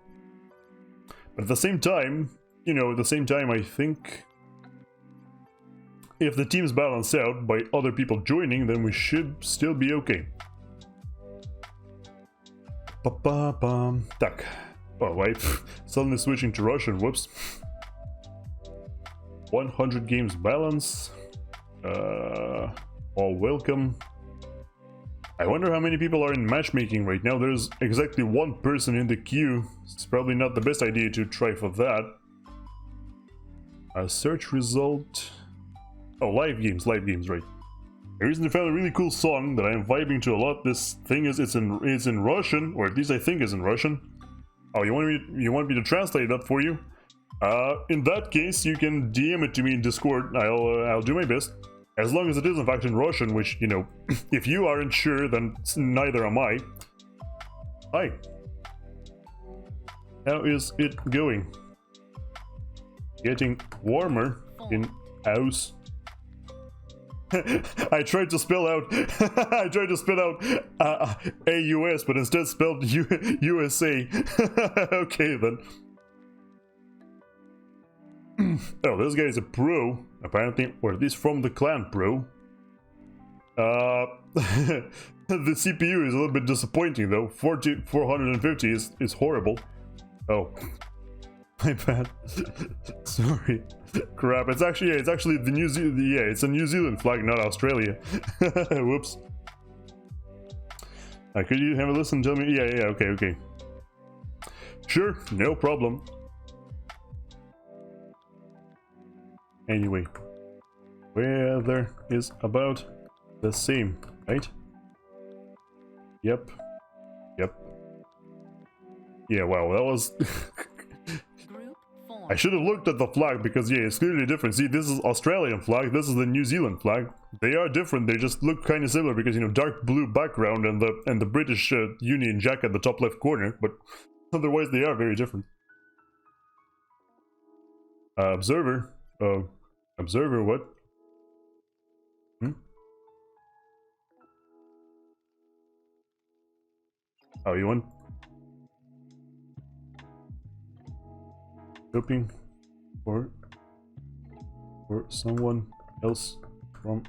But at the same time, you know, I think if the teams balance out by other people joining, then we should still be okay. Так. Oh, wait. Suddenly switching to Russian. Whoops. 100 games balance. All welcome. I wonder how many people are in matchmaking right now. There's exactly 1 person in the queue. It's probably not the best idea to try for that. A search result. Oh, live games, right. I recently found a really cool song that I am vibing to a lot. This thing is, it's in Russian, or at least I think is in Russian. Oh, you want me to translate that for you? In that case, you can DM it to me in Discord. I'll do my best. As long as it is in fact in Russian, which, you know, if you aren't sure, then neither am I. Hi. How is it going? Getting warmer in house. I tried to spell out AUS, but instead spelled USA. Okay then. Oh, this guy is a pro, apparently, or at least from the clan pro. The CPU is a little bit disappointing though. 450 is horrible. Oh, my bad. Sorry. Crap. It's actually the New Zealand. Yeah, it's a New Zealand flag, not Australia. Whoops. Could you have a listen? Tell me. Yeah. Okay. Sure, no problem. Anyway, weather is about the same, right? Yep. Yeah. Wow, that was. I should have looked at the flag because, yeah, it's clearly different. See, this is Australian flag, this is the New Zealand flag. They are different, they just look kind of similar because, you know, dark blue background and the British Union Jack at the top left corner, but otherwise they are very different. Observer? Observer what? Oh, you want... Hoping for someone else from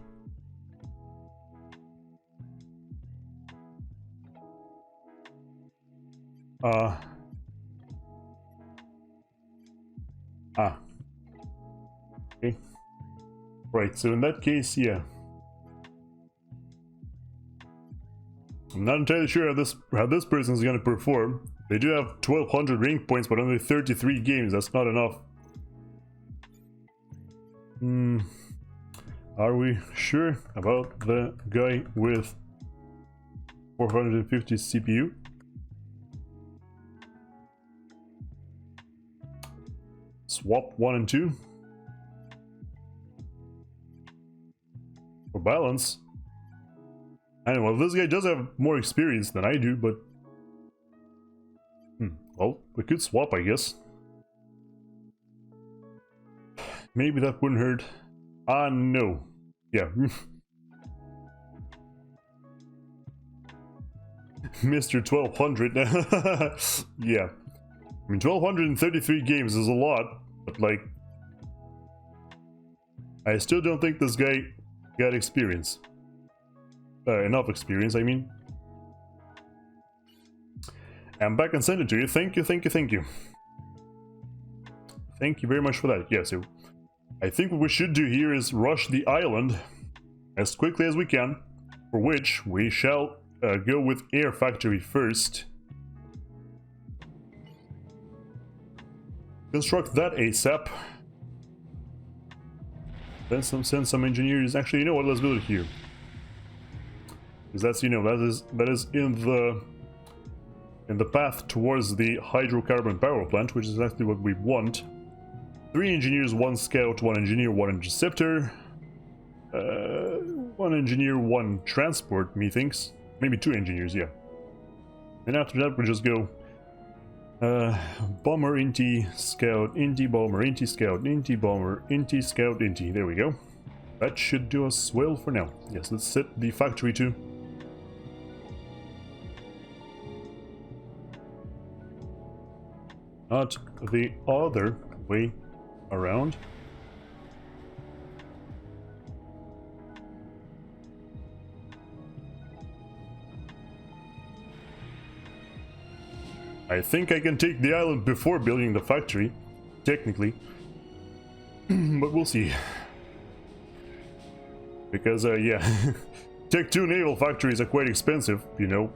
okay, right, so in that case, yeah, I'm not entirely sure how this person is going to perform. They do have 1,200 rank points, but only 33 games. That's not enough. Are we sure about the guy with 450 CPU? Swap 1 and 2. For balance. I know, well, this guy does have more experience than I do, but... well, we could swap, I guess. Maybe that wouldn't hurt. No. Yeah. Mr. 1200. Yeah. I mean, 1233 games is a lot, but like... I still don't think this guy got experience. Enough experience, I mean. I'm back and send it to you. Thank you, thank you, thank you. Thank you very much for that. Yeah, so... I think what we should do here is rush the island as quickly as we can, for which we shall go with Air Factory first. Construct that ASAP. Then send some engineers. Actually, you know what? Let's build it here, because that's, you know, that is in the path towards the hydrocarbon power plant, which is exactly what we want. 3 engineers, 1 scout, 1 engineer, 1 interceptor, 1 engineer, 1 transport, methinks. Maybe 2 engineers, yeah. And after that, we just go bomber, inti, scout, inti, bomber, inti, scout, inti, bomber, inti, scout, inti. There we go. That should do us well for now. Yes, let's set the factory too. Not the other way around. I think I can take the island before building the factory, technically. But we'll see. Because, yeah, Tech 2 naval factories are quite expensive, you know.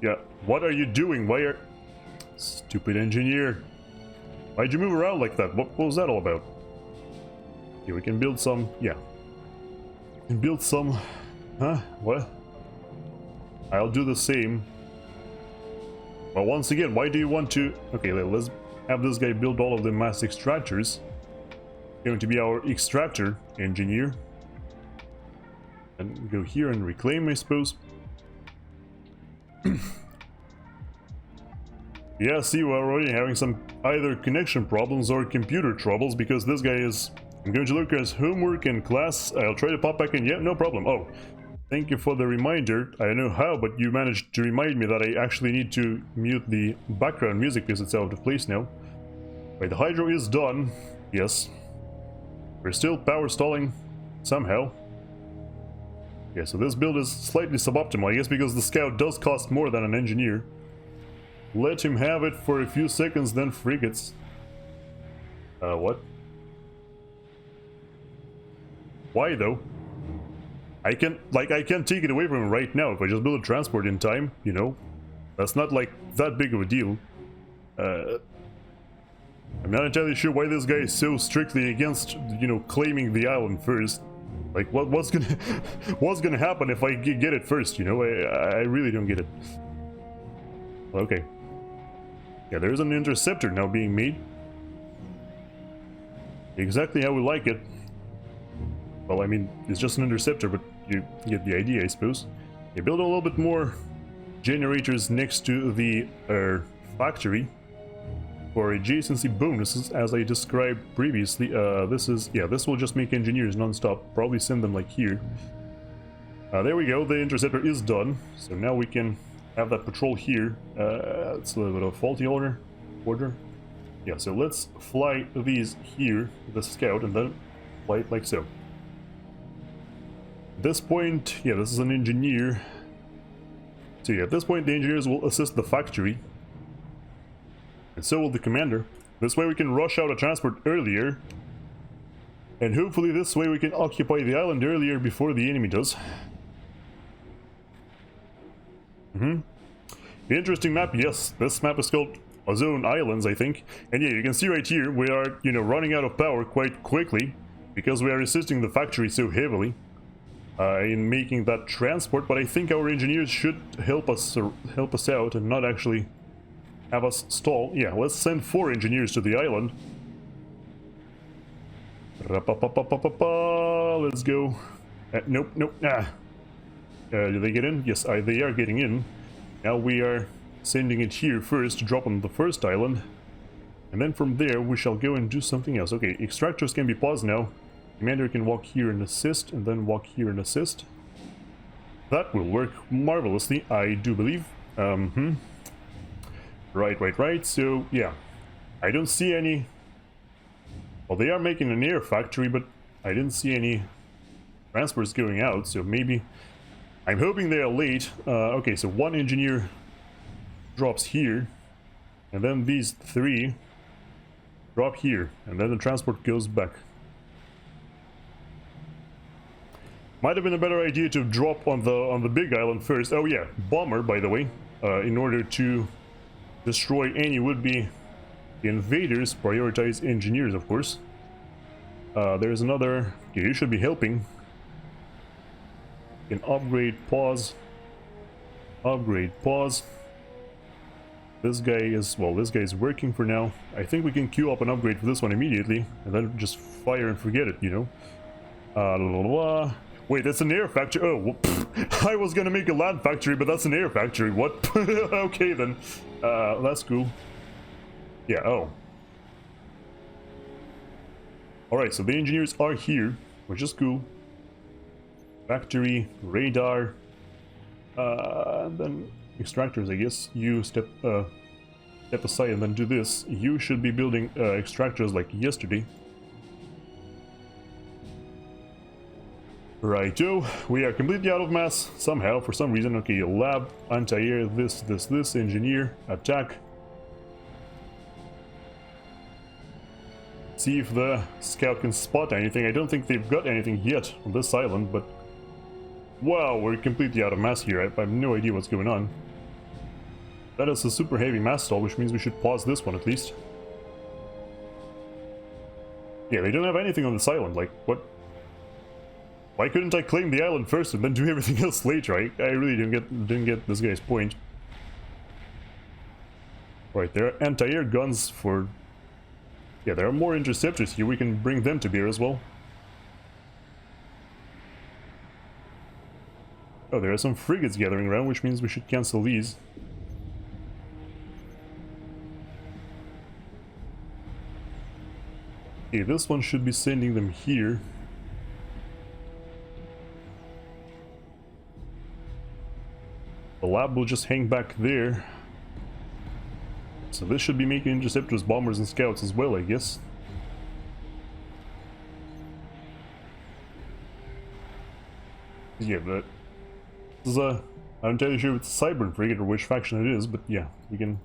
Yeah, what are you doing? Why are... Stupid engineer. Why'd you move around like that? What was that all about? Yeah, we can build some... Yeah. We can build some... Huh? What? I'll do the same. Well, once again, why do you want to... Okay, let's have this guy build all of the mass extractors. Going to be our extractor engineer. And go here and reclaim, I suppose. Yeah, see, we're already having some either connection problems or computer troubles, because this guy is... I'm going to look at his homework and class. I'll try to pop back in. Yeah, no problem. Oh, thank you for the reminder. I don't know how, but you managed to remind me that I actually need to mute the background music because it's out of place now. Wait, the hydro is done. Yes. We're still power stalling somehow. Yeah, so this build is slightly suboptimal, I guess, because the scout does cost more than an engineer. Let him have it for a few seconds, then frigates. What? Why, though? I can take it away from him right now if I just build a transport in time, you know? That's not, like, that big of a deal. I'm not entirely sure why this guy is so strictly against, you know, claiming the island first. Like, what's gonna happen if I get it first, you know? I really don't get it. Okay. Yeah, there's an interceptor now being made. Exactly how we like it. Well, I mean, it's just an interceptor, but you get the idea, I suppose. You build a little bit more generators next to the factory for adjacency bonuses, as I described previously. This will just make engineers non-stop. Probably send them like here. There we go, the interceptor is done. So now we can have that patrol here. It's a little bit of a faulty order. Yeah, so let's fly these here, the scout, and then fly it like so. At this point, yeah, this is an engineer. So yeah, at this point the engineers will assist the factory. And so will the commander. This way we can rush out a transport earlier. And hopefully this way we can occupy the island earlier before the enemy does. Interesting map, yes. This map is called Ozone Islands, I think. And yeah, you can see right here, we are, you know, running out of power quite quickly. because we are assisting the factory so heavily in making that transport, but I think our engineers should help us out and not actually have us stall. Yeah, let's send 4 engineers to the island. Let's go. Nope. Do they get in? Yes, they are getting in. Now we are sending it here first to drop on the first island. And then from there, we shall go and do something else. Okay, extractors can be paused now. Commander can walk here and assist, and then walk here and assist. That will work marvelously, I do believe. Right. So, yeah. I don't see any... Well, they are making an air factory, but I didn't see any transports going out, so maybe... I'm hoping they are late. Okay, so 1 engineer drops here, and then these 3 drop here, and then the transport goes back. Might have been a better idea to drop on the big island first. Oh yeah, bomber, by the way, in order to destroy any would-be invaders. Prioritize engineers, of course. There's another... Okay, you should be helping. You can upgrade, pause. Upgrade, pause. This guy is... Well, this guy is working for now. I think we can queue up an upgrade for this one immediately, and then just fire and forget it, you know? Wait, that's an air factory. Oh, well, I was gonna make a land factory, but that's an air factory. What? Okay, then. That's cool. Yeah, oh. Alright, so the engineers are here, which is cool. Factory, radar, and then extractors, I guess. You step aside and then do this. You should be building extractors like yesterday. Righto, we are completely out of mass somehow, for some reason. Okay, lab, anti-air, this, engineer, attack. See if the scout can spot anything. I don't think they've got anything yet on this island, but... Wow, we're completely out of mass here. I have no idea what's going on. That is a super heavy mass stall, which means we should pause this one at least. Yeah, they don't have anything on this island, like, what? Why couldn't I claim the island first and then do everything else later? I really didn't get this guy's point. Right, there are anti-air guns for... Yeah, there are more interceptors here. We can bring them to bear as well. Oh, there are some frigates gathering around, which means we should cancel these. Okay, this one should be sending them here. The lab will just hang back there. So this should be making interceptors, bombers, and scouts as well, I guess. Yeah, but this is I'm not entirely sure if it's a Cybern frigate or which faction it is, but yeah, we can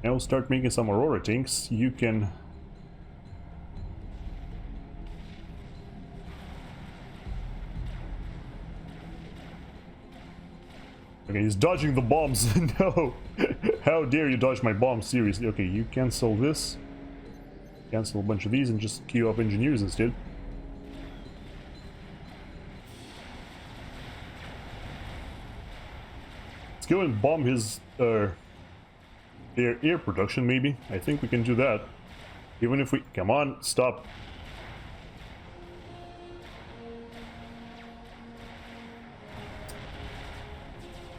now start making some Aurora tanks. You can... Okay, he's dodging the bombs. No! How dare you dodge my bombs, seriously. Okay, you cancel this. Cancel a bunch of these and just queue up engineers instead. Let's go and bomb his their air production, maybe. I think we can do that. Even if we... Come on, stop.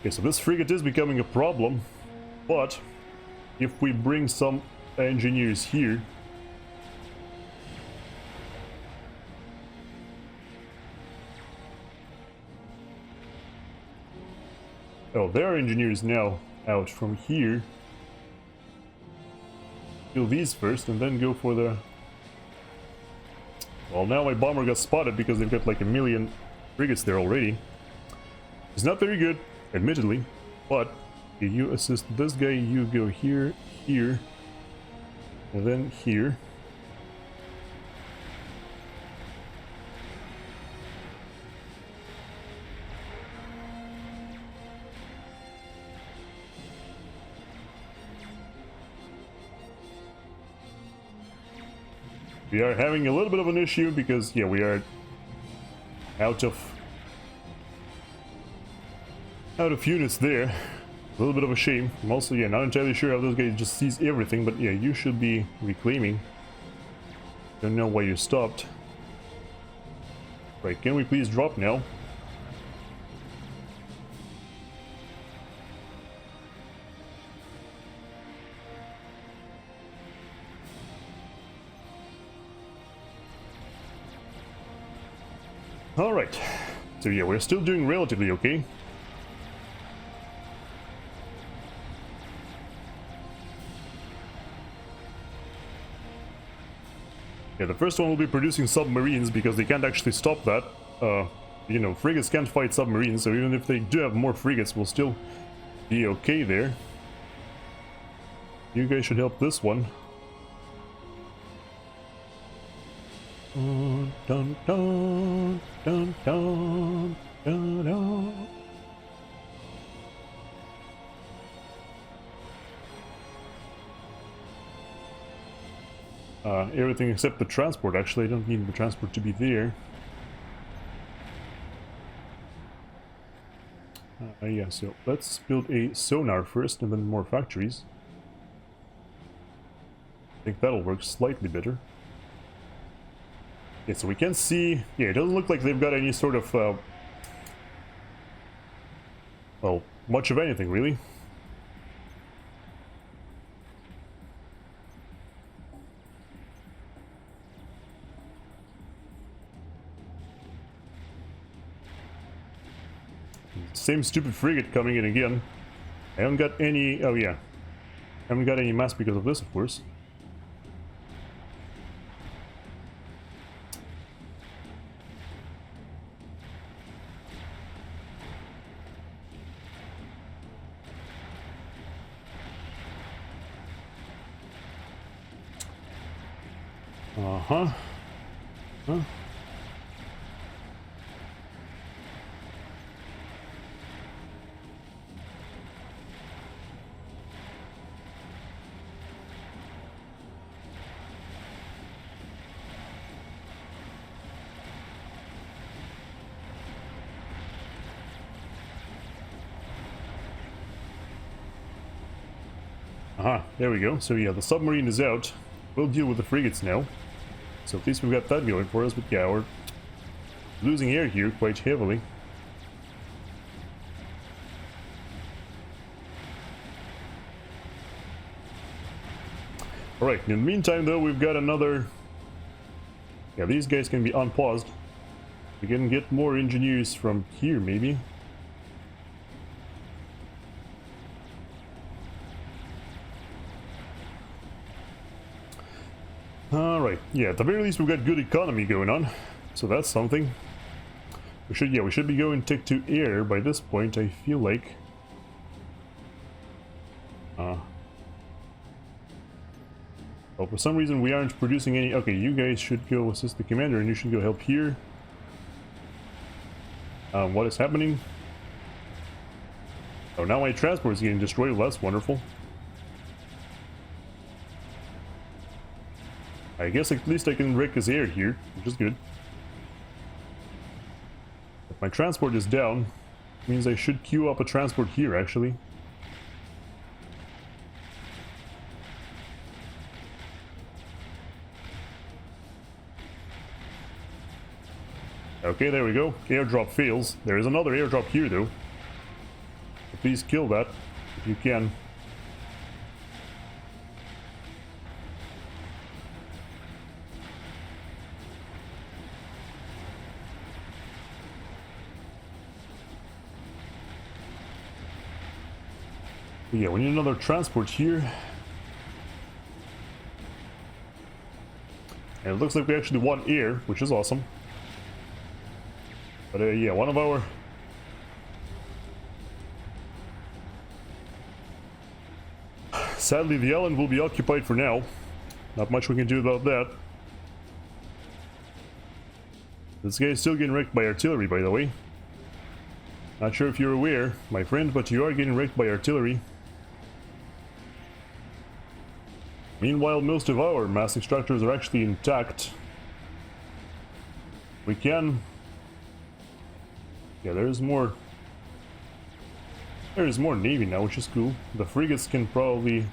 Okay, so this frigate is becoming a problem, but if we bring some engineers here... Oh, there are engineers now out from here. Kill these first and then go for the... Well, now my bomber got spotted because they've got like a million frigates there already. It's not very good, admittedly, but if you assist this guy, you go here, here, and then here. We are having a little bit of an issue because, yeah, we are out of units there. A little bit of a shame. I'm also, yeah, not entirely sure how those guys just sees everything, but yeah, you should be reclaiming. Don't know why you stopped. Right, can we please drop now? Alright, so yeah, we're still doing relatively okay. Yeah, the first one will be producing submarines because they can't actually stop that. You know, frigates can't fight submarines, so even if they do have more frigates, we'll still be okay there. You guys should help this one. Dun, dun, dun, dun, dun, dun, dun. Everything except the transport. Actually, I don't need the transport to be there. Yeah, so let's build a sonar first and then more factories. I think that'll work slightly better. Yeah, so we can see... Yeah, it doesn't look like they've got any sort of... well, much of anything, really. Same stupid frigate coming in again. I haven't got any... Oh, yeah. I haven't got any mass because of this, of course. Uh-huh. Huh? Aha, there we go. So yeah, the submarine is out. We'll deal with the frigates now. So at least we've got that going for us, but yeah, we're losing air here quite heavily. Alright, in the meantime though, we've got another... Yeah, these guys can be unpaused. We can get more engineers from here, maybe. Alright, yeah, at the very least we've got good economy going on, so that's something. We should be going tech to air by this point, I feel like. Well, for some reason we aren't producing any... Okay, you guys should go assist the commander and you should go help here. What is happening? Oh, now my transport is getting destroyed, well, that's wonderful. I guess at least I can wreck his air here, which is good. If my transport is down, it means I should queue up a transport here, actually. Okay, there we go. Airdrop fails. There is another airdrop here, though. So please kill that, if you can. Yeah, we need another transport here. And it looks like we actually won air, which is awesome. But yeah, one of our... Sadly, the island will be occupied for now. Not much we can do about that. This guy is still getting wrecked by artillery, by the way. Not sure if you're aware, my friend, but you are getting wrecked by artillery. Meanwhile, most of our mass extractors are actually intact. We can... Yeah, there's more... There's more Navy now, which is cool. The frigates can probably...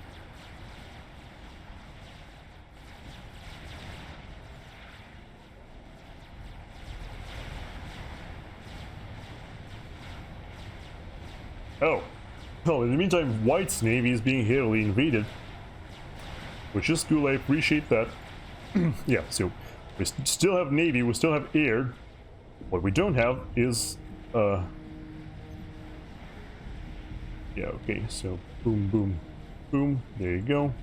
Oh. Well, in the meantime, White's Navy is being heavily invaded. Which is cool, I appreciate that. Yeah, so we still have Navy, we still have air. What we don't have is... Yeah, okay, so boom, boom, boom, there you go.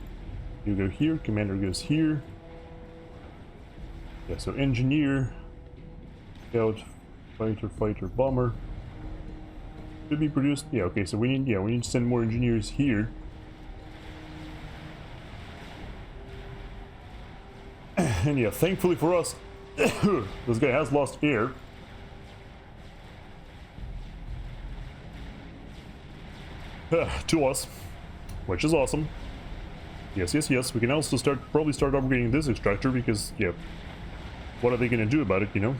You go here, commander goes here. Yeah, so engineer, scout, fighter, bomber. Should be produced. Yeah, okay, so we need to send more engineers here. And yeah, thankfully for us, this guy has lost air. To us, which is awesome. Yes, yes, yes. We can also probably start upgrading this extractor because, yeah, what are they gonna do about it, you know?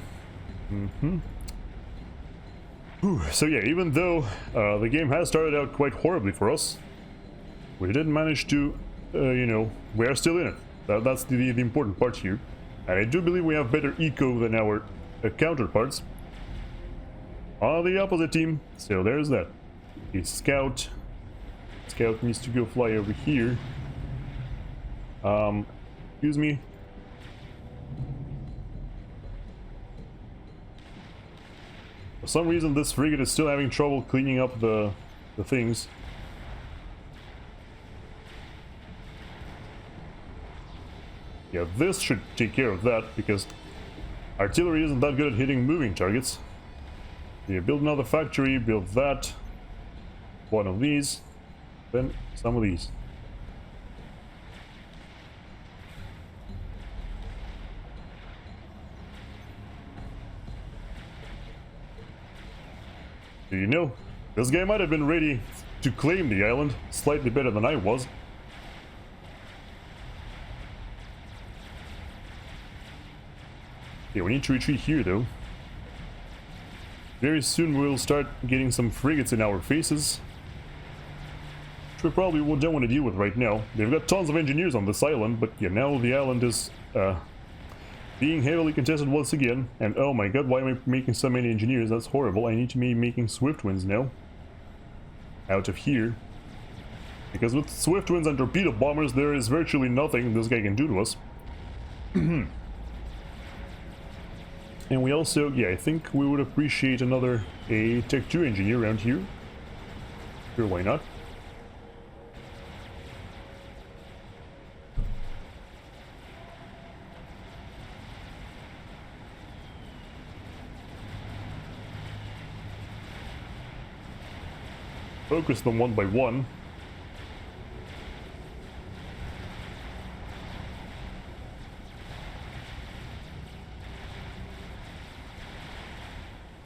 So yeah, even though the game has started out quite horribly for us, we did manage to, you know, we are still in it. That's the important part here. And I do believe we have better eco than our counterparts on the opposite team. So there's that. Okay, scout needs to go fly over here. Excuse me. For some reason this frigate is still having trouble cleaning up the things. Yeah, this should take care of that because artillery isn't that good at hitting moving targets. Yeah, build another factory, build that. One of these, then some of these. Do you know, this guy might have been ready to claim the island slightly better than I was. Yeah, we need to retreat here though. Very soon we'll start getting some frigates in our faces. Which we probably don't want to deal with right now. They've got tons of engineers on this island, but yeah, now the island is being heavily contested once again. And oh my god, why am I making so many engineers? That's horrible. I need to be making swift winds now. Out of here. Because with swift winds and torpedo bombers, there is virtually nothing this guy can do to us. And we also, yeah, I think we would appreciate a Tech 2 engineer around here. Sure, why not? Focus them one by one.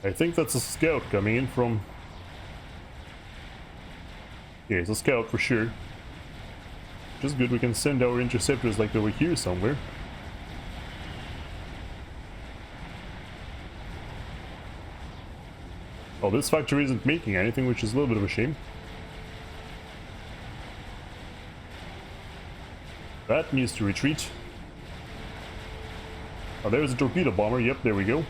I think that's a scout coming in from... Yeah, it's a scout for sure. Which is good, we can send our interceptors like over here somewhere. Oh, this factory isn't making anything, which is a little bit of a shame. That needs to retreat. Oh, there's a torpedo bomber, yep, there we go.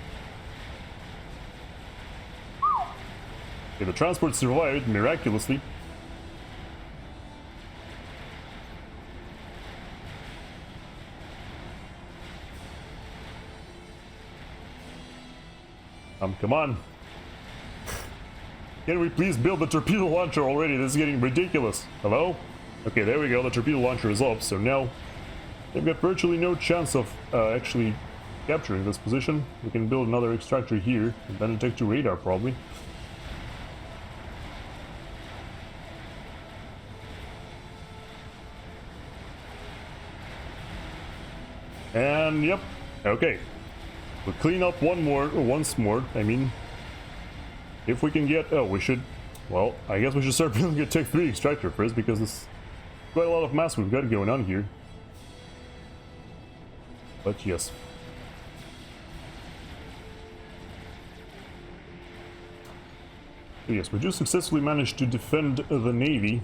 Okay, the transport survived miraculously. Come on. Can we please build the torpedo launcher already? This is getting ridiculous. Hello? Okay, there we go. The torpedo launcher is up, so now they've got virtually no chance of actually capturing this position. We can build another extractor here, and then take to radar probably. And yep, okay. We'll clean up once more, I mean. If we can get, oh, we should, well, I guess we should start building a Tech 3 extractor first because there's quite a lot of mass we've got going on here. But yes. So yes, we do successfully manage to defend the Navy.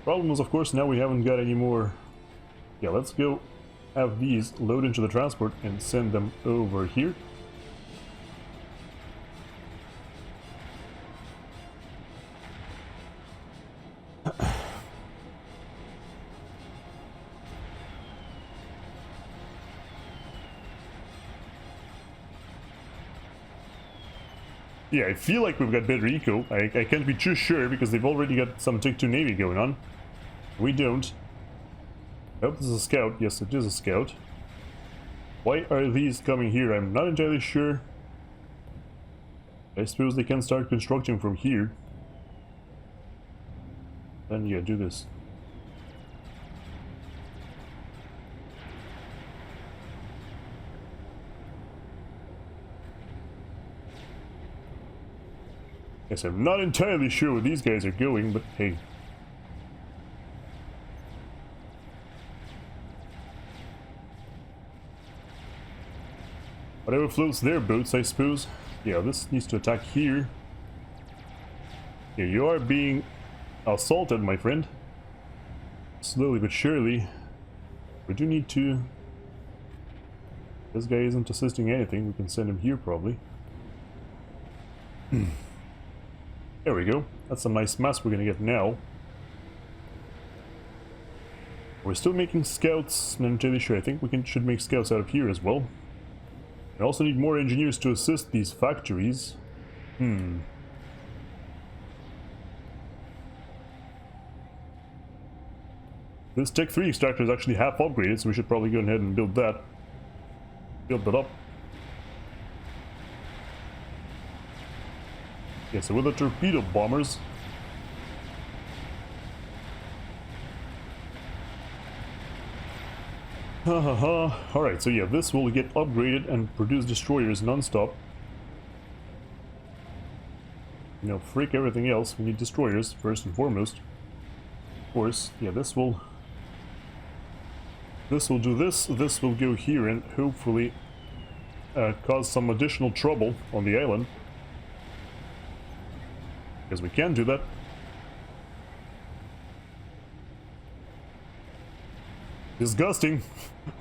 Problem is, of course, now we haven't got any more. Yeah, let's go have these load into the transport and send them over here. Yeah, I feel like we've got better eco. I can't be too sure because they've already got some Tick 2 Navy going on. We don't. I hope this is a scout. Yes, it is a scout. Why are these coming here? I'm not entirely sure. I suppose they can start constructing from here. Then yeah, do this. Yes, I'm not entirely sure where these guys are going, but hey. Whatever floats their boats, I suppose. Yeah, this needs to attack here. Yeah, you are being assaulted, my friend. Slowly but surely. We do need to... This guy isn't assisting anything. We can send him here, probably. There we go. That's a nice mass we're gonna get now. We're still making scouts. Not entirely sure. I think we should make scouts out of here as well. We also need more engineers to assist these factories. This Tech 3 extractor is actually half upgraded, so we should probably go ahead and build that. Build that up. Yeah, so with the torpedo bombers... Alright, so yeah, this will get upgraded and produce destroyers non-stop. You know, freak everything else, we need destroyers first and foremost. Of course, yeah, this will do this will go here and hopefully cause some additional trouble on the island. Because we can do that. Disgusting.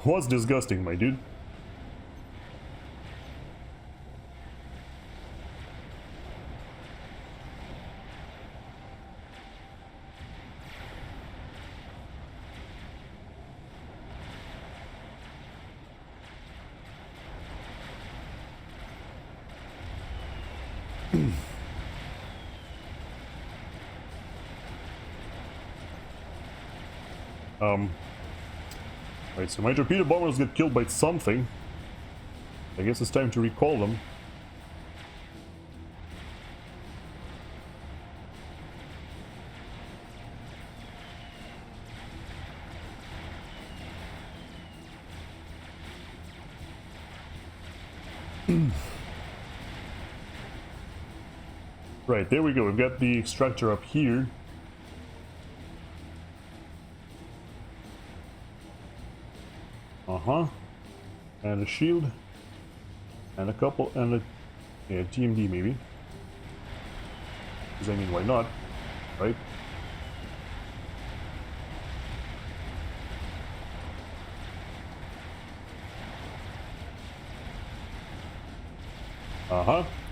Was disgusting, my dude. Right, so my torpedo bombers get killed by something. I guess it's time to recall them. Right, there we go. We've got the extractor up here. And a shield. And a couple, and a yeah, TMD maybe. Because I mean, why not? Right?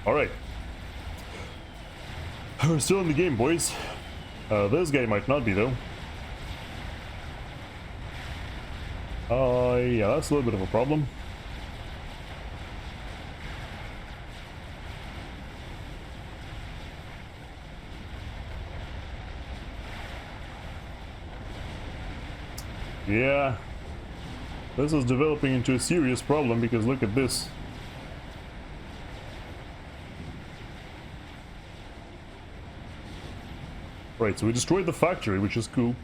Alright. We're still in the game, boys. This guy might not be, though. Yeah, that's a little bit of a problem. Yeah. This is developing into a serious problem because look at this. Right, so we destroyed the factory, which is cool.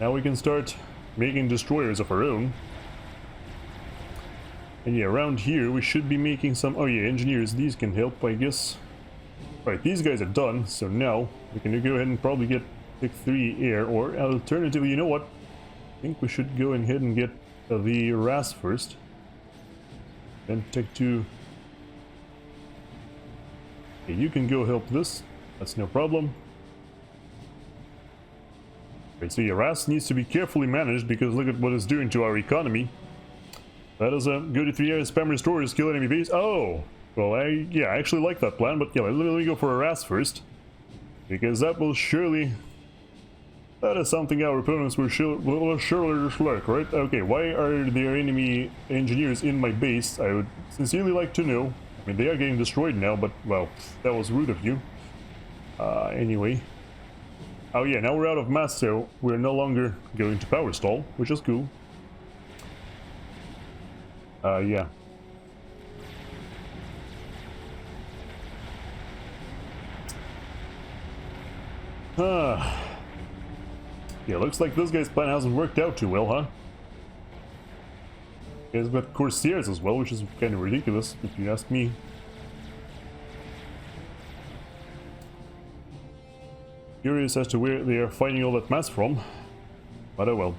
Now we can start making destroyers of our own. And yeah, around here we should be making some... Oh yeah, engineers, these can help, I guess. Right, these guys are done, so now we can go ahead and probably get Tech 3 air, or alternatively, you know what? I think we should go ahead and get the RAS first. Then Tech 2. Okay, you can go help this. That's no problem. Okay, so yeah, RAS needs to be carefully managed because look at what it's doing to our economy. That is a go to 3 air, spam restores, kill enemy base. Oh! Well, I actually like that plan, but yeah, let me go for a RAS first. Because that will surely... That is something our opponents will surely like, right? Okay, why are there enemy engineers in my base? I would sincerely like to know. I mean, they are getting destroyed now, but, well, that was rude of you. Anyway. Oh yeah, now we're out of mass, so we're no longer going to power stall, which is cool. Yeah. Yeah, looks like this guy's plan hasn't worked out too well, huh? He's got Corsairs as well, which is kind of ridiculous, if you ask me. Curious as to where they are finding all that mass from, but oh well.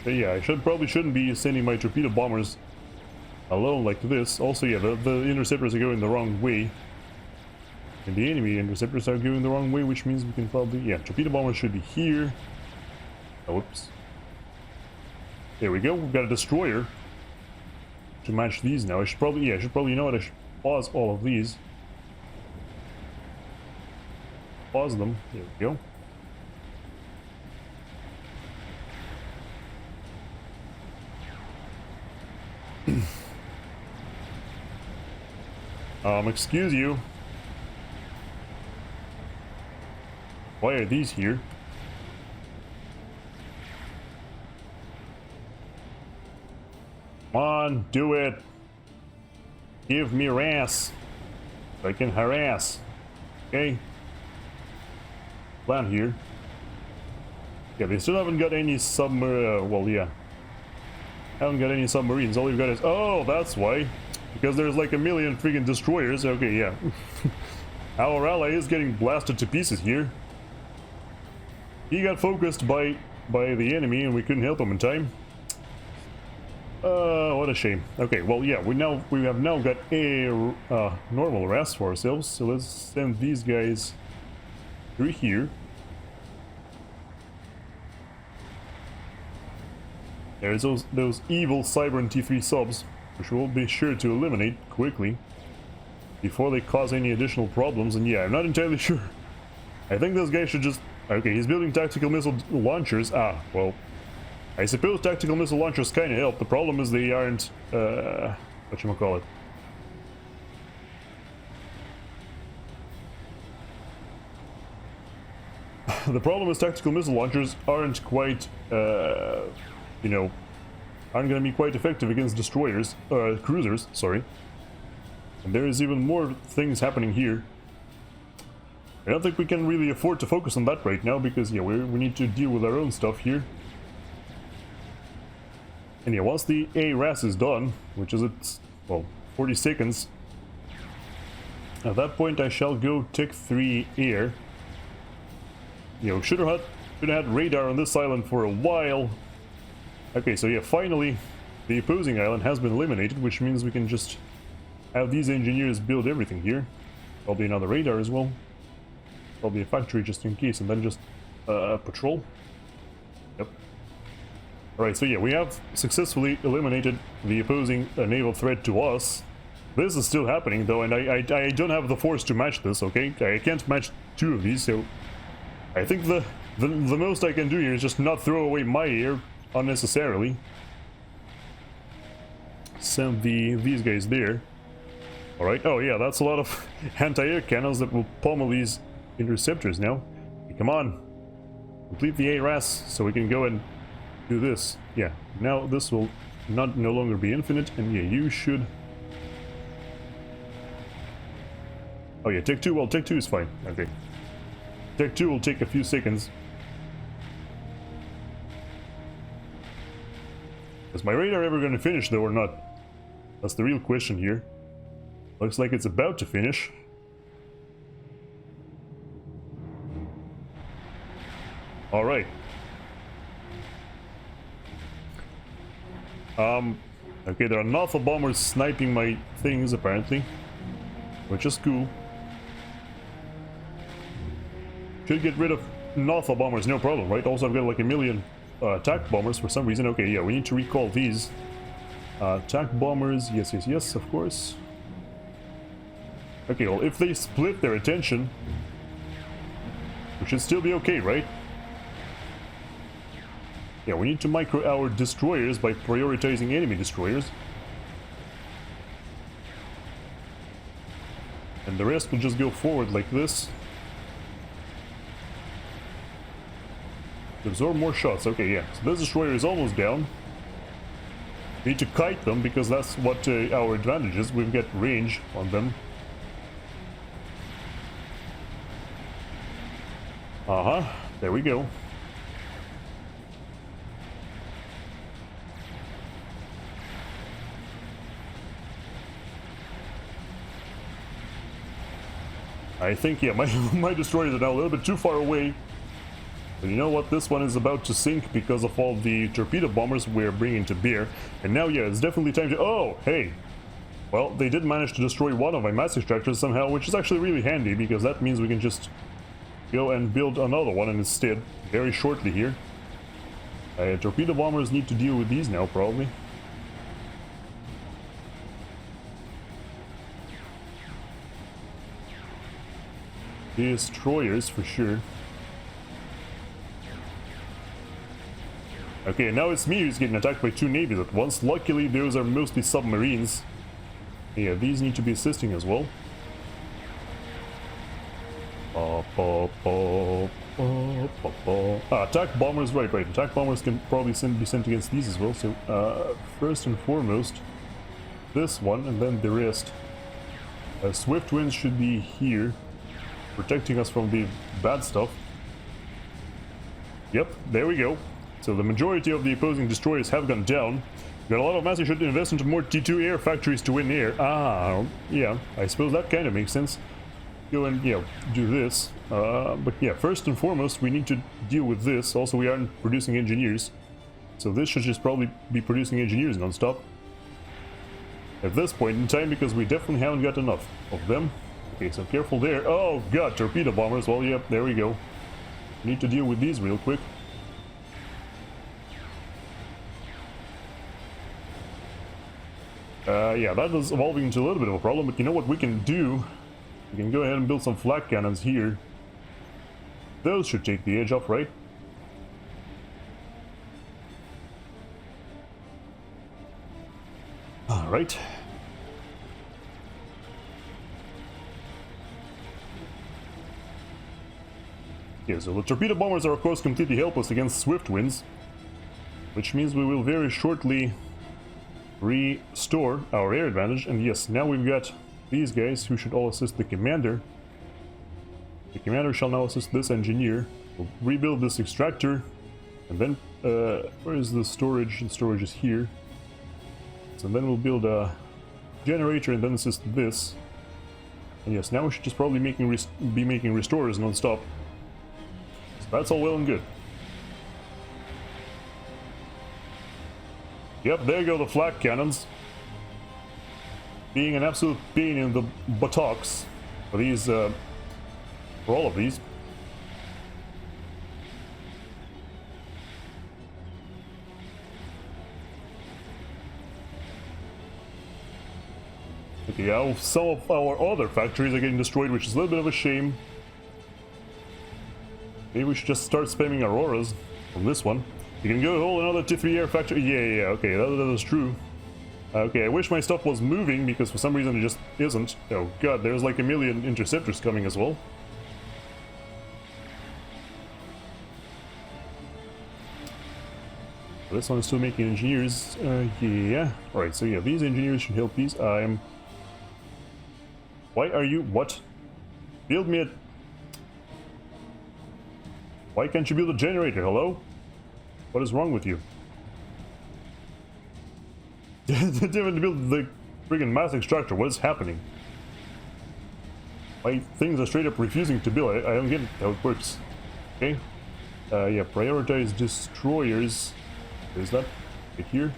But yeah, I probably shouldn't be sending my torpedo bombers alone like this. Also, yeah, the interceptors are going the wrong way. And the enemy interceptors are going the wrong way, which means we can probably... Yeah, torpedo bombers should be here. Oh, whoops. There we go, we've got a destroyer to match these now. I should probably... Yeah, you know what, I should pause all of these. Pause them. There we go. Excuse you. Why are these here? Come on, do it. Give me RAS. So I can harass. Okay. Plan here. Yeah, they still haven't got any well, yeah. Haven't got any submarines. All you've got is... Oh, that's why. Because there's like a million freaking destroyers. Okay, yeah. Our ally is getting blasted to pieces here. He got focused by the enemy and we couldn't help him in time. What a shame. Okay, well, yeah, we have now got a normal RAS for ourselves. So let's send these guys through here. There's those evil Cybern T3 subs, which we'll be sure to eliminate quickly before they cause any additional problems. And yeah, I'm not entirely sure. I think this guy should just... Okay, he's building tactical missile launchers. Ah, well, I suppose tactical missile launchers kind of help. The problem is they aren't, whatchamacallit. The problem is tactical missile launchers aren't quite, you know, aren't going to be quite effective against destroyers, cruisers, sorry. And there is even more things happening here. I don't think we can really afford to focus on that right now because, yeah, we need to deal with our own stuff here. And yeah, once the ARAS is done, which is at, well, 40 seconds, at that point I shall go Tech 3 air. You know, should have had radar on this island for a while. Okay, so yeah, finally the opposing island has been eliminated, which means we can just have these engineers build everything here. Probably another radar as well. Probably a factory just in case, and then just patrol. Yep. Alright, so yeah, we have successfully eliminated the opposing naval threat to us. This is still happening though, and I don't have the force to match this, okay? I can't match two of these, so I think the most I can do here is just not throw away my air unnecessarily. Send these guys there. Alright, oh yeah, that's a lot of anti-air cannons that will pummel these interceptors now. Hey, come on, complete the ARAS so we can go and do this. Yeah, now this will no longer be infinite, and yeah, you should... Oh yeah, Tech 2, well, Tech 2 is fine, okay. Tech 2 will take a few seconds. Is my radar ever going to finish though or not? That's the real question here. Looks like it's about to finish. Alright. Okay, there are Alpha bombers sniping my things, apparently. Which is cool. Should get rid of Alpha bombers, no problem, right? Also, I've got like a million attack bombers for some reason. Okay, yeah, we need to recall these. Attack bombers, yes, yes, yes, of course. Okay, well, if they split their attention, we should still be okay, right? Yeah, we need to micro our destroyers by prioritizing enemy destroyers. And the rest will just go forward like this. To absorb more shots. Okay, yeah. So this destroyer is almost down. We need to kite them because that's what our advantage is. We've got range on them. There we go. I think, yeah, my destroyers are now a little bit too far away. But you know what? This one is about to sink because of all the torpedo bombers we're bringing to bear. And now, yeah, it's definitely time to... Oh, hey! Well, they did manage to destroy one of my mass extractors somehow, which is actually really handy because that means we can just go and build another one instead very shortly here. Torpedo bombers need to deal with these now, probably. Destroyers, for sure. Okay, now it's me who's getting attacked by two navies at once. Luckily, those are mostly submarines. Yeah, these need to be assisting as well. Attack bombers, right. Attack bombers can probably be sent against these as well. So, first and foremost, this one, and then the rest. Swift winds should be here, protecting us from the bad stuff. Yep, there we go. So the majority of the opposing destroyers have gone down. Got a lot of mass. You should invest into more T2 air factories to win air. Yeah, I suppose that kind of makes sense. Go and, yeah, do this. But yeah, first and foremost, we need to deal with this. Also, we aren't producing engineers. So this should just probably be producing engineers non-stop. At this point in time, because we definitely haven't got enough of them. Okay, so careful there. Oh god, torpedo bombers. Well, yep, there we go. Need to deal with these real quick. Yeah, that is evolving into a little bit of a problem, but you know what we can do? We can go ahead and build some flak cannons here. Those should take the edge off, right? Alright. Yeah, so the torpedo bombers are of course completely helpless against swift winds, which means we will very shortly restore our air advantage. And yes, now we've got these guys who should all assist the commander. The commander shall now assist this engineer. We'll rebuild this extractor, and then where is the storage? The storage is here. So then we'll build a generator and then assist this. And yes, now we should just probably be making restorers non-stop. So that's all well and good. Yep, there go the flak cannons. Being an absolute pain in the buttocks for these, for all of these. Okay, now some of our other factories are getting destroyed, which is a little bit of a shame. Maybe we should just start spamming Auroras from this one. You can go hold another T3 air factory. Yeah, okay, that is true. Okay, I wish my stuff was moving because for some reason it just isn't. Oh god, there's like a million interceptors coming as well. This one is still making engineers. Yeah. Alright, so yeah, these engineers should help these. Why are you... What? Build me a... Why can't you build a generator? Hello? What is wrong with you? Didn't even build the friggin' mass extractor. What is happening? My things are straight up refusing to build. I don't get how it works. Okay. Yeah, prioritize destroyers. Where's that? Right here.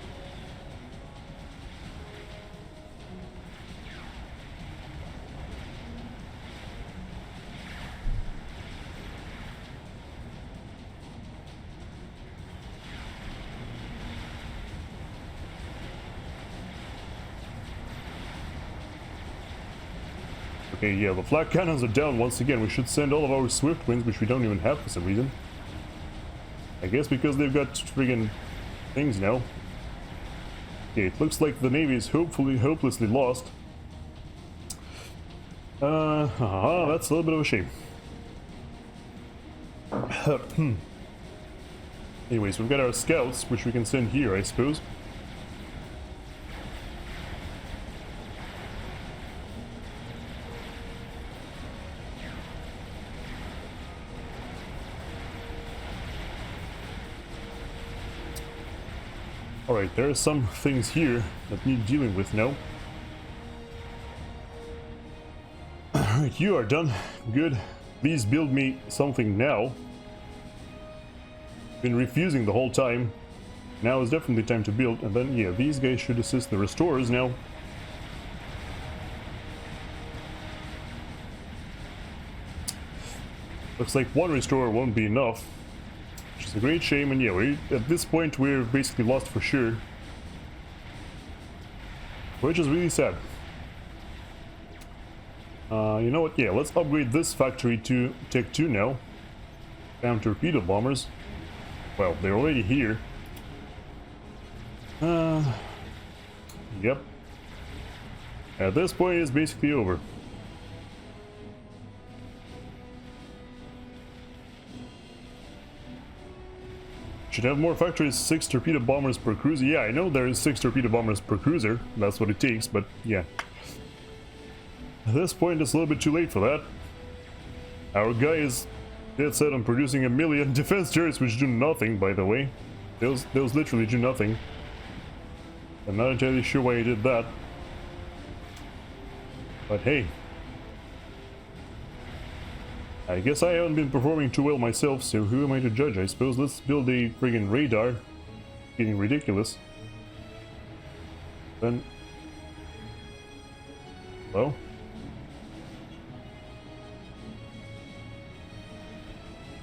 Okay, yeah, the flak cannons are down once again. We should send all of our swift winds, which we don't even have for some reason. I guess because they've got friggin' things now. Okay, it looks like the Navy is hopelessly lost. That's a little bit of a shame. Anyways, we've got our scouts, which we can send here, I suppose. Alright, there are some things here that need dealing with now. Alright, you are done. Good. Please build me something now. Been refusing the whole time. Now is definitely time to build. And then, yeah, these guys should assist the restorers now. Looks like one restorer won't be enough. Which is a great shame, and yeah, at this point we're basically lost for sure. Which is really sad. You know what, yeah, let's upgrade this factory to Tech 2 now. Damn torpedo bombers. Well, they're already here. Yep. At this point it's basically over. Should have more factories, 6 torpedo bombers per cruiser. Yeah, I know there is 6 torpedo bombers per cruiser. That's what it takes, but yeah. At this point, it's a little bit too late for that. Our guy is dead set on producing 1 million defense turrets, which do nothing, by the way. Those literally do nothing. I'm not entirely sure why he did that. But hey. I guess I haven't been performing too well myself, so who am I to judge, I suppose? Let's build a friggin' radar. Getting ridiculous. Then... Hello?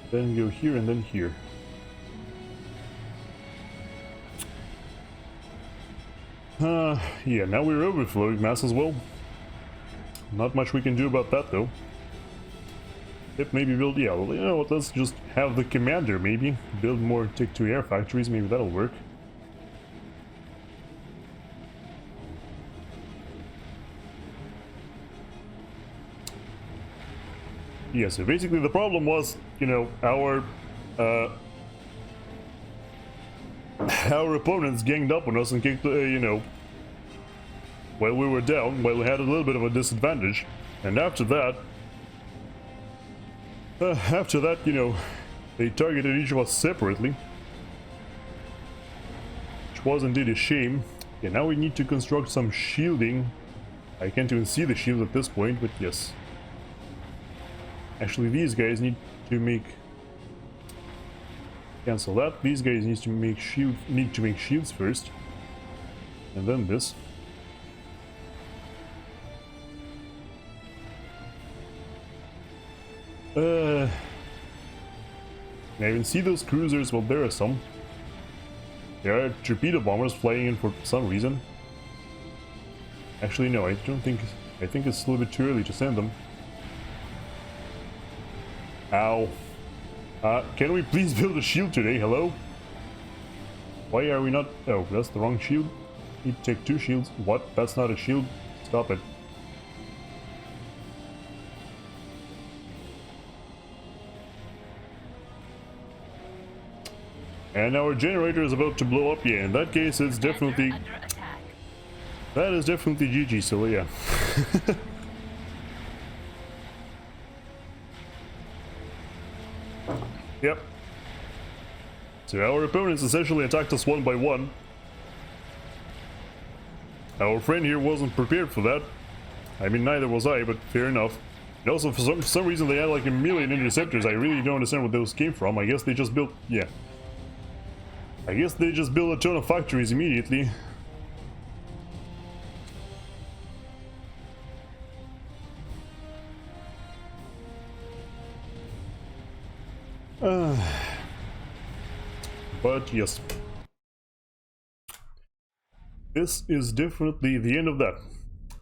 Then go here and then here. Yeah, now we're overflowing mass as well. Not much we can do about that, though. Yep, maybe build, yeah, well, you know what, let's just have the commander, maybe. Build more Tech 2 air factories, maybe that'll work. Yeah, so basically the problem was, you know, our opponents ganged up on us and kicked, you know, while we were down, while we had a little bit of a disadvantage. And after that, you know, they targeted each of us separately. Which was indeed a shame. Yeah, now we need to construct some shielding. I can't even see the shield at this point, but yes. Actually, these guys need to make... Cancel that. These guys need to make shields first. And then this. I even see those cruisers. Well, there are some. There are torpedo bombers flying in for some reason. Actually, no, I don't think... I think it's a little bit too early to send them. Ow. Can we please build a shield today? Hello? Why are we not... Oh, that's the wrong shield. Need to take 2 shields. What? That's not a shield? Stop it. And our generator is about to blow up. Yeah, in that case, it's definitely... That is definitely GG, so yeah. Yep. So our opponents essentially attacked us one by one. Our friend here wasn't prepared for that. I mean, neither was I, but fair enough. And also, for some reason, they had like a million interceptors. I really don't understand where those came from. I guess they just built... yeah. I guess they just built a ton of factories immediately. But yes. This is definitely the end of that.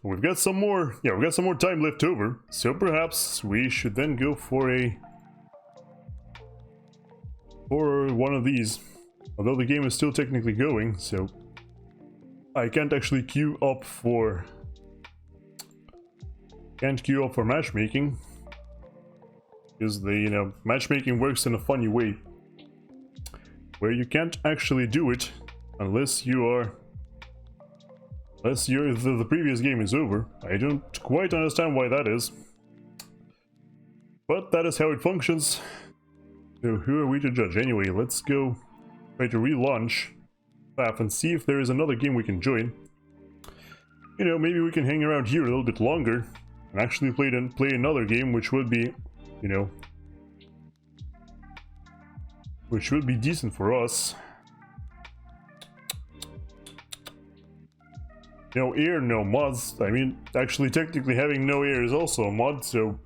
We've got some more... yeah, we've got some more time left over. So perhaps we should then go for a... for one of these. Although the game is still technically going, so... I can't actually queue up for... can't queue up for matchmaking. Because the, you know, matchmaking works in a funny way. Where you can't actually do it unless you are... unless the previous game is over. I don't quite understand why that is. But that is how it functions. So who are we to judge? Anyway, let's go try to relaunch FAF and see if there is another game we can join. You know, maybe we can hang around here a little bit longer and actually play another game, which would be, you know, which would be decent for us. No air, no mods. I mean, actually, technically having no air is also a mod, so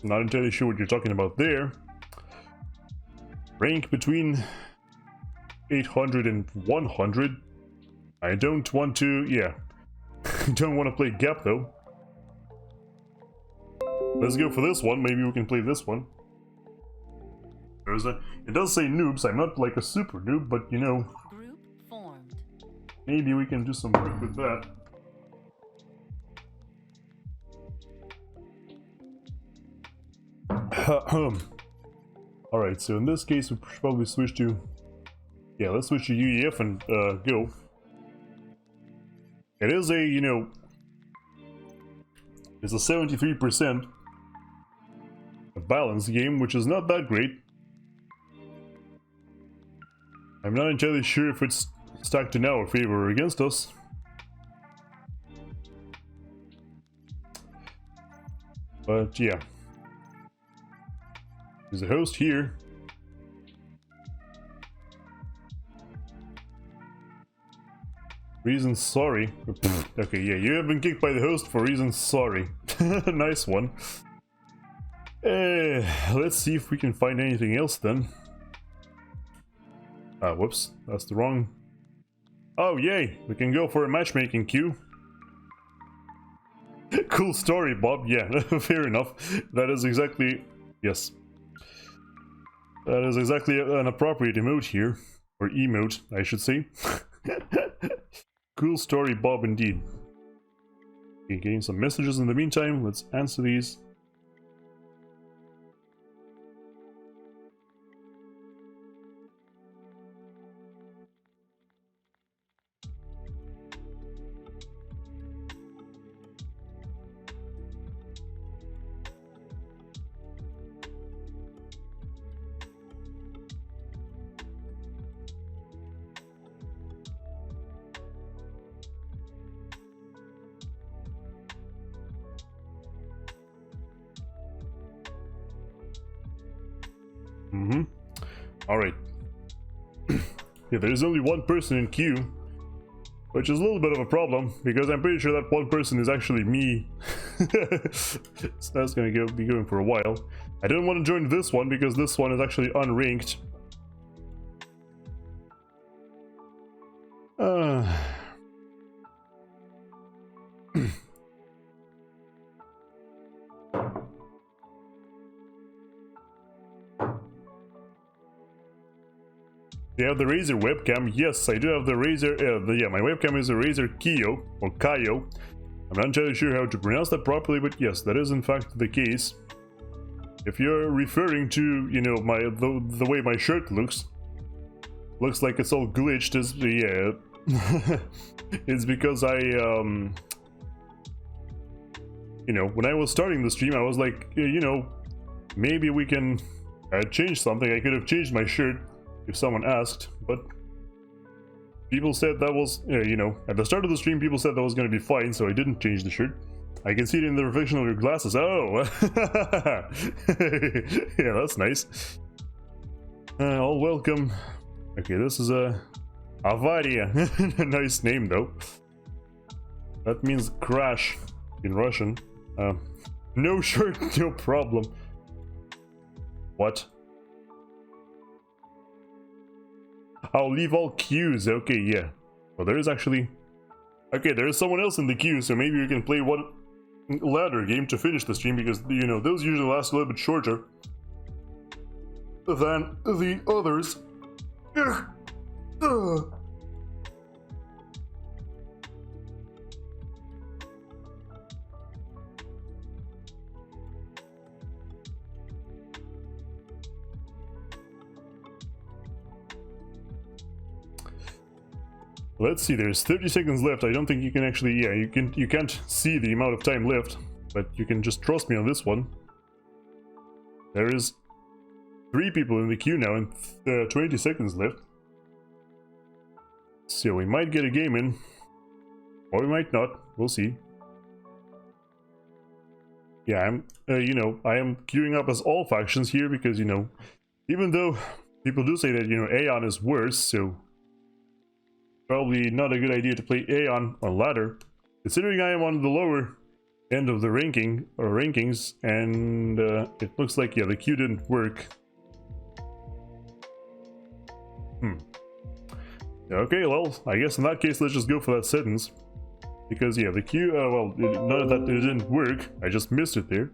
I'm not entirely sure what you're talking about there. Rank between 800 and 100. I don't want to, yeah. I don't want to play Gap, though. Let's go for this one. Maybe we can play this one. It does say noobs. I'm not like a super noob, but you know. Group formed. Maybe we can do some work with that. Alright, so in this case we should probably switch to... yeah, let's switch to UEF and go. It is a, you know... it's a 73% balanced game, which is not that great. I'm not entirely sure if it's stacked in our favor or against us. But yeah. There's a host here. Reasons sorry. Okay, yeah, you have been kicked by the host for reasons sorry. Nice one. Let's see if we can find anything else then. Whoops, that's the wrong... oh, yay! We can go for a matchmaking queue. Cool story, Bob. Yeah, fair enough. That is exactly... yes. That is exactly an appropriate emote here. Or emote, I should say. Cool story, Bob, indeed. Okay, getting some messages in the meantime. Let's answer these. Alright. Yeah, there's only one person in queue, which is a little bit of a problem, because I'm pretty sure that one person is actually me. So that's gonna be going for a while. I didn't want to join this one, because this one is actually unranked. Do you have the Razer webcam? Yes, I do have the Razer, yeah, my webcam is a Razer Kiyo, or Kayo. I'm not entirely sure how to pronounce that properly, but yes, that is in fact the case. If you're referring to, you know, the way my shirt looks like it's all glitched, is yeah, it's because I, you know, when I was starting the stream, I was like, you know, maybe we can change something. I could have changed my shirt if someone asked, but people said that was, you know, at the start of the stream, people said that was going to be fine, so I didn't change the shirt. I can see it in the reflection of your glasses. Oh! Yeah, that's nice. All welcome. Okay, this is a Avaria. Nice name though. That means crash in Russian. No shirt, no problem. What? I'll leave all queues. Okay, yeah. Well, there is actually... Okay, there is someone else in the queue, so maybe we can play one ladder game to finish the stream, because, you know, those usually last a little bit shorter than the others. Let's see, there's 30 seconds left. I don't think you can actually, yeah, you can't see the amount of time left, but you can just trust me on this one. There is 3 people in the queue now and 20 seconds left. So we might get a game in, or we might not. We'll see. Yeah, I'm, you know, I am queuing up as all factions here because, you know, even though people do say that, you know, Aeon is worse, so probably not a good idea to play Aeon on ladder, considering I am on the lower end of the rankings, and it looks like, yeah, the queue didn't work. Okay, well, I guess in that case, let's just go for that sentence. Because, yeah, the queue, well, none of that, it didn't work. I just missed it there.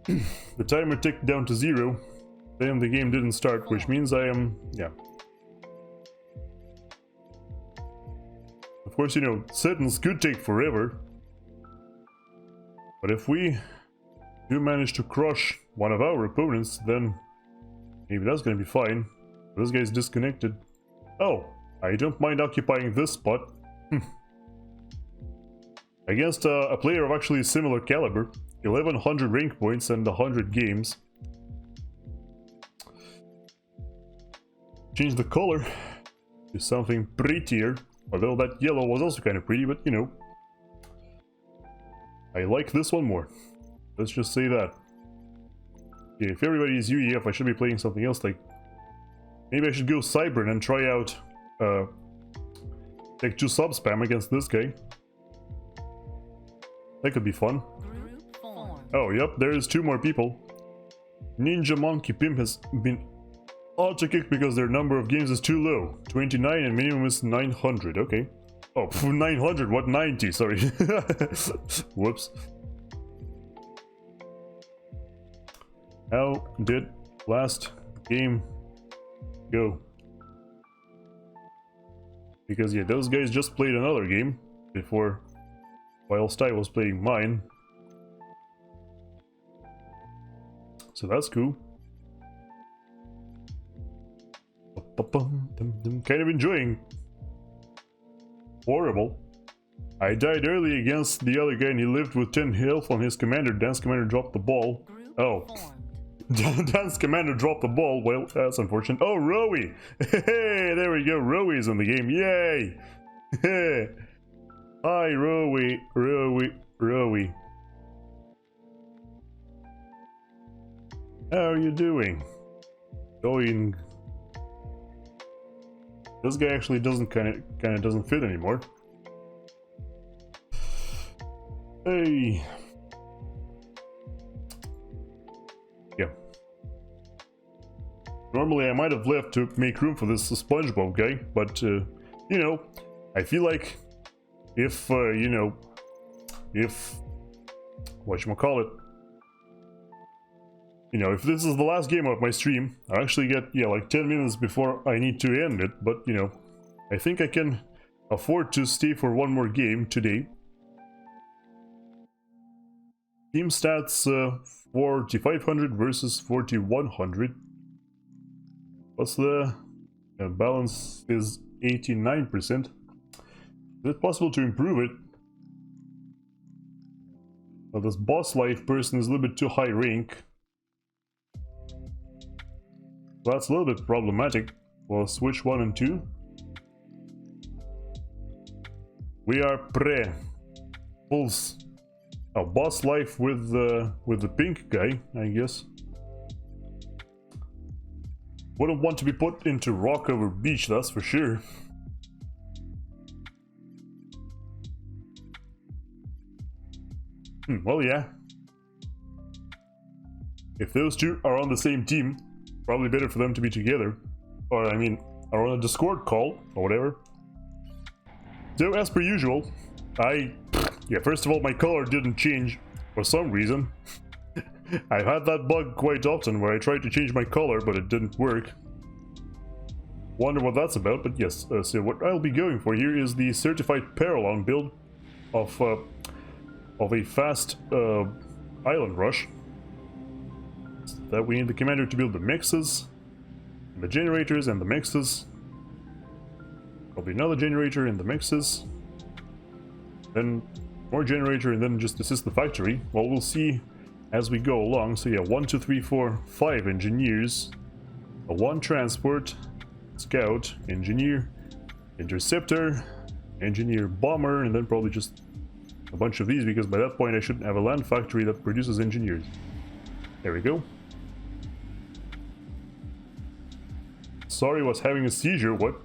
The timer ticked down to 0. Then the game didn't start, which means I am, yeah. Of course, you know, sentence could take forever. But if we do manage to crush one of our opponents, then maybe that's gonna be fine. This guy's disconnected. Oh, I don't mind occupying this spot. Against a player of actually similar caliber. 1100 rank points and 100 games. Change the color to something prettier. Although that yellow was also kind of pretty, but you know. I like this one more. Let's just say that. Yeah, if everybody is UEF, I should be playing something else, like... Maybe I should go Cybern and try out... Take 2 sub spam against this guy. That could be fun. Oh, yep, there's 2 more people. Ninja Monkey Pimp has been auto-kicked because their number of games is too low. 29 and minimum is 900, okay. Oh, 900, what, 90, sorry. Whoops. How did last game go? Because, yeah, those guys just played another game before, whilst I was playing mine. So that's cool. Kind of enjoying. Horrible. I died early against the other guy and he lived with 10 health on his commander. Dance commander dropped the ball. Oh. Dance commander dropped the ball. Well, that's unfortunate. Oh, Rowey! Hey, there we go. Rowey's in the game. Yay! Hi, Rowey. Rowey. How are you doing? Going. This guy actually doesn't kind of doesn't fit anymore. Hey. Yeah. Normally I might have left to make room for this SpongeBob guy, but you know, I feel like if you know, if whatchamacallit, you know, if this is the last game of my stream, I'll actually get, yeah, like 10 minutes before I need to end it, but, you know, I think I can afford to stay for one more game today. Team stats, 4500 versus 4100. What's the balance is 89%. Is it possible to improve it? Well, this boss life person is a little bit too high rank. That's a little bit problematic. We'll switch 1 and 2. We are pre. pulls a boss life with the pink guy, I guess. Wouldn't want to be put into rock over beach, that's for sure. Well, yeah. If those two are on the same team, probably better for them to be together. Or, I mean, are on a Discord call, or whatever. So, as per usual, yeah, first of all, my color didn't change for some reason. I've had that bug quite often where I tried to change my color, but it didn't work. Wonder what that's about, but yes. So what I'll be going for here is the certified parallel build of a fast island rush. So that we need the commander to build the mixes, the generators and the mixes. There'll be another generator in the mixes. Then more generator and then just assist the factory. Well, we'll see as we go along. So yeah, 1, 2, 3, 4, 5 engineers, a 1 transport, scout, engineer, interceptor, engineer bomber, and then probably just a bunch of these, because by that point I should have a land factory that produces engineers. There we go. Sorry, was having a seizure, what?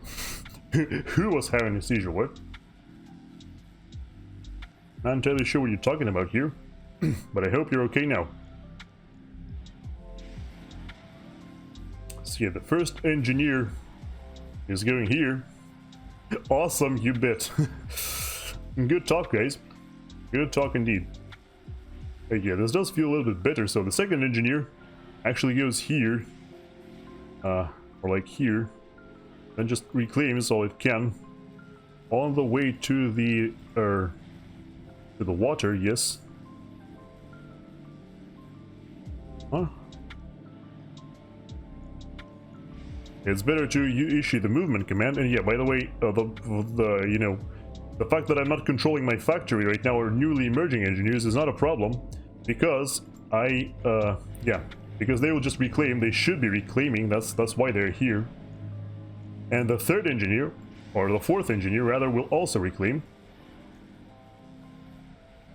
Who was having a seizure, what? Not entirely sure what you're talking about here, but I hope you're okay now. So yeah, the first engineer is going here. Awesome, you bet. Good talk, guys. Good talk indeed. Yeah, this does feel a little bit better. So the second engineer actually goes here, or like here, then just reclaims all it can on the way to the water. Yes. Huh? It's better to issue the movement command. And yeah, by the way, the fact that I'm not controlling my factory right now or newly emerging engineers is not a problem, because because they will just reclaim. They should be reclaiming. That's why they're here. And the third engineer, or the fourth engineer rather, will also reclaim.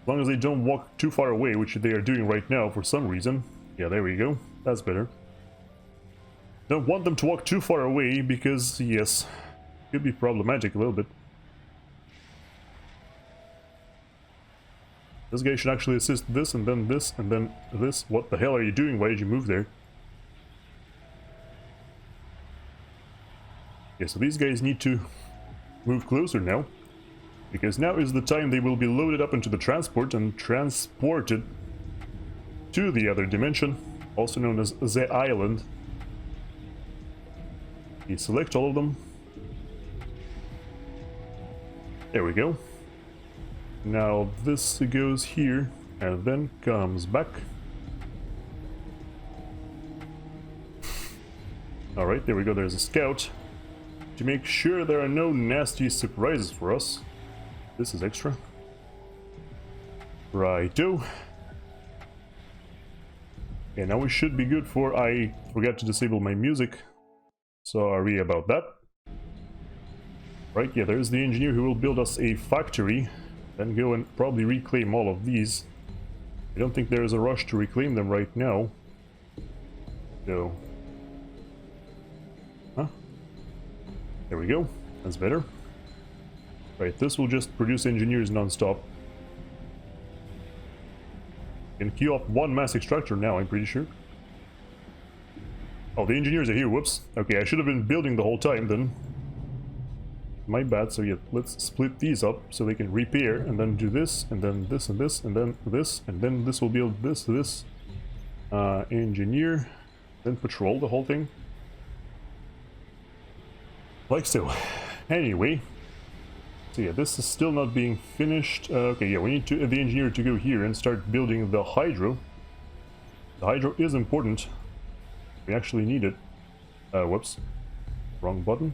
As long as they don't walk too far away, which they are doing right now for some reason. Yeah, there we go. That's better. Don't want them to walk too far away because, yes, could be problematic a little bit. This guy should actually assist this and then this and then this. What the hell are you doing? Why did you move there? Yeah, so these guys need to move closer now, because now is the time they will be loaded up into the transport and transported to the other dimension, also known as the island. You select all of them. There we go. Now this goes here and then comes back. Alright, there we go. There's a scout to make sure there are no nasty surprises for us. This is extra. Righto. Okay, now we should be good for... I forgot to disable my music. Sorry about that. Right, yeah, there's the engineer who will build us a factory. Then go and probably reclaim all of these. I don't think there is a rush to reclaim them right now. So... Huh? There we go. That's better. Right, this will just produce engineers non-stop. Can queue up 1 mass extractor now, I'm pretty sure. Oh, the engineers are here, whoops. Okay, I should have been building the whole time then. My bad, so yeah, let's split these up so they can repair, and then do this, and then this, and this, and then this, and then this will build this. Engineer, then patrol the whole thing. Like so. Anyway. So yeah, this is still not being finished. Okay, yeah, we need the engineer to go here and start building the hydro. The hydro is important. We actually need it. Whoops. Wrong button.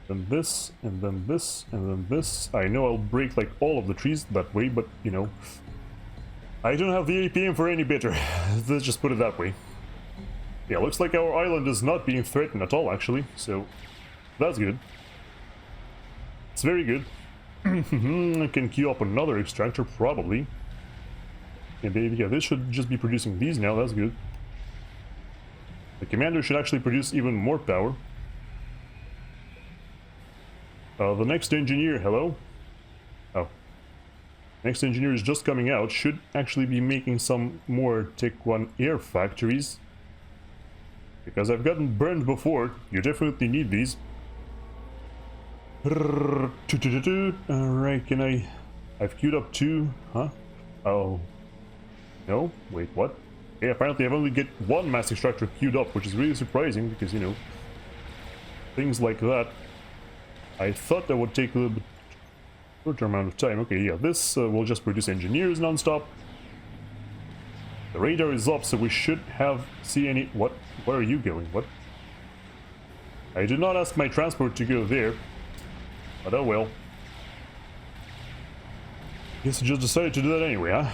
Then this, and then this, and then this. I know I'll break like all of the trees that way, but you know, I don't have the APM for any better. Let's just put it that way. Yeah, looks like our island is not being threatened at all, actually, so that's good. It's very good. I can queue up another extractor, probably. Yeah, baby, yeah, this should just be producing these now, that's good. The commander should actually produce even more power. The next engineer, hello? Oh. Next engineer is just coming out, should actually be making some more Tech 1 air factories. Because I've gotten burned before, you definitely need these. Alright, can I... I've queued up 2, huh? Oh. No? Wait, what? Yeah, apparently I've only get 1 mass extractor queued up, which is really surprising, because, you know, things like that. I thought that would take a little bit shorter amount of time. Okay, yeah, this will just produce engineers non-stop. The radar is up, so we should see any... What? Where are you going? What? I did not ask my transport to go there. But oh well. Guess I just decided to do that anyway, huh?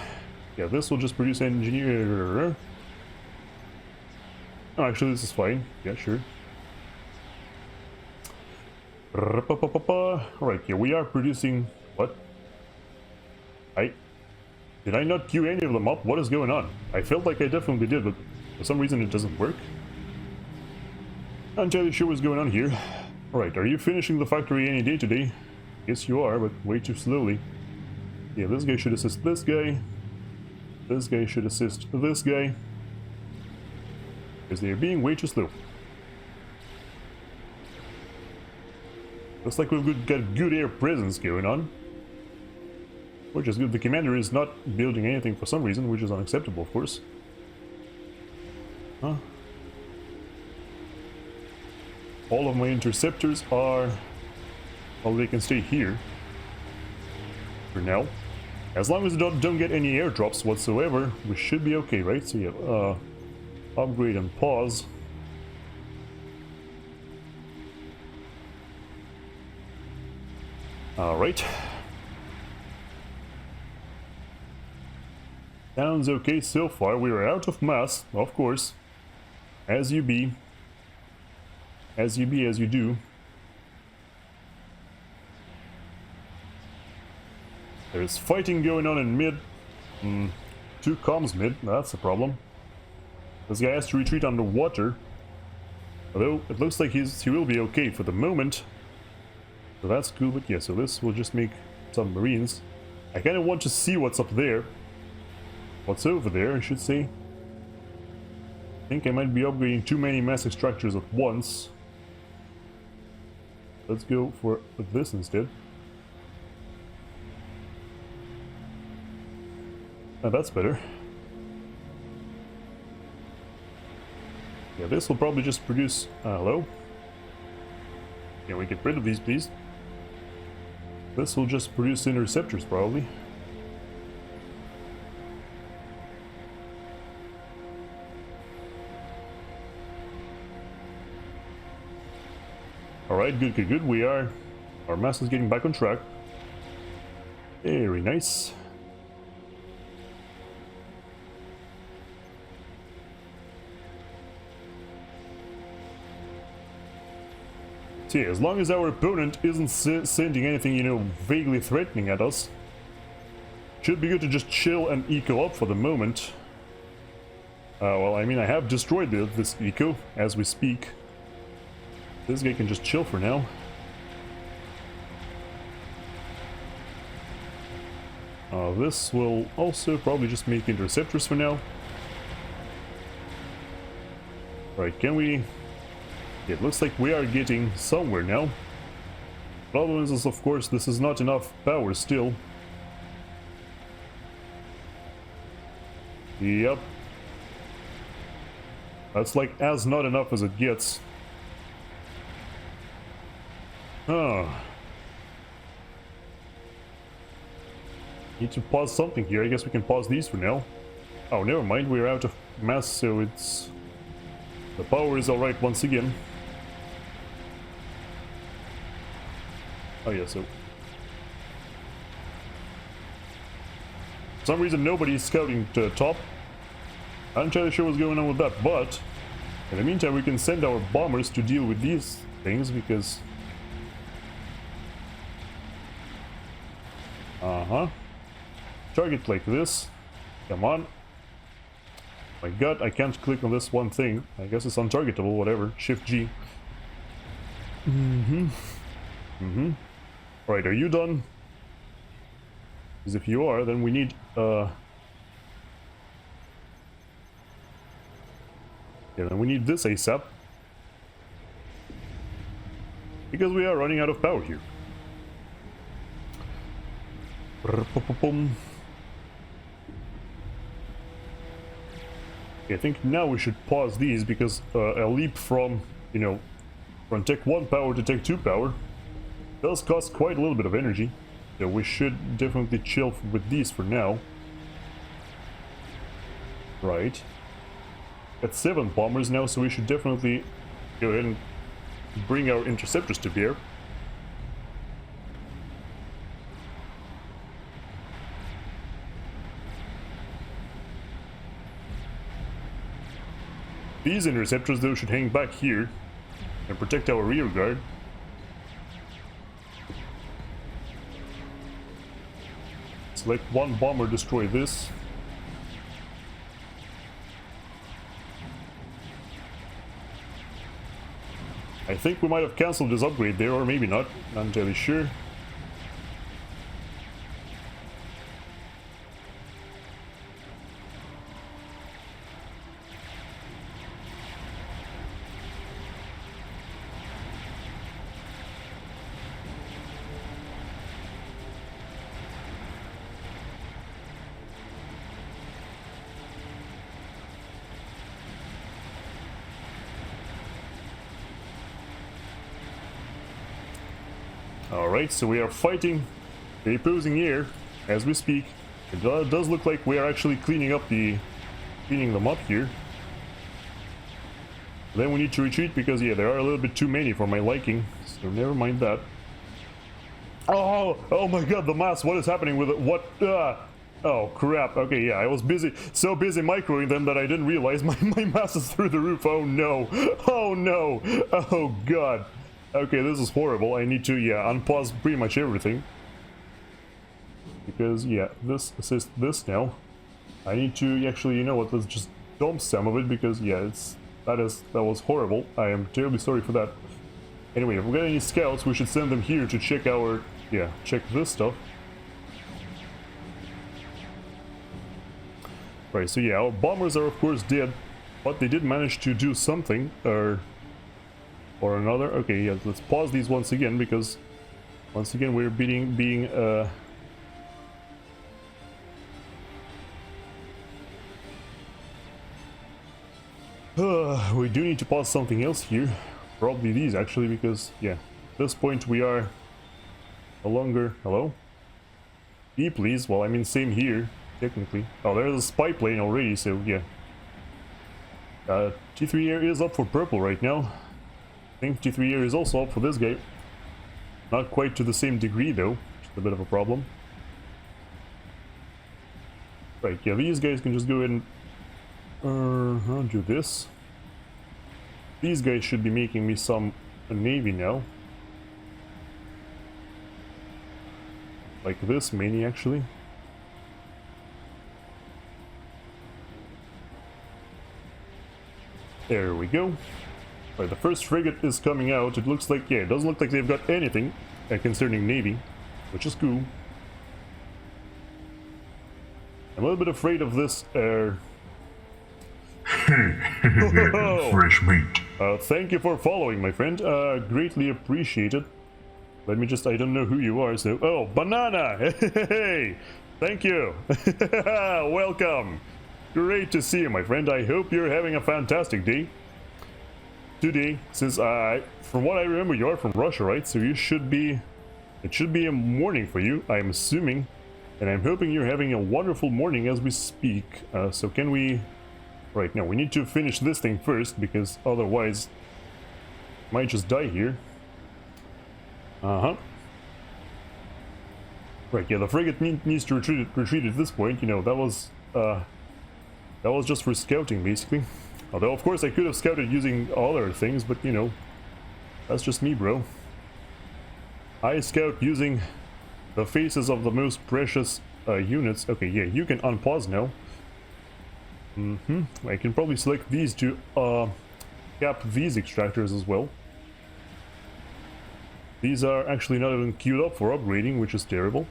Yeah, this will just produce engineer... Oh, actually, this is fine. Yeah, sure. Alright, yeah, we are producing... What? Did I not queue any of them up? What is going on? I felt like I definitely did, but for some reason it doesn't work. Not entirely sure what's going on here. Alright, are you finishing the factory any day today? Yes, you are, but way too slowly. Yeah, this guy should assist this guy. This guy should assist this guy. Because they're being way too slow. Looks like we've got good air presence going on. Which is good. The commander is not building anything for some reason, which is unacceptable, of course. Huh? All of my interceptors are... Well, they can stay here. For now. As long as we don't get any airdrops whatsoever, we should be okay, right? So yeah, upgrade and pause. Alright. Sounds okay so far. We are out of mass, of course. As you be. As you be, as you do. There's fighting going on in mid. 2 comms mid, that's a problem. This guy has to retreat underwater. Although, it looks like he will be okay for the moment. So that's cool, but yeah, so this will just make some marines. I kind of want to see what's up there. What's over there, I should say. I think I might be upgrading too many mass extractors at once. Let's go for this instead. Oh, that's better. Yeah, this will probably just produce... hello? Can we get rid of these, please? This will just produce interceptors, probably. Alright, good, good, good. Our mass is getting back on track. Very nice. So yeah, as long as our opponent isn't sending anything, you know, vaguely threatening at us, should be good to just chill and eco up for the moment. Well, I mean, I have destroyed this eco as we speak. This guy can just chill for now. This will also probably just make interceptors for now. Right, can we... It looks like we are getting somewhere now. Problem is, of course, this is not enough power still. Yep. That's like as not enough as it gets. Huh. Need to pause something here. I guess we can pause these for now. Oh, never mind. We're out of mass, so it's... The power is alright once again. Oh yeah, so... For some reason nobody's scouting to top. I'm not entirely sure what's going on with that, but... In the meantime, we can send our bombers to deal with these things, because... Target like this. Come on. My god, I can't click on this one thing. I guess it's untargetable, whatever. Shift G. Alright, are you done? Because if you are, then we need, yeah, then we need this ASAP. Because we are running out of power here. I think now we should pause these because a leap from, you know, from Tech 1 power to Tech 2 power does cost quite a little bit of energy. So we should definitely chill with these for now. Right. Got 7 bombers now, so we should definitely go ahead and bring our interceptors to bear. These interceptors though should hang back here and protect our rear guard. Select one bomber, destroy this. I think we might have cancelled this upgrade there, or maybe not, not entirely sure. Alright, so we are fighting the opposing air as we speak. It does look like we are actually cleaning them up here. Then we need to retreat because, yeah, there are a little bit too many for my liking, so never mind that. Oh my god, the mass, what is happening with it? What? Oh crap, okay, yeah, I was so busy microing them that I didn't realize my mass is through the roof. Oh no, oh no, oh god. Okay, this is horrible. I need to, yeah, unpause pretty much everything. Because, yeah, this assists this now. I need to, actually, you know what, let's just dump some of it because, yeah, that was horrible. I am terribly sorry for that. Anyway, if we got any scouts, we should send them here to check check this stuff. Right, so yeah, our bombers are of course dead, but they did manage to do something, or another. Okay, yeah, let's pause these once again because once again we're being we do need to pause something else here, probably these actually, because yeah, at this point we are no longer. Hello? E please. Well, I mean same here technically. Oh, there's a spy plane already, so yeah. T3 air is up for purple right now. I think T3 air is also up for this guy. Not quite to the same degree though, just a bit of a problem. Right, yeah, these guys can just go ahead and do this. These guys should be making me some navy now. Like this, many actually. There we go. Right, the first frigate is coming out. It looks like, yeah, it doesn't look like they've got anything concerning Navy, which is cool. I'm a little bit afraid of this fresh meat. Thank you for following, my friend. Greatly appreciated. Let me just, I don't know who you are, so... Oh, Banana! Hey! Thank you! Welcome! Great to see you, my friend. I hope you're having a fantastic day. Today, since from what I remember, you are from Russia, right? So you should be, it should be a morning for you, I'm assuming, and I'm hoping you're having a wonderful morning as we speak. So can we, right now, we need to finish this thing first because otherwise, I might just die here. Right, yeah, the frigate needs to retreat at this point. You know, that was just for scouting, basically. Although, of course, I could have scouted using other things, but, you know, that's just me, bro. I scout using the faces of the most precious units. Okay, yeah, you can unpause now. I can probably select these to cap these extractors as well. These are actually not even queued up for upgrading, which is terrible.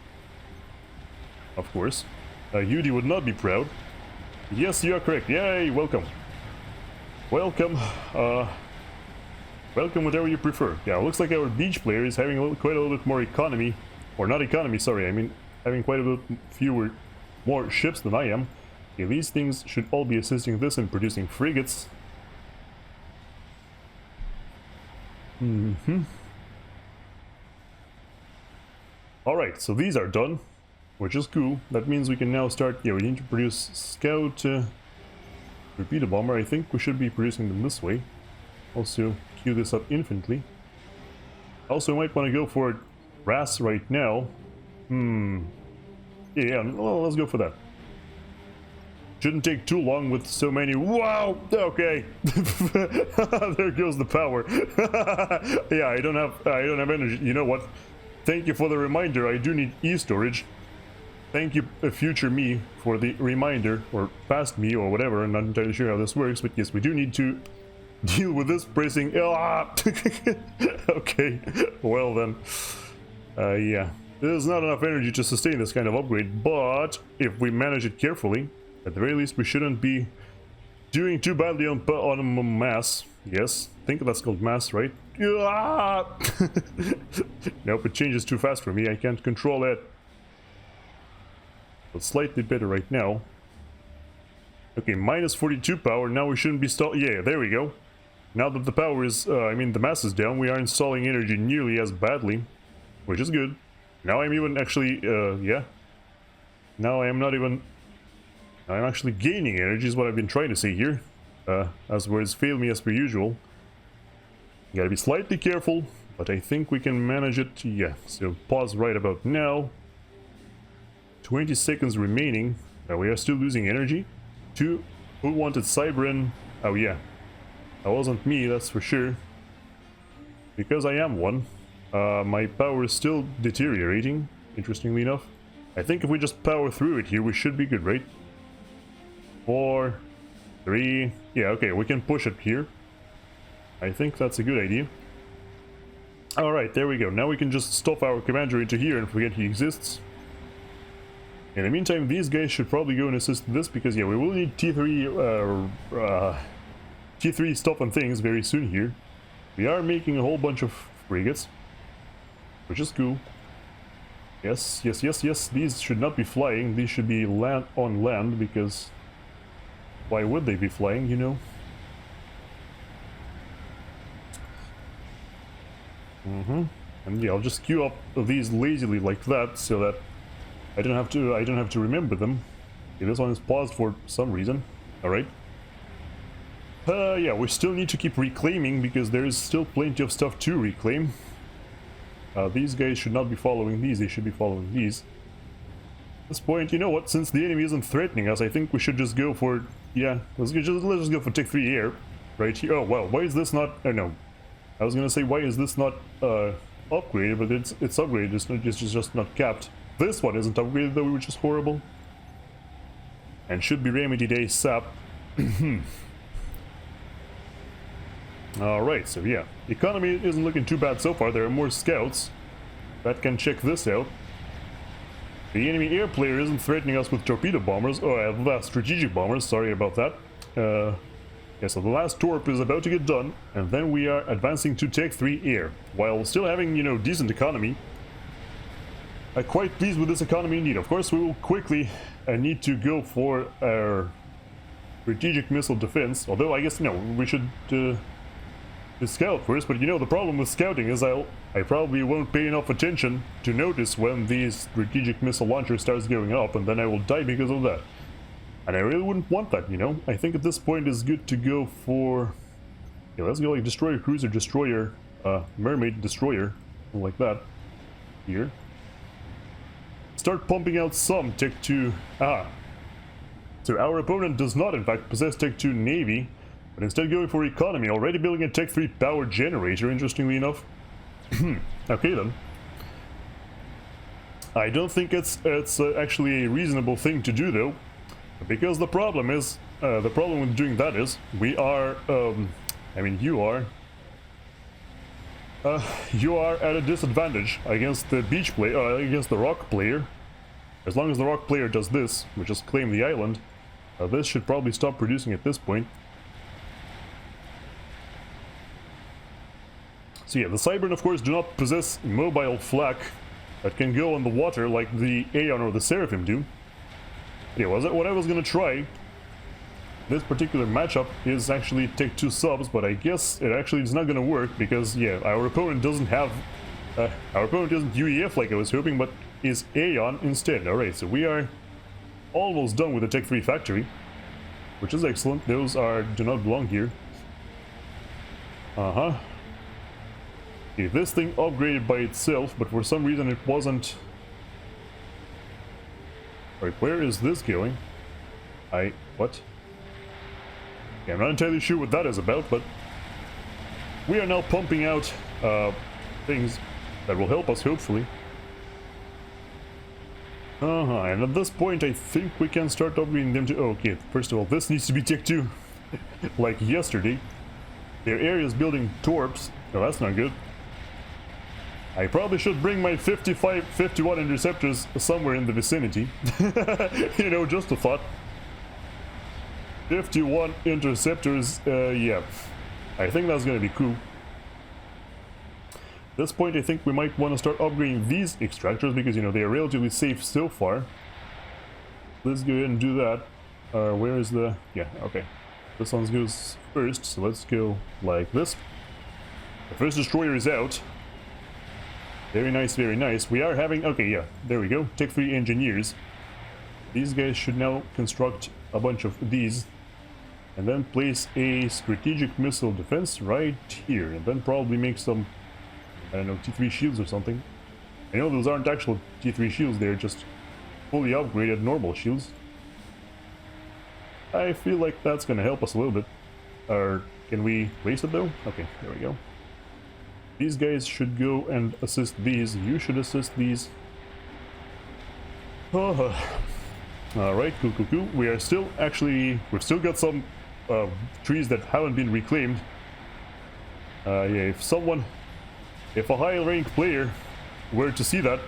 Of course. Yudi would not be proud. Yes, you are correct. Yay, welcome. Welcome. Welcome, whatever you prefer. Yeah, it looks like our beach player is having quite a little bit more economy. Or not economy, sorry. I mean, having quite a bit more ships than I am. Okay, these things should all be assisting this in producing frigates. Alright, so these are done, which is cool. That means we can now start, yeah, we need to produce Scout, Torpedo Bomber. I think we should be producing them this way. Also, queue this up infinitely. Also, we might want to go for RAS right now. Yeah, well, let's go for that. Shouldn't take too long with so many. Wow, okay. There goes the power. Yeah, I don't have energy. You know what? Thank you for the reminder. I do need e-storage. Thank you, future me, for the reminder, or past me, or whatever. I'm not entirely sure how this works, but yes, we do need to deal with this pressing. Okay, well then. Yeah, there's not enough energy to sustain this kind of upgrade, but if we manage it carefully, at the very least, we shouldn't be doing too badly on mass. Yes, I think that's called mass, right? Nope, it changes too fast for me. I can't control it. But slightly better right now. Okay, minus 42 power. Now we shouldn't be yeah, there we go. Now that the power is, I mean, the mass is down, we are installing energy nearly as badly, which is good. Now I'm even actually, yeah. Now I am not even. I'm actually gaining energy, is what I've been trying to say here. As words fail me as per usual. Gotta be slightly careful, but I think we can manage it. Yeah, so pause right about now. 20 seconds remaining. We are still losing energy. Who wanted Cybrin? Oh yeah. That wasn't me, that's for sure. Because I am one. My power is still deteriorating, interestingly enough. I think if we just power through it here, we should be good, right? 4, 3... Yeah, okay, we can push it here. I think that's a good idea. Alright, there we go. Now we can just stuff our commander into here and forget he exists. In the meantime, these guys should probably go and assist this, because yeah, we will need T3 stuff and things very soon here. We are making a whole bunch of frigates, which is cool. Yes, yes, yes, yes, these should not be flying. These should be on land, because why would they be flying, you know? And yeah, I'll just queue up these lazily like that, so that I don't have to remember them. Okay, this one is paused for some reason. Alright. Yeah, we still need to keep reclaiming, because there is still plenty of stuff to reclaim. These guys should not be following these, they should be following these. At this point, you know what, since the enemy isn't threatening us, I think we should just go for, yeah, let's just go for Tech 3 Air, right here. Oh, well, why is this not, oh no, I was gonna say, why is this not upgraded, but it's upgraded, it's just not capped. This one isn't upgraded though, which is horrible. And should be remedied ASAP. Alright, so yeah, economy isn't looking too bad so far. There are more scouts that can check this out. The enemy air player isn't threatening us with torpedo bombers, or strategic bombers, sorry about that. Yeah, so the last torp is about to get done, and then we are advancing to Tech 3 Air, while still having, you know, decent economy. I'm quite pleased with this economy indeed. Of course, we will quickly need to go for our strategic missile defense, although I guess, no, we should scout first, but you know, the problem with scouting is I probably won't pay enough attention to notice when the strategic missile launcher starts going up, and then I will die because of that. And I really wouldn't want that, you know? I think at this point it's good to go for... Yeah, let's go like destroyer, cruiser, destroyer, mermaid, destroyer, something like that. Here. Start pumping out some Tech 2... So our opponent does not in fact possess Tech 2 Navy, but instead going for economy, already building a Tech 3 power generator, interestingly enough. Okay then. I don't think it's actually a reasonable thing to do though, because the problem with doing that is we are, I mean you are at a disadvantage against the beach player, against the rock player. As long as the rock player does this, which is claim the island, this should probably stop producing at this point. So yeah, the Cybern of course do not possess mobile flak that can go on the water like the Aeon or the Seraphim do. Yeah, what I was gonna try this particular matchup is actually take 2 subs, but I guess it actually is not gonna work because yeah, our opponent doesn't have our opponent isn't UEF like I was hoping, but is Aeon instead. Alright, so we are almost done with the Tech 3 factory, which is excellent. Those do not belong here. Okay, this thing upgraded by itself, but for some reason it wasn't. Alright, where is this going? What? Yeah, I'm not entirely sure what that is about, but we are now pumping out things that will help us, hopefully. And at this point I think we can start upgrading them to... okay, first of all, this needs to be Tech 2. Like yesterday. Their area is building torps. Oh, that's not good. I probably should bring my 51 interceptors somewhere in the vicinity. You know, just a thought. 51 interceptors, yeah. I think that's gonna be cool. At this point, I think we might want to start upgrading these extractors because, you know, they are relatively safe so far. Let's go ahead and do that. Where is the... yeah, okay. This one goes first, so let's go like this. The first destroyer is out. Very nice, very nice. We are having... okay, yeah, there we go. Tech 3 engineers. These guys should now construct a bunch of these. And then place a strategic missile defense right here. And then probably make some, I don't know, T3 shields or something. I know those aren't actual T3 shields, they're just fully upgraded normal shields. I feel like that's gonna help us a little bit. Or can we waste it though? Okay, there we go. These guys should go and assist these. You should assist these. Alright, cool. We are still actually... we've still got some trees that haven't been reclaimed. Yeah, if a high-ranked player were to see that,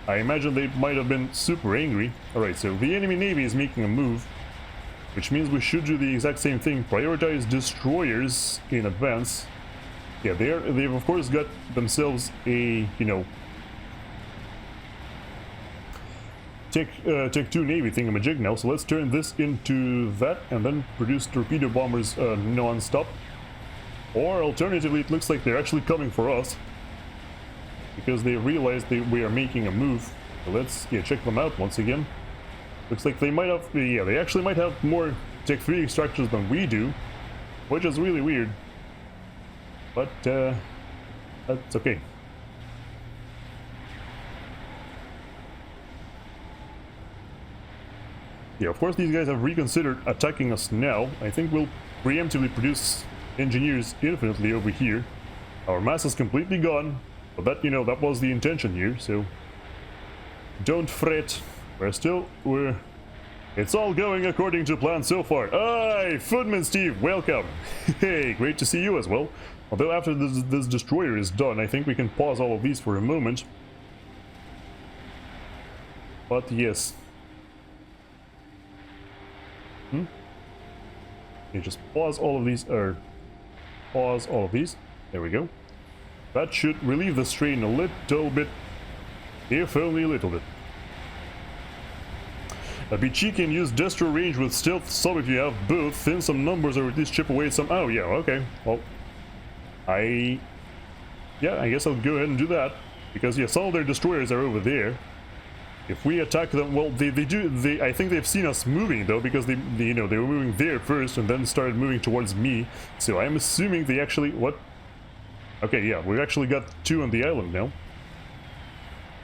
I imagine they might have been super angry. Alright, so the enemy navy is making a move, which means we should do the exact same thing. Prioritize destroyers in advance. Yeah, they've of course got themselves a, you know, Tech 2 Navy thingamajig now, so let's turn this into that and then produce torpedo bombers non-stop. Or alternatively, it looks like they're actually coming for us because they realized we are making a move. So let's check them out once again. Looks like they might have, they actually might have more Tech 3 extractors than we do, which is really weird. But that's okay. Yeah, of course these guys have reconsidered attacking us now. I think we'll preemptively produce engineers infinitely over here. Our mass is completely gone, but that, you know, that was the intention here, so don't fret. It's all going according to plan so far. Aye, Footman Steve, welcome. Hey, great to see you as well. Although after this destroyer is done, I think we can pause all of these for a moment. But yes. Okay, just pause all of these, or pause all of these. There we go. That should relieve the strain a little bit, if only a little bit. Be cheeky and use destro range with stealth sub if you have both. Thin some numbers or at least chip away some. Oh yeah, okay. Well, I guess I'll go ahead and do that because yeah, some of their destroyers are over there. If we attack them, well, I think they've seen us moving though, because they you know, they were moving there first and then started moving towards me. So I'm assuming they actually... what? Okay, yeah, we've actually got 2 on the island now.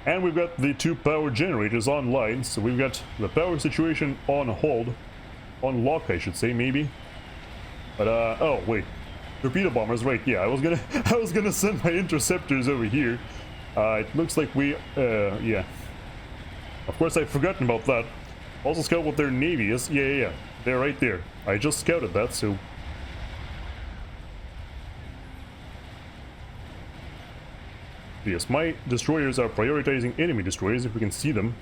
And we've got the 2 power generators online, so we've got the power situation on hold. On lock, I should say, maybe. But, oh, wait. Torpedo bombers, right, yeah, I was gonna send my interceptors over here. It looks like we, yeah. Of course, I've forgotten about that. Also scout what their navy is. Yeah. They're right there. I just scouted that, so... Yes, my destroyers are prioritizing enemy destroyers, if we can see them.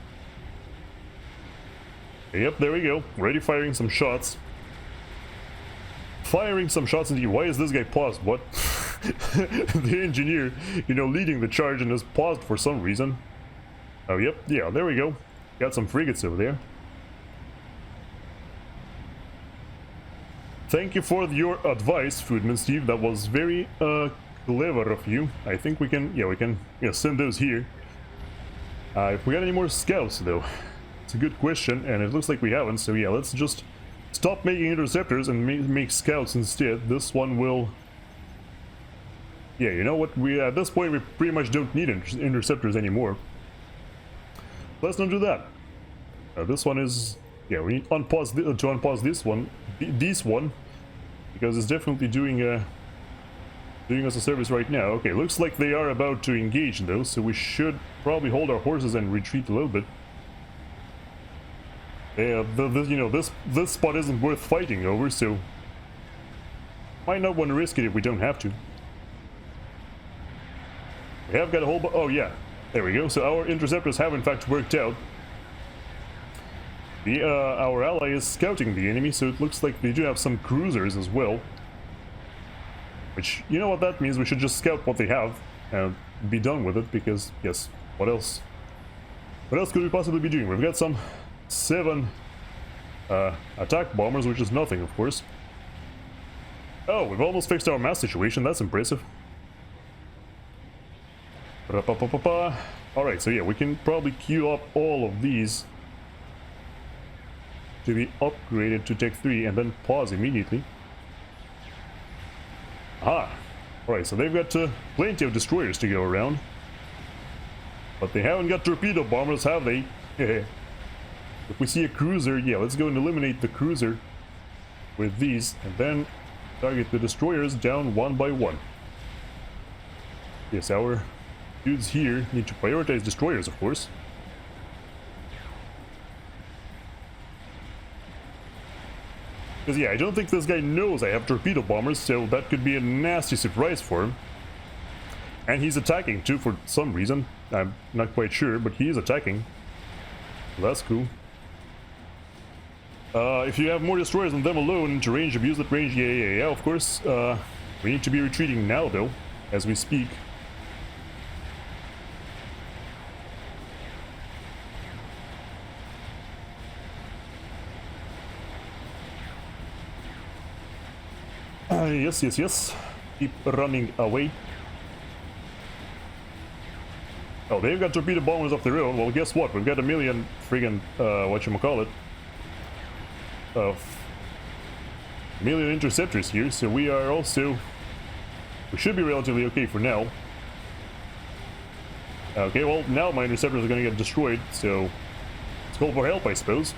Yep, there we go. Already firing some shots. Firing some shots indeed. Why is this guy paused? What? The engineer, you know, leading the charge and is paused for some reason. Oh, yep. Yeah, there we go. Got some frigates over there. Thank you for your advice, Foodman Steve. That was very clever of you. I think we can, send those here. If we got any more scouts, though, it's a good question, and it looks like we haven't. So yeah, let's just stop making interceptors and make scouts instead. This one will. Yeah, you know what? We at this point we pretty much don't need interceptors anymore. Let's not do that. This one is. Yeah, we need to unpause this one, because it's definitely doing us a service right now. Okay, looks like they are about to engage though, so we should probably hold our horses and retreat a little bit. Yeah, this spot isn't worth fighting over, so might not want to risk it if we don't have to. We have got a whole oh yeah, there we go. So our interceptors have in fact worked out. Our ally is scouting the enemy, so it looks like they do have some cruisers as well. Which, you know what that means, we should just scout what they have and be done with it, because, yes, what else? What else could we possibly be doing? We've got some 7 attack bombers, which is nothing, of course. Oh, we've almost fixed our mass situation, that's impressive. Alright, so yeah, we can probably queue up all of these to be upgraded to Tech 3 and then pause immediately. Aha! Alright, so they've got plenty of destroyers to go around. But they haven't got torpedo bombers, have they? If we see a cruiser, yeah, let's go and eliminate the cruiser with these and then target the destroyers down one by one. Yes, our dudes here need to prioritize destroyers, of course. Because yeah, I don't think this guy knows I have torpedo bombers, so that could be a nasty surprise for him. And he's attacking too for some reason. I'm not quite sure, but he is attacking. So that's cool. If you have more destroyers than them alone into range, abuse that range, yeah, of course. We need to be retreating now though, as we speak. Yes. Keep running away. Oh, they've got torpedo bombers of their own. Well, guess what? We've got a million friggin' whatchamacallit. Million interceptors here, so we are also... We should be relatively okay for now. Okay, well, now my interceptors are gonna get destroyed, so... Let's call for help, I suppose.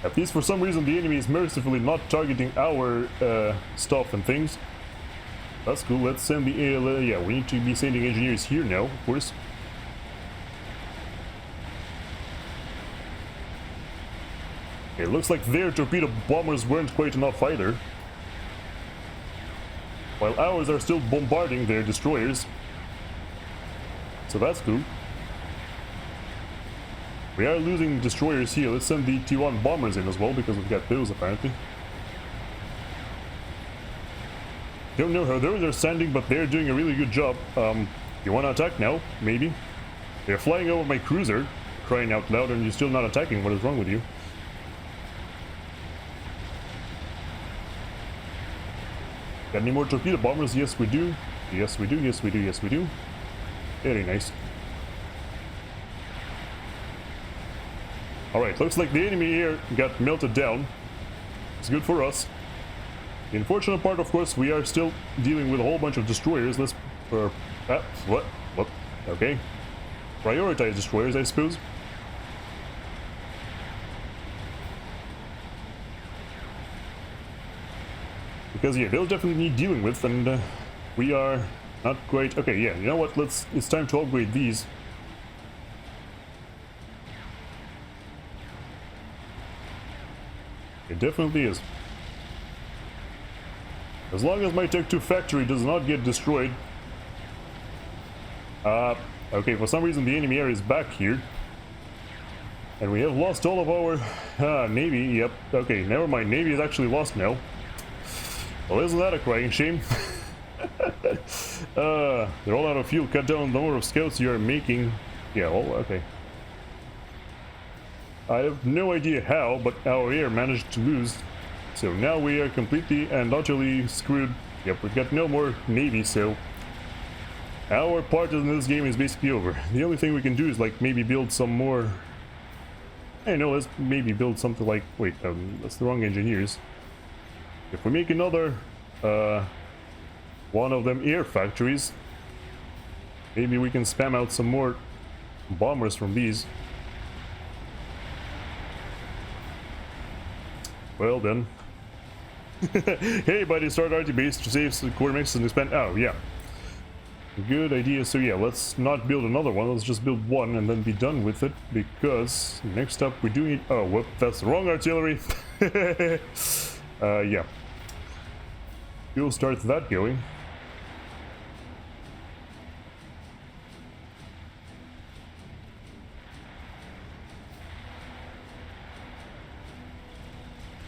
At least for some reason the enemy is mercifully not targeting our stuff and things. That's cool. Let's send the yeah, we need to be sending engineers here now, of course. It looks like their torpedo bombers weren't quite enough either. While ours are still bombarding their destroyers. So that's cool. We are losing destroyers here. Let's send the T1 bombers in as well, because we've got those apparently. Don't know how they're standing, but they're doing a really good job. You want to attack now? Maybe. They're flying over my cruiser, crying out loud, and you're still not attacking. What is wrong with you? Got any more torpedo bombers? Yes, we do. Yes, we do. Yes, we do. Yes, we do. Very nice. Alright, looks like the enemy here got melted down. It's good for us. The unfortunate part, of course, we are still dealing with a whole bunch of destroyers. Let's... what? Okay. Prioritize destroyers, I suppose. Because, yeah, they'll definitely need dealing with, and we are not quite... Okay, yeah, you know what? It's time to upgrade these. It definitely is. As long as my Tech 2 factory does not get destroyed. Okay, for some reason the enemy area is back here. And we have lost all of our Navy. Yep, okay, never mind. Navy is actually lost now. Well, isn't that a crying shame? They're all out of fuel. Cut down the number of scouts you are making. Yeah, well, okay. I have no idea how, but our air managed to lose. So now we are completely and utterly screwed. Yep, we've got no more Navy, so... Our part in this game is basically over. The only thing we can do is, like, maybe build some more... I know, let's maybe build something like... Wait, that's the wrong engineers. If we make another... one of them air factories, maybe we can spam out some more bombers from these. Well then. Hey buddy, start RT base to save some core mixes and expand. Oh yeah, good idea. So yeah, let's not build another one, let's just build one and then be done with it, because next up we do need... Oh whoop, that's the wrong artillery. Yeah, we'll start that going.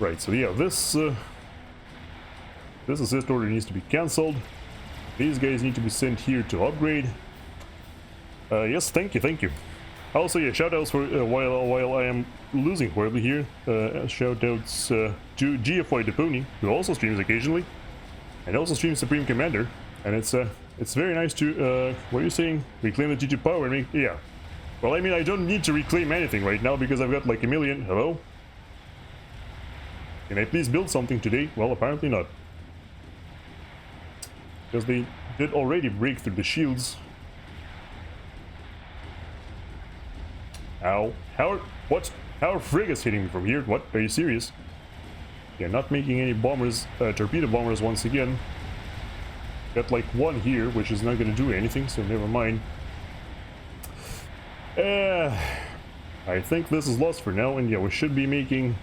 Right, so yeah, this assist order needs to be cancelled. These guys need to be sent here to upgrade. Yes, thank you, thank you. Also, yeah, shoutouts for while I am losing horribly here. Shoutouts to GFY Depony, who also streams occasionally, and also streams Supreme Commander. And it's very nice to what are you saying? Reclaim the T2 power and make... Yeah. Well, I mean, I don't need to reclaim anything right now because I've got like a million. Hello? Can I please build something today? Well, apparently not. Because they did already break through the shields. Ow. What? How are frigates hitting me from here? What? Are you serious? Yeah, not making any bombers, torpedo bombers once again. Got like one here, which is not gonna do anything, so never mind. I think this is lost for now, and yeah, we should be making...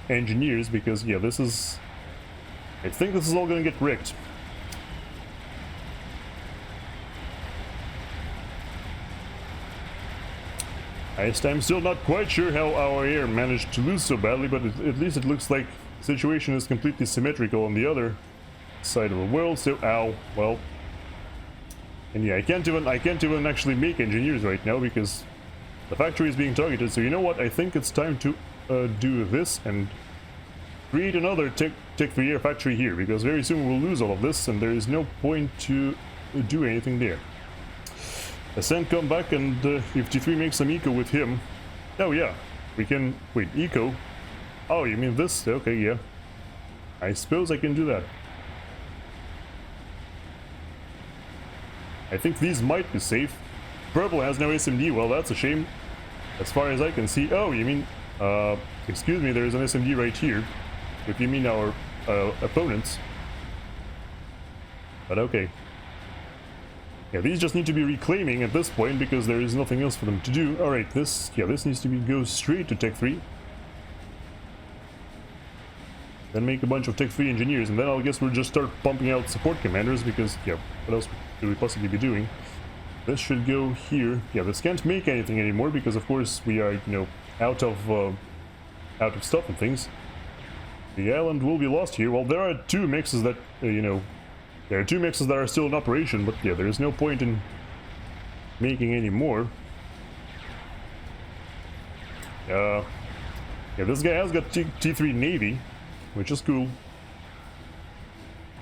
engineers, because yeah, this is... I think this is all gonna get wrecked. I'm still not quite sure how our air managed to lose so badly, but at least it looks like the situation is completely symmetrical on the other side of the world, so ow, well. And yeah, I can't even actually make engineers right now because the factory is being targeted, so you know what, I think it's time to do this and create another Tech 3 air factory here, because very soon we'll lose all of this and there is no point to do anything there. Ascent come back, and if T3 makes some eco with him... Oh yeah, we can... Wait, eco? Oh, you mean this? Okay, yeah. I suppose I can do that. I think these might be safe. Purple has no SMD, well that's a shame. As far as I can see... Oh, you mean... excuse me, there is an SMD right here. If you mean our opponents. But okay. Yeah, these just need to be reclaiming at this point because there is nothing else for them to do. Alright, this needs to go straight to Tech 3. Then make a bunch of Tech 3 engineers, and then I guess we'll just start pumping out support commanders because, yeah, what else could we possibly be doing? This should go here. Yeah, this can't make anything anymore because, of course, we are, you know, out of stuff and things. The island will be lost here. Well, there are two mixes that, you know, there are two mixes that are still in operation, but yeah, there is no point in making any more. Yeah, this guy has got T3 Navy, which is cool.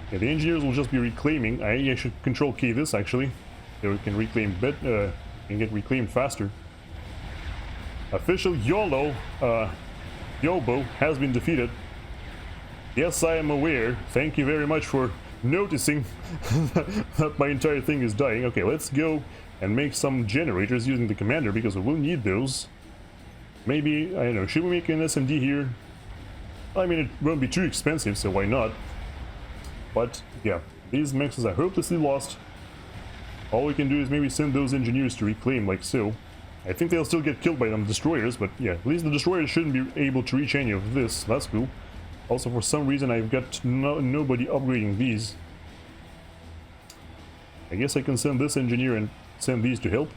Yeah, the engineers will just be reclaiming. I should control key this actually, so we can reclaim can get reclaimed faster. Official YOLO, Yobo has been defeated. Yes, I am aware. Thank you very much for noticing that my entire thing is dying. Okay, let's go and make some generators using the commander because we will need those. Maybe, I don't know, should we make an SMD here? I mean, it won't be too expensive, so why not? But, yeah, These mexes are hopelessly lost. All we can do is maybe send those engineers to reclaim, like so. I think they'll still get killed by them destroyers, but yeah, at least the destroyers shouldn't be able to reach any of this. That's cool. Also, for some reason, I've got nobody upgrading these. I guess I can send this engineer and send these to help.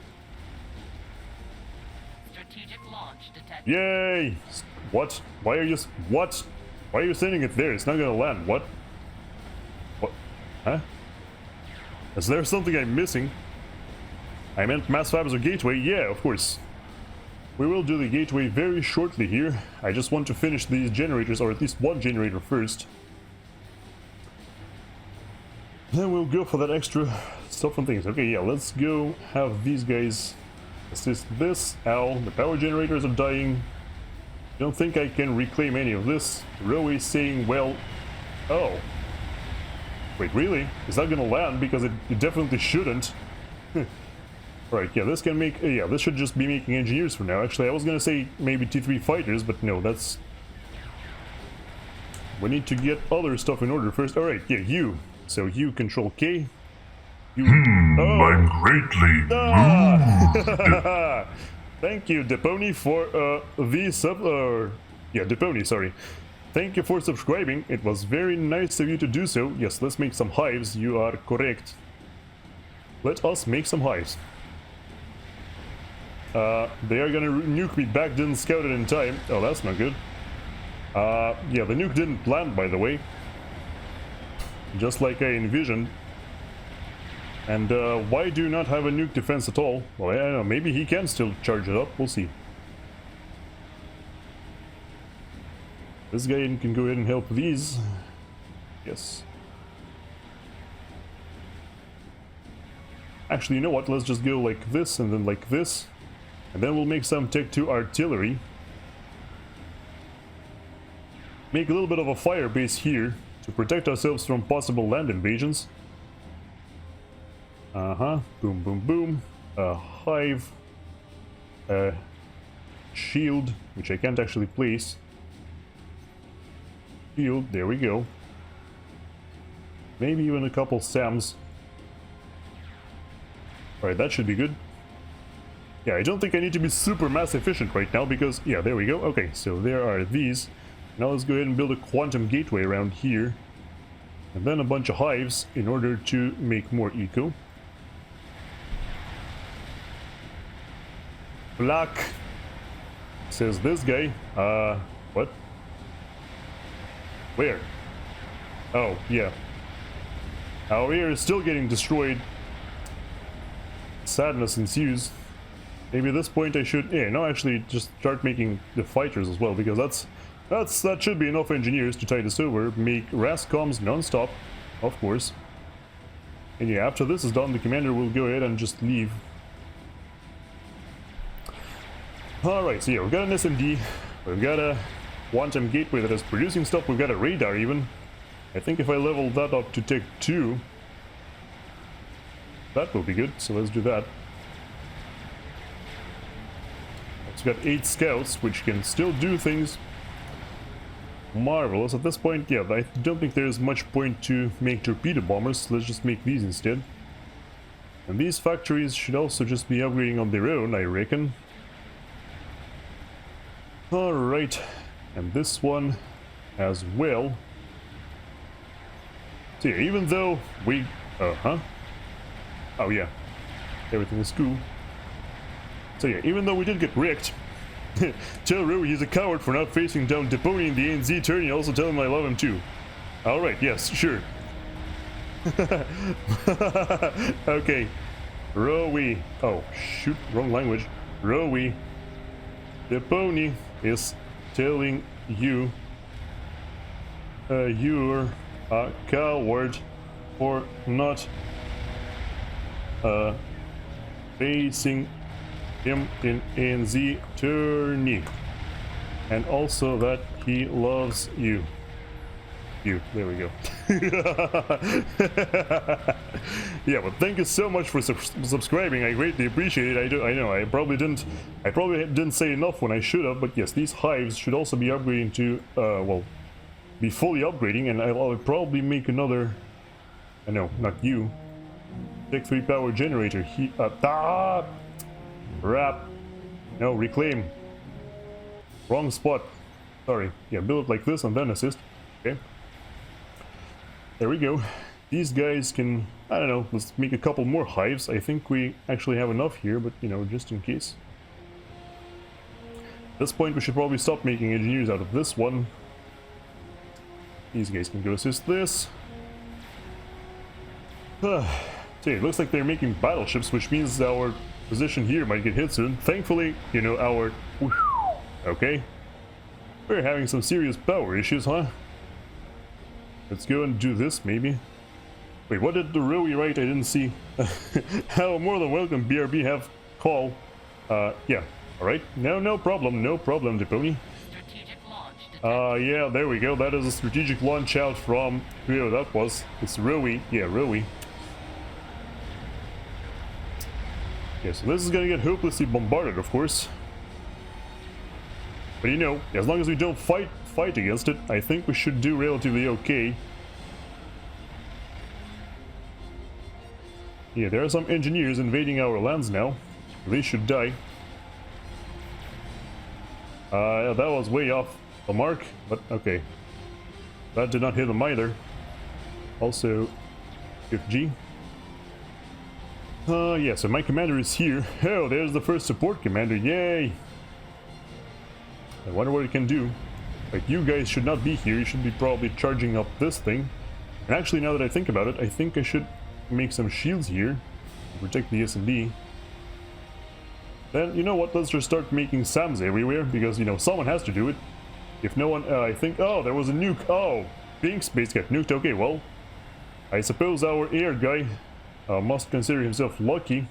Strategic launch detected. Yay! What? Why are you... What? Why are you sending it there? It's not gonna land. What? What? Huh? Is there something I'm missing? I meant mass fabs or gateway? Yeah, of course. We will do the gateway very shortly here. I just want to finish these generators, or at least one generator first. Then we'll go for that extra stuff and things. Okay, yeah, let's go have these guys assist this. Ow, the power generators are dying. Don't think I can reclaim any of this. Rowey saying, well... Oh. Wait, really? Is that gonna land? Because it definitely shouldn't. Right, yeah, this can make... yeah, this should just be making engineers for now. Actually, I was gonna say maybe T3 fighters, but no, that's... We need to get other stuff in order first. Alright, yeah, you. So you control K. You... I'm greatly moved. Thank you, Depony, for the sub... yeah, Depony, sorry. Thank you for subscribing. It was very nice of you to do so. Yes, let's make some hives. You are correct. Let us make some hives. They are gonna nuke me back, didn't scout it in time. Oh, that's not good. Yeah, the nuke didn't land, by the way. Just like I envisioned. And why do you not have a nuke defense at all? Well, I don't know, maybe he can still charge it up, we'll see. This guy can go ahead and help these. Yes. Actually, you know what, let's just go like this and then like this. And then we'll make some Tech 2 artillery. Make a little bit of a fire base here to protect ourselves from possible land invasions. Boom, boom, boom. A hive. A shield, which I can't actually place. Shield, there we go. Maybe even a couple SAMs. Alright, that should be good. Yeah, I don't think I need to be super mass efficient right now because, yeah, there we go. Okay, so there are these. Now let's go ahead and build a quantum gateway around here. And then a bunch of hives in order to make more eco. Black, says this guy. What? Where? Oh, yeah. Our ear is still getting destroyed. Sadness ensues. Maybe at this point I should, yeah, no, actually just start making the fighters as well, because that should be enough engineers to tide us over. Make RASCOMs non-stop, of course. And yeah, after this is done, the commander will go ahead and just leave. Alright, so yeah, we've got an SMD, we've got a quantum gateway that is producing stuff, we've got a radar even. I think if I level that up to Tech 2, that will be good, so let's do that. We've got 8 scouts, which can still do things. Marvelous. At this point, yeah, I don't think there's much point to make torpedo bombers. Let's just make these instead. And these factories should also just be upgrading on their own, I reckon. Alright. And this one as well. So yeah, even though we... Oh yeah. Everything is cool. So yeah, even though we did get wrecked, tell Rowey he's a coward for not facing down Depony in the ANZ tourney, also tell him I love him too. Alright, yes, sure. Okay. Rowey. Oh, shoot, wrong language. Rowey. Depony is telling you you're a coward for not facing him in ANZ tourney, and also that he loves you. There we go. Yeah, but thank you so much for subscribing. I greatly appreciate it. I know I probably didn't say enough when I should have, but yes, these hives should also be upgrading to well, be fully upgrading, and I'll probably make another No, not you. Tech 3 power generator. Crap. No, reclaim. Wrong spot. Sorry. Yeah, build it like this and then assist. Okay. There we go. These guys can, I don't know, let's make a couple more hives. I think we actually have enough here, but you know, just in case. At this point we should probably stop making engineers out of this one. These guys can go assist this. See, it looks like they're making battleships, which means our position here might get hit soon. Thankfully, you know, our... Okay. We're having some serious power issues, huh? Let's go and do this, maybe. Wait, what did the Rowey write? I didn't see. How more than welcome, BRB have call. Yeah. Alright. No problem, Depony. Strategic launch detected. Yeah, there we go. That is a strategic launch out from whoever that was. It's Rowey. Yeah, Rowey. Yeah, so this is gonna get hopelessly bombarded, of course. But you know, as long as we don't fight against it, I think we should do relatively okay. Yeah, there are some engineers invading our lands now. They should die. That was way off the mark, but okay. That did not hit them either. Also, G. Yeah, so my commander is here. Oh, there's the first support commander, yay! I wonder what it can do. Like, you guys should not be here, you should be probably charging up this thing. And actually, now that I think about it, I think I should make some shields here to protect the S&D. Then, you know what, let's just start making SAMs everywhere, because, you know, someone has to do it. If no one, I think, oh, there was a nuke, oh, Pink Space got nuked, okay, well, I suppose our air guy must consider himself lucky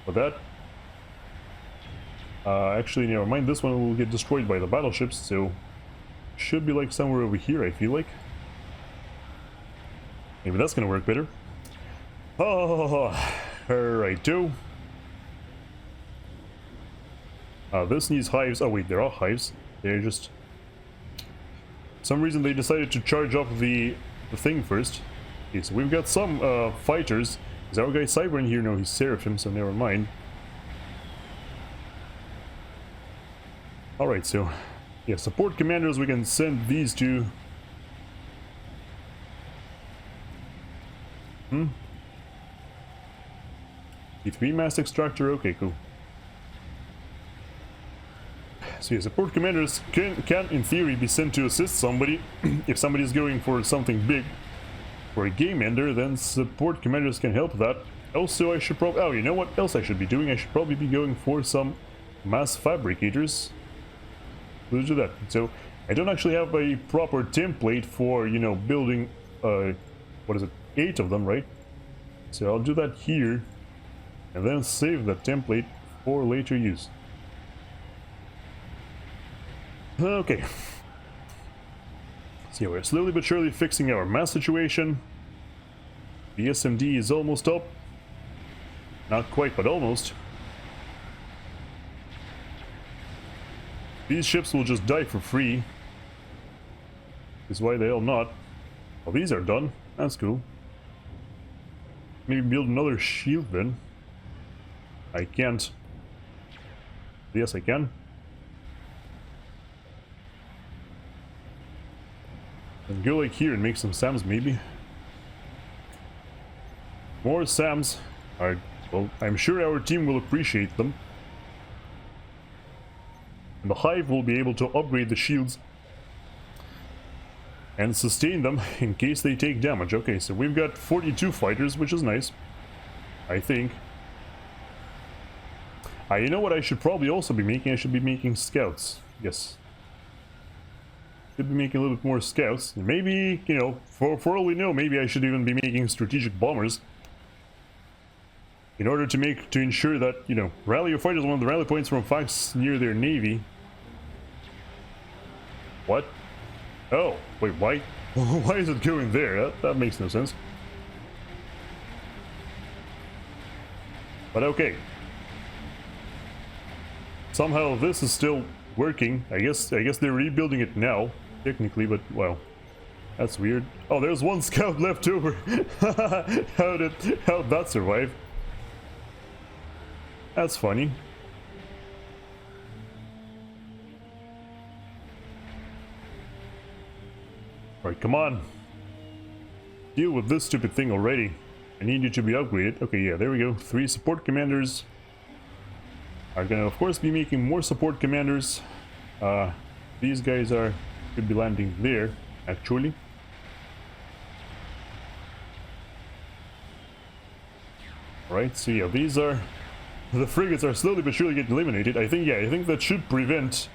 for that. Actually, never mind, this one will get destroyed by the battleships, so should be like somewhere over here, I feel like. Maybe that's gonna work better. Oh, alrighto. This needs hives. Oh wait, there are hives. They're just... For some reason they decided to charge up the thing first. Okay, so we've got some fighters. Is our guy Cyber in here? No, he's Seraphim, so never mind. Alright, so... Yeah, support commanders, we can send these to... T3 mass extractor, okay, cool. So yeah, support commanders can in theory be sent to assist somebody. If somebody's going for something big, for a game ender, then support commanders can help that. Also, I should probably... Oh, you know what else I should be doing? I should probably be going for some mass fabricators. Let's do that. So, I don't actually have a proper template for, you know, building, what is it, 8 of them, right? So I'll do that here, and then save that template for later use. Okay. So yeah, we're slowly but surely fixing our mass situation. The SMD is almost up. Not quite, but almost. These ships will just die for free. Is why they'll not. Well, these are done. That's cool. Maybe build another shield then. I can't. Yes, I can. And go like here and make some SAMs maybe. More SAMs are, well, I'm sure our team will appreciate them. And the Hive will be able to upgrade the shields and sustain them in case they take damage. Okay, so we've got 42 fighters, which is nice, I think. You know what I should probably also be making? I should be making scouts. Yes. Should be making a little bit more scouts. And maybe, you know, for all we know, maybe I should even be making strategic bombers. In order to ensure that, you know, rally your fighters one of the rally points from FAFs near their navy. What? Oh, wait, why? Why is it going there? That makes no sense. But okay. Somehow this is still working. I guess they're rebuilding it now, technically, but well. That's weird. Oh, there's one scout left over. How'd that survive? That's funny. Alright, come on. Deal with this stupid thing already. I need you to be upgraded. Okay, yeah, there we go. 3 support commanders are gonna, of course, be making more support commanders. These guys could be landing there, actually. Alright, so yeah, the frigates are slowly but surely getting eliminated. I think that should prevent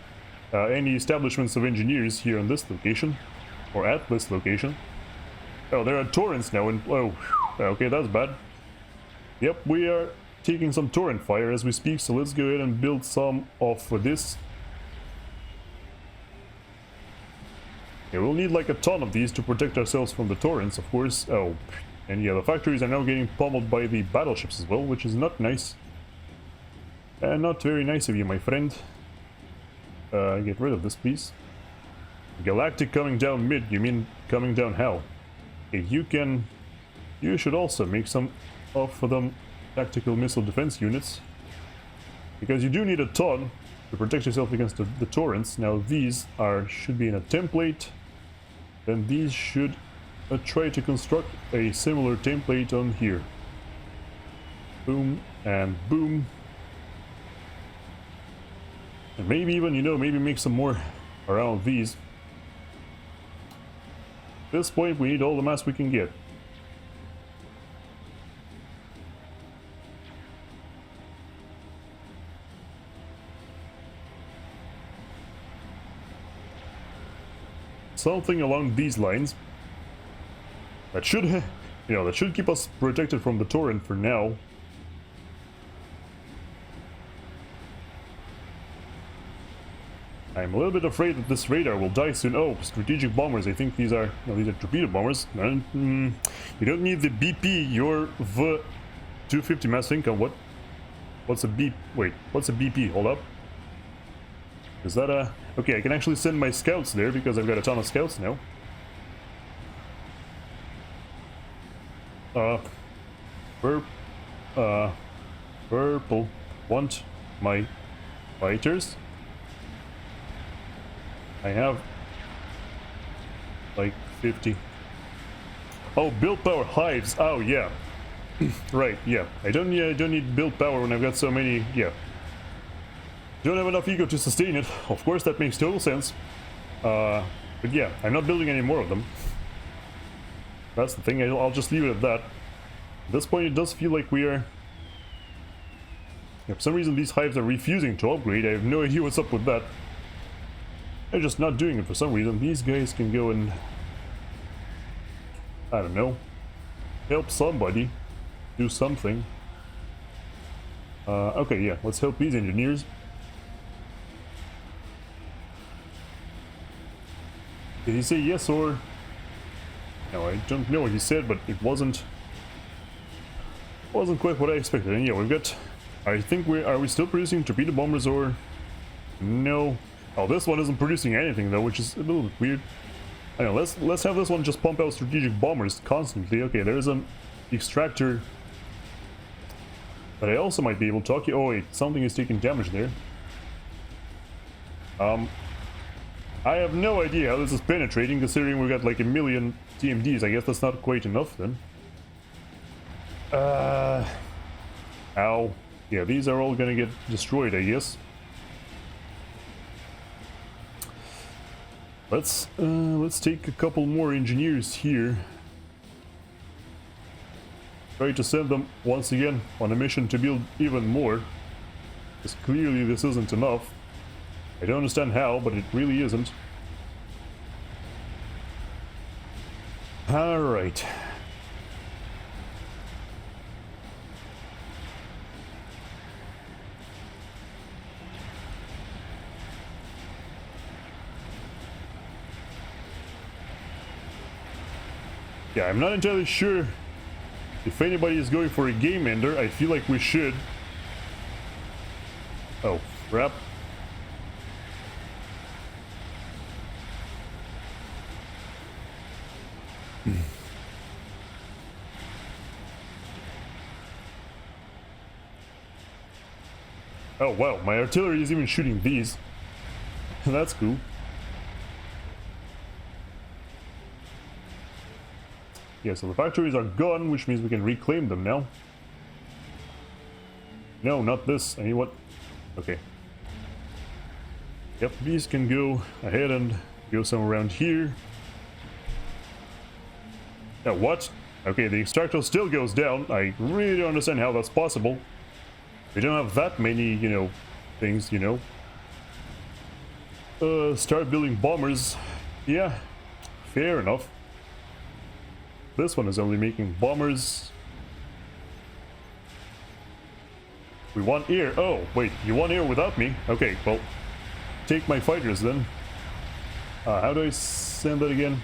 any establishments of engineers here on this location, or at this location. Oh, there are torrents now, and oh, okay, that's bad. Yep, we are taking some torrent fire as we speak, so let's go ahead and build some of this. Yeah, we'll need like a ton of these to protect ourselves from the torrents, of course. Oh, and yeah, the factories are now getting pummeled by the battleships as well, which is not nice. Not very nice of you, my friend. Get rid of this, please. Galactic coming down mid, you mean coming down hell? Okay, you should also make some of them tactical missile defense units. Because you do need a ton to protect yourself against the torrents. Now these should be in a template. Then these should try to construct a similar template on here. Boom and boom. And maybe even, maybe make some more around these. At this point, we need all the mass we can get. Something along these lines. That should, that should keep us protected from the torrent for now. I'm a little bit afraid that this radar will die soon. Oh, strategic bombers. I think these are torpedo bombers. You don't need the BP. You're the 250 mass income. What's a BP? Wait, what's a BP? Hold up. Is that a... Okay, I can actually send my scouts there because I've got a ton of scouts now. Purple want my fighters. I have like 50. Oh, build power hives. Oh yeah, right. Yeah, I don't need build power when I've got so many. Yeah, don't have enough ego to sustain it. Of course, that makes total sense. But yeah, I'm not building any more of them. That's the thing. I'll just leave it at that. At this point, it does feel like we are... Yeah, for some reason, these hives are refusing to upgrade. I have no idea what's up with that. They're just not doing it for some reason. These guys can go and... I don't know. Help somebody. Do something. Okay, yeah. Let's help these engineers. Did he say yes or... No, I don't know what he said, but it wasn't quite what I expected. And yeah, we've got... I think are we still producing torpedo bombers or... No. Oh, this one isn't producing anything though, which is a little bit weird. I know, let's have this one just pump out strategic bombers constantly. Okay, there's an extractor that I also might be able to talk. Oh wait, something is taking damage there. I have no idea how this is penetrating, considering we've got like 1 million TMDs. I guess that's not quite enough then. Ow. Yeah, these are all gonna get destroyed, I guess. Let's take a couple more engineers here. Try to send them once again on a mission to build even more. Because clearly this isn't enough. I don't understand how, but it really isn't. Alright. Yeah, I'm not entirely sure if anybody is going for a game ender. I feel like we should. Oh, crap. Oh wow, my artillery is even shooting these. That's cool. Yeah, so the factories are gone, which means we can reclaim them now. No, not this. I mean, what? Okay. Yep, these can go ahead and go somewhere around here. Now, what? Okay, the extractor still goes down. I really don't understand how that's possible. We don't have that many, you know, things, you know. Start building bombers. Yeah, fair enough. This one is only making bombers. We want air. Oh, wait, you want air without me? Okay, well, take my fighters then. How do I send that again?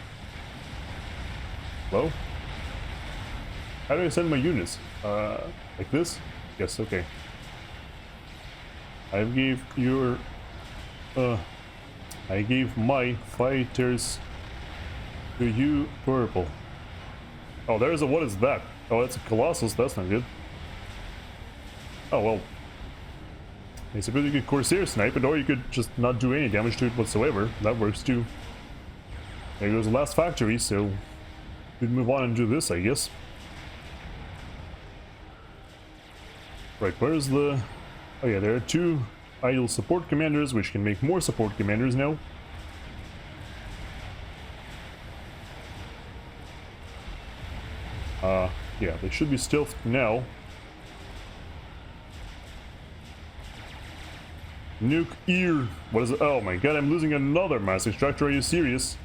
Hello? How do I send my units? Like this? Yes, okay. I gave your... I gave my fighters to you, purple. Oh, there's a... what is that? Oh, that's a Colossus, that's not good. Oh, well. It's a pretty good Corsair sniper, or you could just not do any damage to it whatsoever. That works too. There goes the last factory, so... we'd move on and do this, I guess. Right, where's the... oh yeah, there are 2 idle support commanders, which can make more support commanders now. Yeah, they should be stealthed now. Nuke ear. What is it? Oh my god, I'm losing another mass extractor. Are you serious?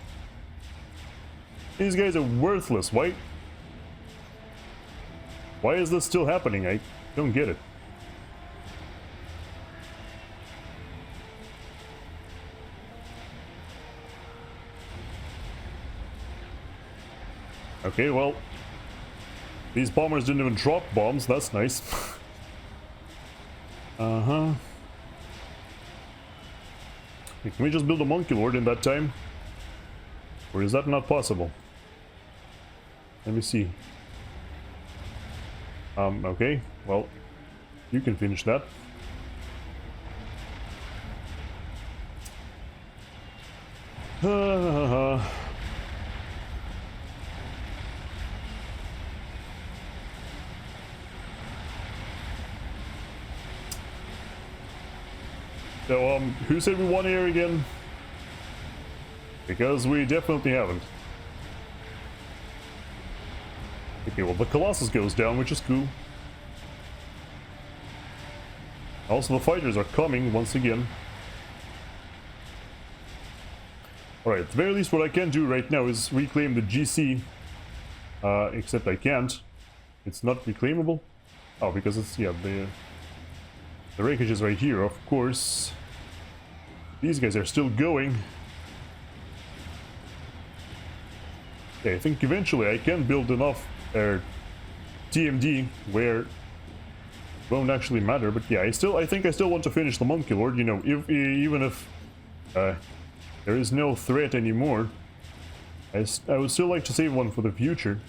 These guys are worthless. Why is this still happening? I don't get it. Okay, well, these bombers didn't even drop bombs. That's nice. Uh-huh. Can we just build a Monkey Lord in that time? Or is that not possible? Let me see. Okay. Well, you can finish that. So, who said we want air again? Because we definitely haven't. Okay, well, the Colossus goes down, which is cool. Also, the fighters are coming once again. Alright, at the very least, what I can do right now is reclaim the GC. Except I can't. It's not reclaimable. Oh, because it's, yeah, the wreckage is right here, of course. These guys are still going. Okay, I think eventually I can build enough TMD where it won't actually matter. But yeah, I think I still want to finish the Monkey Lord. You know, even if there is no threat anymore, I would still like to save one for the future.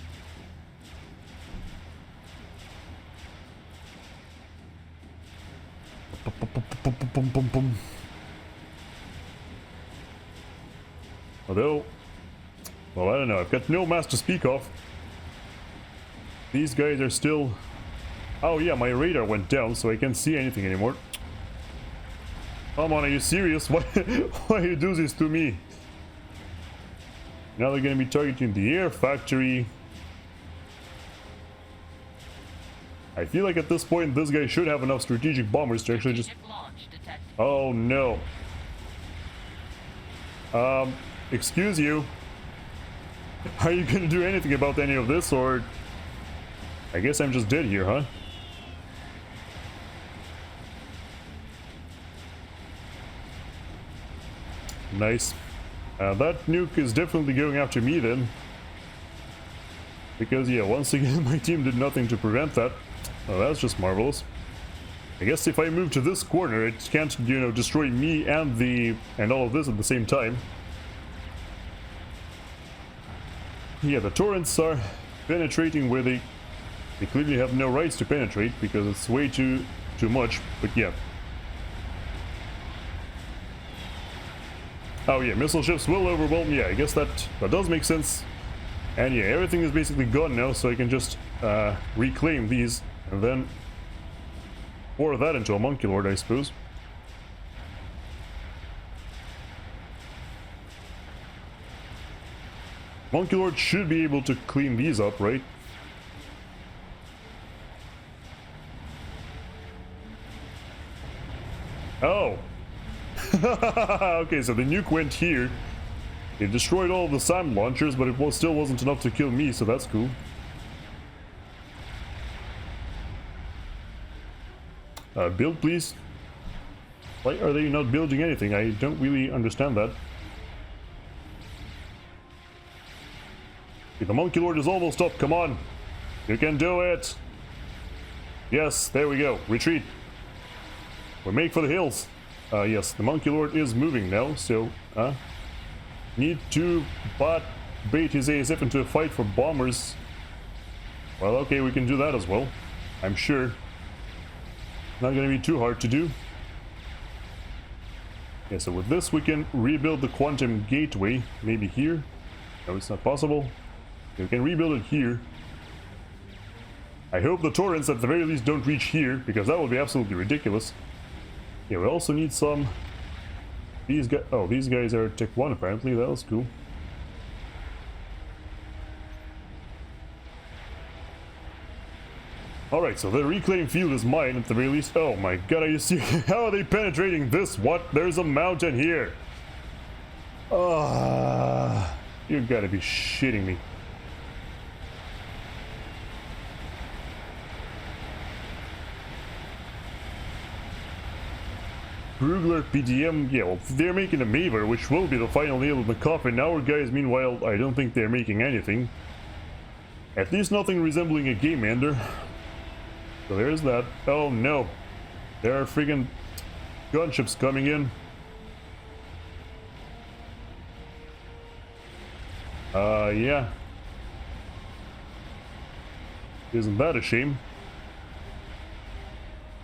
Although, well, I don't know, I've got no mass to speak of. These guys are still... oh yeah, my radar went down, so I can't see anything anymore. Come on, are you serious? Why you do this to me? Now they're gonna be targeting the air factory. I feel like at this point, this guy should have enough strategic bombers to actually just... oh no. Excuse you. Are you gonna do anything about any of this, or... I guess I'm just dead here, huh? Nice. That nuke is definitely going after me then. Because, yeah, once again, my team did nothing to prevent that. Oh, that's just marvelous. I guess if I move to this corner, it can't, you know, destroy me and all of this at the same time. yeah, the torrents are penetrating where they clearly have no rights to penetrate because it's way too much, but yeah. Oh yeah, missile ships will overwhelm, yeah, I guess that does make sense. And yeah, everything is basically gone now, so I can just reclaim these and then pour that into a Monkey Lord, I suppose. Monkey Lord should be able to clean these up, right? Oh! Okay, so the nuke went here. It destroyed all of the SAM launchers, but it still wasn't enough to kill me, so that's cool. Build, please. Why are they not building anything? I don't really understand that. The Monkey Lord is almost up, come on! You can do it! Yes, there we go, retreat! We make for the hills! Yes, the Monkey Lord is moving now, so, need to bait his ASF into a fight for bombers. Well, okay, we can do that as well, I'm sure. Not gonna be too hard to do. Yeah, so with this we can rebuild the quantum gateway, maybe here. No, it's not possible. We can rebuild it here. I hope the torrents at the very least don't reach here, because that would be absolutely ridiculous. Yeah, we also need some... These guys... Oh, these guys are Tech 1 apparently, that was cool. Alright, so the reclaim field is mine at the very least. Oh my god, are you serious? How are they penetrating this? What? There's a mountain here! You gotta be shitting me. Brugler PDM, yeah, well, they're making a Maver, which will be the final nail in the coffin. Our guys, meanwhile, I don't think they're making anything. At least nothing resembling a Game Ender. So there's that. Oh no. There are friggin' gunships coming in. Yeah. Isn't that a shame?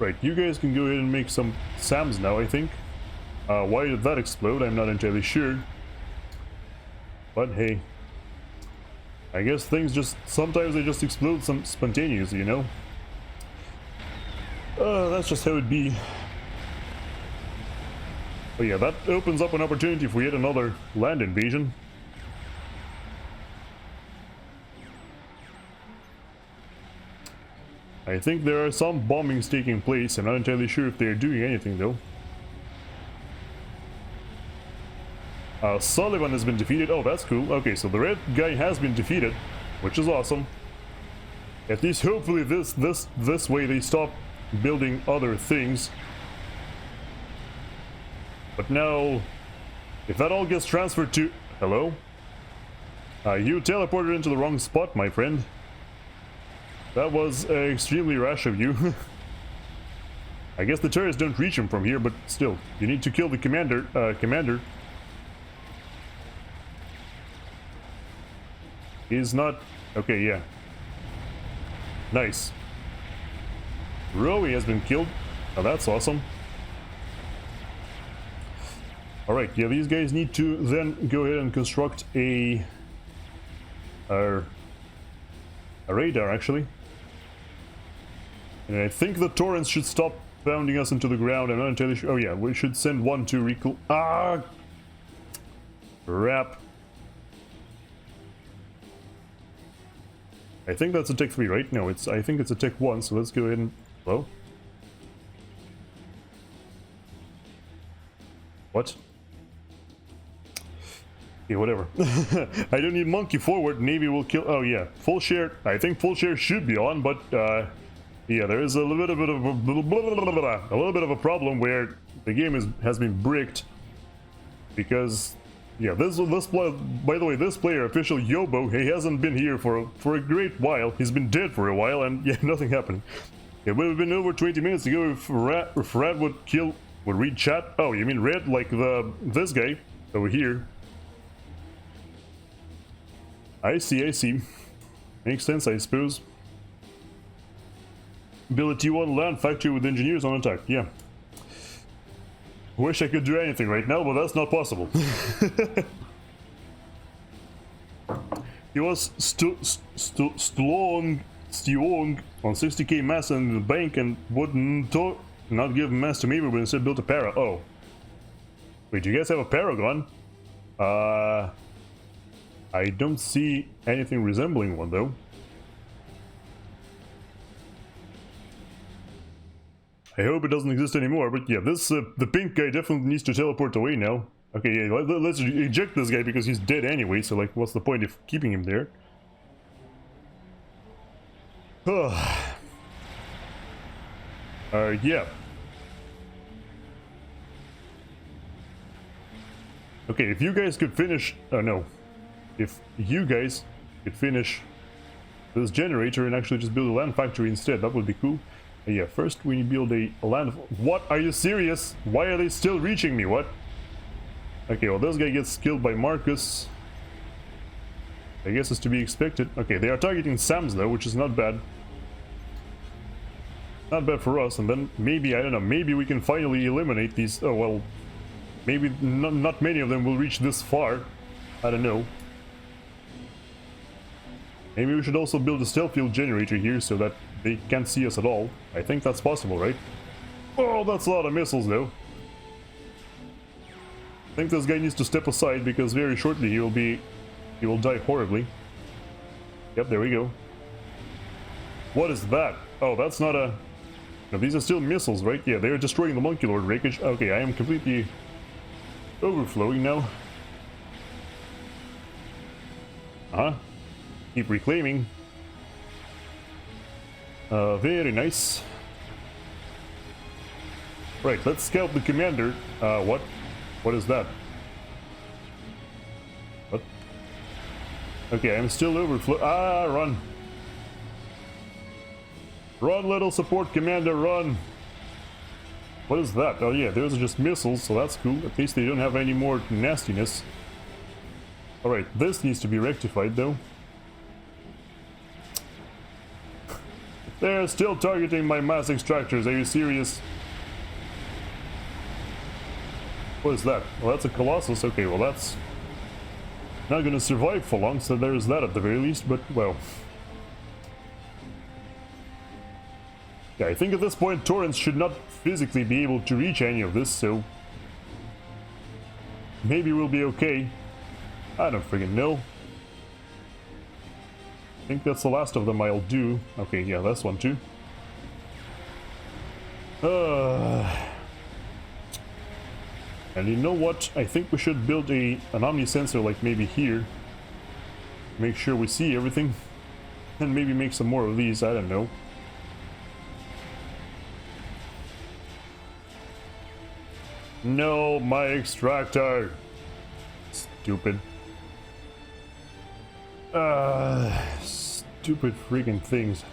Right, you guys can go ahead and make some SAMs now, I think. Why did that explode? I'm not entirely sure. But hey. I guess things just... Sometimes they just explode spontaneously, you know? That's just how it be. But yeah, that opens up an opportunity for yet another land invasion. I think there are some bombings taking place. I'm not entirely sure if they're doing anything though. Sullivan has been defeated. Oh, that's cool. Okay, so the red guy has been defeated, which is awesome. At least hopefully this way they stop building other things. But now, if that all gets transferred to... Hello? You teleported into the wrong spot, my friend. That was extremely rash of you. I guess the turrets don't reach him from here, but still, you need to kill the commander. He's not... Okay, yeah. Nice. Rowey has been killed. Oh, that's awesome. Alright, yeah, these guys need to then go ahead and construct a radar, actually. And I think the torrents should stop pounding us into the ground. I'm not entirely sure. Oh yeah, we should send one to recall. Ah! Crap. I think that's a Tech 3, right? No, I think it's a Tech 1, so let's go ahead and... Hello? What? Yeah, whatever. I don't need monkey forward. Navy will kill... Oh yeah, full share. I think full share should be on, but yeah, there is a little bit of a problem where the game has been bricked because yeah, this by the way, this player, official Yobo, he hasn't been here for a great while. He's been dead for a while, and yeah, nothing happened. It would have been over 20 minutes ago if Rad would read chat. Oh, you mean Red, like this guy over here? I see, I see. Makes sense, I suppose. Build a T1 land factory with engineers on attack, yeah. Wish I could do anything right now, but that's not possible. He was strong on 60k mass in the bank and wouldn't not give mass to me, but instead built a para. Oh. Wait, do you guys have a paragon? I don't see anything resembling one though. I hope it doesn't exist anymore, but yeah, this the pink guy definitely needs to teleport away now. Okay, yeah, let's eject this guy because he's dead anyway, so like, what's the point of keeping him there? Yeah. Okay, if you guys could finish... Oh, no. If you guys could finish this generator and actually just build a land factory instead, that would be cool. Yeah, first we build a land... What? Are you serious? Why are they still reaching me? What? Okay, well, this guy gets killed by Marcus. I guess it's to be expected. Okay, they are targeting Sams though, which is not bad. Not bad for us, and then maybe, I don't know, maybe we can finally eliminate these... Oh, well, maybe not many of them will reach this far. I don't know. Maybe we should also build a stealth field generator here so that they can't see us at all. I think that's possible, right? Oh, that's a lot of missiles though. I think this guy needs to step aside because very shortly he will die horribly. Yep, there we go. What is that? Oh, that's not a... No, these are still missiles, right? Yeah, they are destroying the Monkey Lord wreckage. Okay, I am completely overflowing now. Keep reclaiming. Very nice. Right, let's scout the commander. What? What is that? What? Okay, I'm still overflow. Ah, run. Run, little support commander, run. What is that? Oh yeah, those are just missiles, so that's cool. At least they don't have any more nastiness. Alright, this needs to be rectified though. They're still targeting my mass extractors, are you serious? What is that? Well, that's a Colossus. Okay, well that's not gonna survive for long, so there's that at the very least, but well. Yeah, I think at this point Torrents should not physically be able to reach any of this, so maybe we'll be okay. I don't friggin' know. I think that's the last of them I'll do. Okay, yeah, that's one too. And you know what? I think we should build an Omni sensor like maybe here. Make sure we see everything. And maybe make some more of these, I don't know. No, my extractor! Stupid. Stupid freaking things.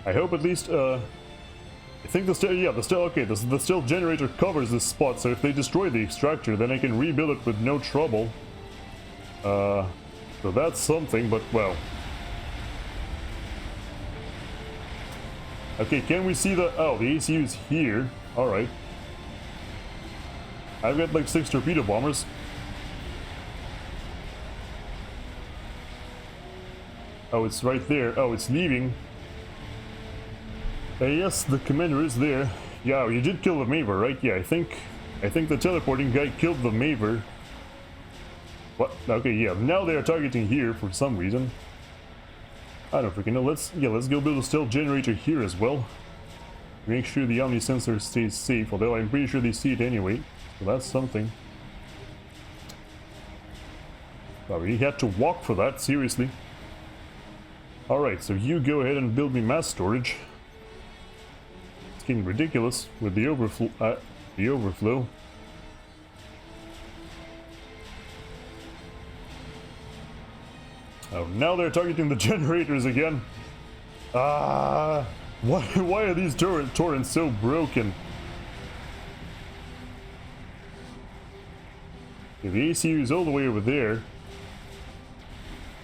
I hope at least, I think the stealth generator covers this spot, so if they destroy the extractor, then I can rebuild it with no trouble. So that's something, but well. Okay, can we see the... Oh, the ACU is here. Alright. I've got like 6 torpedo bombers. Oh, it's right there. Oh, it's leaving. Yes, the commander is there. Yeah, you did kill the Maver, right? Yeah, I think the teleporting guy killed the Maver. What? Okay, yeah. Now they are targeting here for some reason. I don't freaking know. Let's go build a stealth generator here as well. Make sure the Omni sensor stays safe, although I'm pretty sure they see it anyway. So that's something. Oh, we had to walk for that, seriously. Alright, so you go ahead and build me mass storage. It's getting ridiculous with the overflow. Oh, now they're targeting the generators again. Why are these torrents so broken? Okay, the ACU is all the way over there.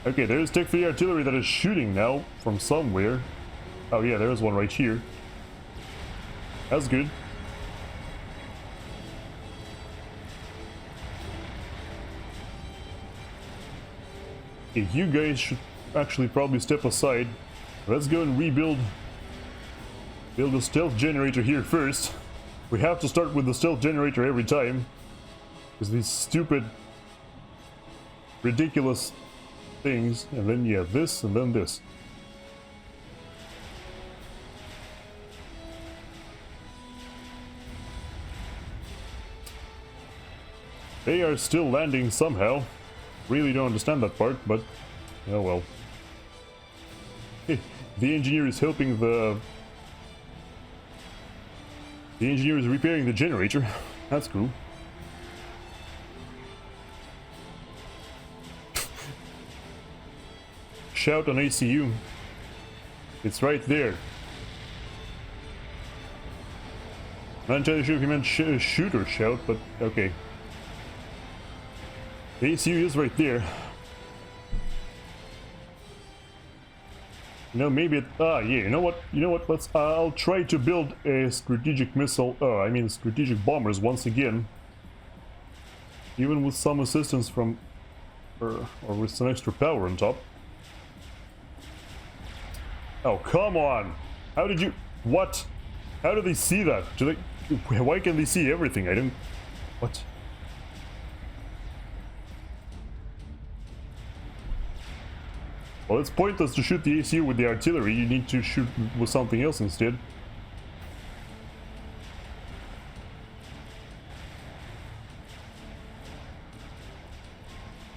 Okay, there's tech for the artillery that is shooting now from somewhere. Oh yeah, there's one right here. That's good. Okay, you guys should actually probably step aside. Let's go and build a stealth generator here first. We have to start with the stealth generator every time, because these stupid, ridiculous things. And then yeah, this and then this. They are still landing somehow. Really don't understand that part, but oh well. The engineer is helping the engineer is repairing the generator. That's cool. Shout on ACU. It's right there. Not entirely sure if you meant shoot or shout, but okay. The ACU is right there. You know, maybe it... yeah, you know what? Let's... I'll try to build a strategic missile... I mean strategic bombers once again. Even with some assistance from... Or with some extra power on top. Oh, come on! How did you... What? How do they see that? Do they... Why can they see everything? I don't... What? Well, it's pointless to shoot the ACU with the artillery. You need to shoot with something else instead.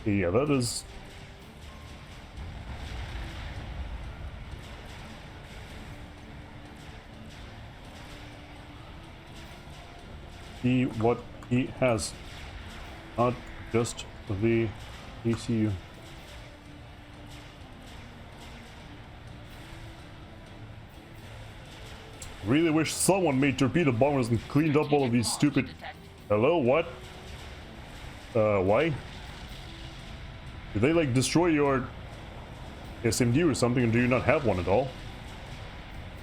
Yeah, that is... See what he has, not just the ACU. Really wish someone made torpedo bombers and cleaned up all of these stupid... Hello, what? Why? Did they like destroy your SMD or something, and do you not have one at all?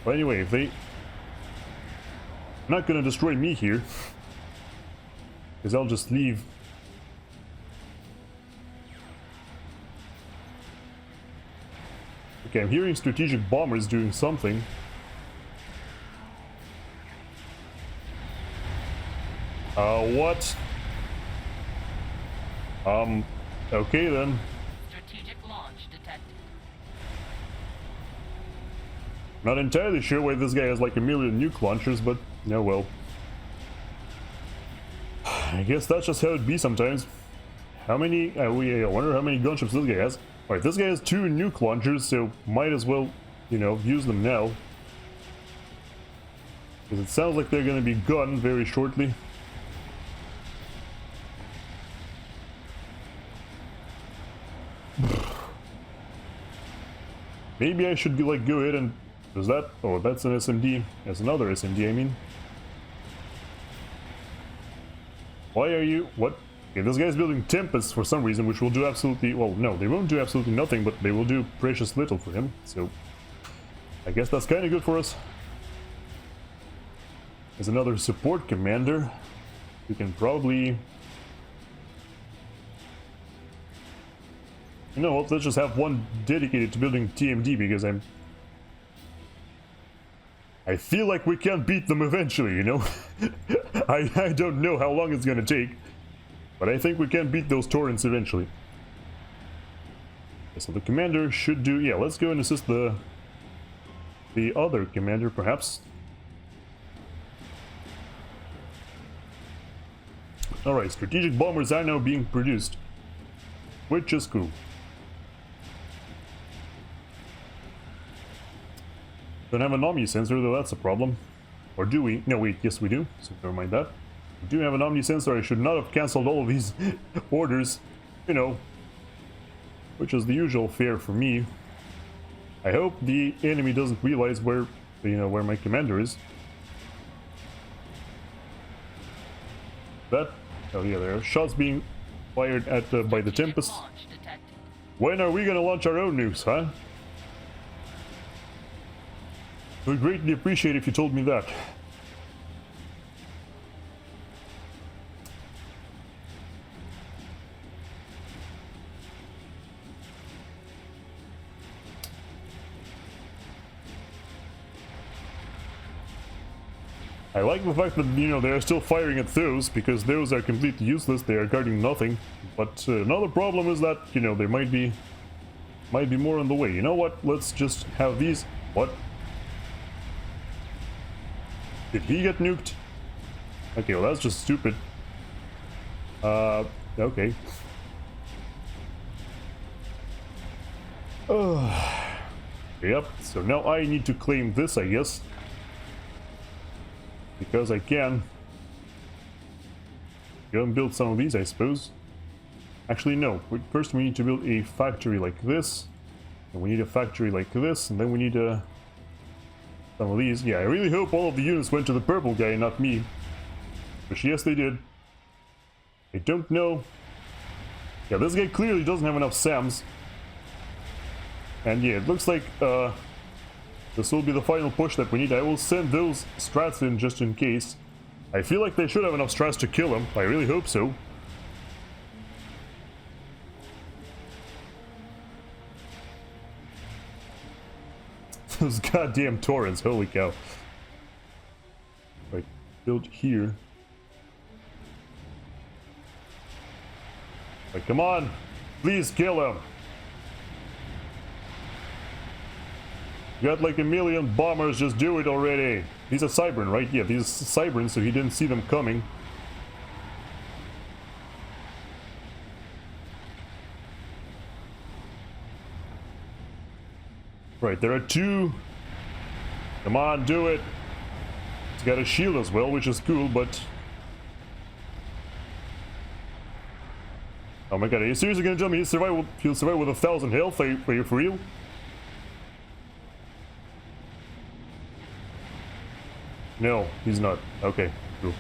But anyway, if they... not gonna destroy me here. Because I'll just leave. Okay, I'm hearing strategic bombers doing something. What? Okay then. Strategic launch detected. Not entirely sure why this guy has like 1,000,000 nuke launchers, but no, well. I guess that's just how it be sometimes. How many, I wonder how many gunships this guy has. Alright, this guy has 2 nuke launchers, so might as well, you know, use them now. Because it sounds like they're gonna be gone very shortly. Maybe I should like go ahead and... Is that... Oh, that's an SMD. That's another SMD, I mean. Why are you... What? Okay, this guy's building Tempests for some reason, which will do absolutely... Well, no, they won't do absolutely nothing, but they will do precious little for him. So, I guess that's kind of good for us. There's another support commander. We can probably... You know what, let's just have one dedicated to building TMD, because I feel like we can beat them eventually, you know? I don't know how long it's gonna take, but I think we can beat those torrents eventually. Okay, so the commander should do... Yeah, let's go and assist the other commander, perhaps. Alright, strategic bombers are now being produced, which is cool. Don't have an Omni sensor, though that's a problem. Or do we? No, wait, yes we do, so never mind that. We do have an Omni sensor. I should not have cancelled all of these orders, you know, which is the usual fare for me. I hope the enemy doesn't realize where, you know, where my commander is. That... Oh yeah, there are shots being fired at by the Tempest. When are we gonna launch our own nukes, huh? I would greatly appreciate if you told me that. I like the fact that, you know, they are still firing at those, because those are completely useless, they are guarding nothing. But another problem is that, you know, there might be more on the way. You know what, let's just have these... What? Did he get nuked? Okay, well that's just stupid. Okay. Yep, so now I need to claim this, I guess. Because I can. Go and build some of these, I suppose. Actually, no. First we need to build a factory like this. And we need a factory like this, and then we need some of these. Yeah, I really hope all of the units went to the purple guy, not me. But yes, they did. I don't know. Yeah, this guy clearly doesn't have enough SAMs. And yeah, it looks like this will be the final push that we need. I will send those strats in just in case. I feel like they should have enough strats to kill him. I really hope so. Those goddamn torrents, holy cow. Right, build here. Right, come on! Please kill him! You got like a million bombers, just do it already! He's a Cybran, right? Yeah, he's a Cybran, so he didn't see them coming. Right, there are two. Come on, do it! He's got a shield as well, which is cool, but... Oh my god, are you seriously gonna tell me he'll survive with 1,000 health? Are you for real? No, he's not. Okay, cool.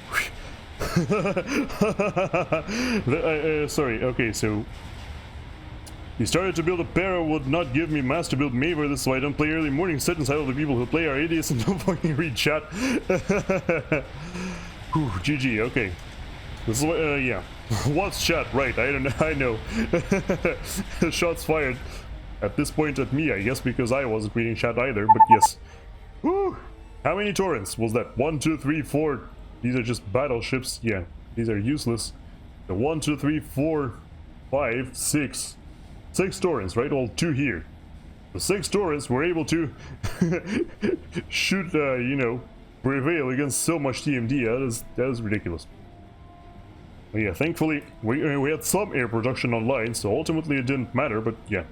Sorry, okay, so... He started to build a pair would not give me mass to build Maver, this is why I don't play early morning set inside of the people who play are idiots and don't fucking read chat. Whew, GG, okay. This is what, yeah. What's chat? Right, I don't know, I know. Shots fired. At this point at me, I guess, because I wasn't reading chat either, but yes. Whew. How many torrents was that? 1, 2, 3, 4. These are just battleships. Yeah, these are useless. The 1, 2, 3, 4, 5, 6. 6 torrents, right? Well, 2 here. The 6 torrents were able to shoot, you know, prevail against so much TMD. That is ridiculous. But yeah, thankfully we had some air production online, so ultimately it didn't matter. But yeah,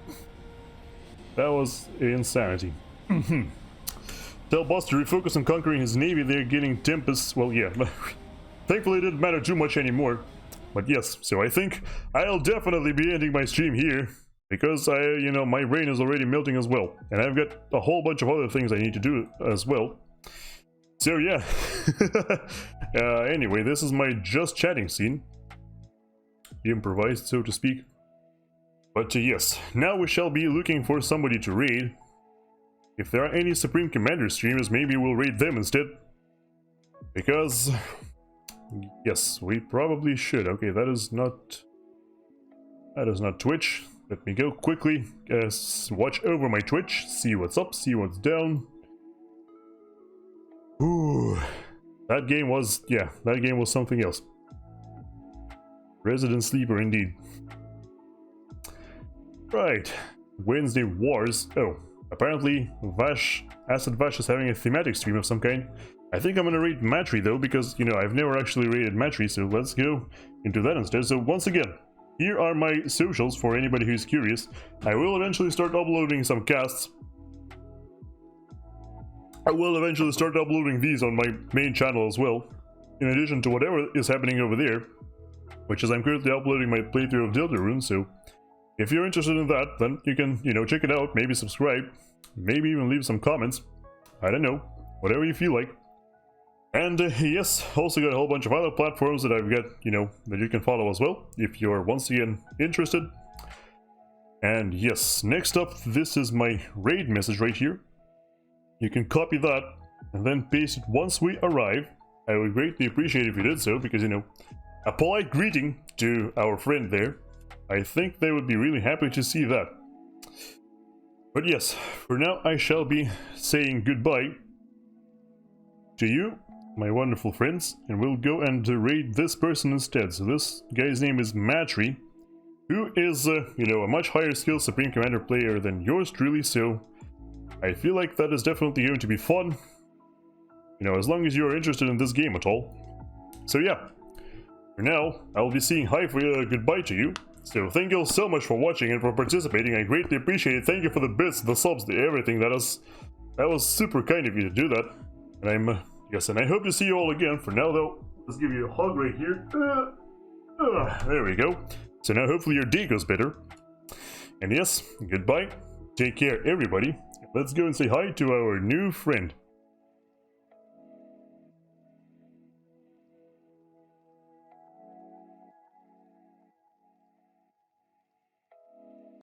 that was insanity. Tell Boss to refocus on conquering his navy. They're getting tempests. Well, yeah. Thankfully it didn't matter too much anymore. But yes, so I think I'll definitely be ending my stream here. Because you know, my brain is already melting as well. And I've got a whole bunch of other things I need to do as well. So yeah. Anyway, this is my just chatting scene. Improvised, so to speak. But yes, now we shall be looking for somebody to raid. If there are any Supreme Commander streamers, maybe we'll raid them instead. Because... yes, we probably should. Okay, that is not Twitch. Let me go quickly, watch over my Twitch, see what's up, see what's down. Ooh, that game was, yeah, that game was something else. Resident Sleeper indeed. Right, Wednesday Wars. Oh, apparently Acid Vash is having a thematic stream of some kind. I think I'm gonna raid Matry though, because, you know, I've never actually raided Matry, so let's go into that instead. So once again, here are my socials for anybody who's curious. I will eventually start uploading some casts. I will eventually start uploading these on my main channel as well, in addition to whatever is happening over there, which is I'm currently uploading my playthrough of Deltarune, so if you're interested in that, then you can, you know, check it out, maybe subscribe, maybe even leave some comments. I don't know, whatever you feel like. And yes, also got a whole bunch of other platforms that I've got, you know, that you can follow as well, if you're once again interested. And yes, next up, this is my raid message right here. You can copy that and then paste it once we arrive. I would greatly appreciate if you did so, because, you know, a polite greeting to our friend there. I think they would be really happy to see that. But yes, for now I shall be saying goodbye to you, my wonderful friends, and we'll go and raid this person instead. So this guy's name is Matry, who is, you know, a much higher skill Supreme Commander player than yours truly, so I feel like that is definitely going to be fun, you know, as long as you're interested in this game at all. So yeah, for now, I'll be saying hi for goodbye to you. So thank you all so much for watching and for participating. I greatly appreciate it. Thank you for the bits, the subs, the everything. That was super kind of you to do that. And yes, and I hope to see you all again. For now though, let's give you a hug right here. There we go. So now hopefully your day goes better. And yes, goodbye. Take care everybody. Let's go and say hi to our new friend.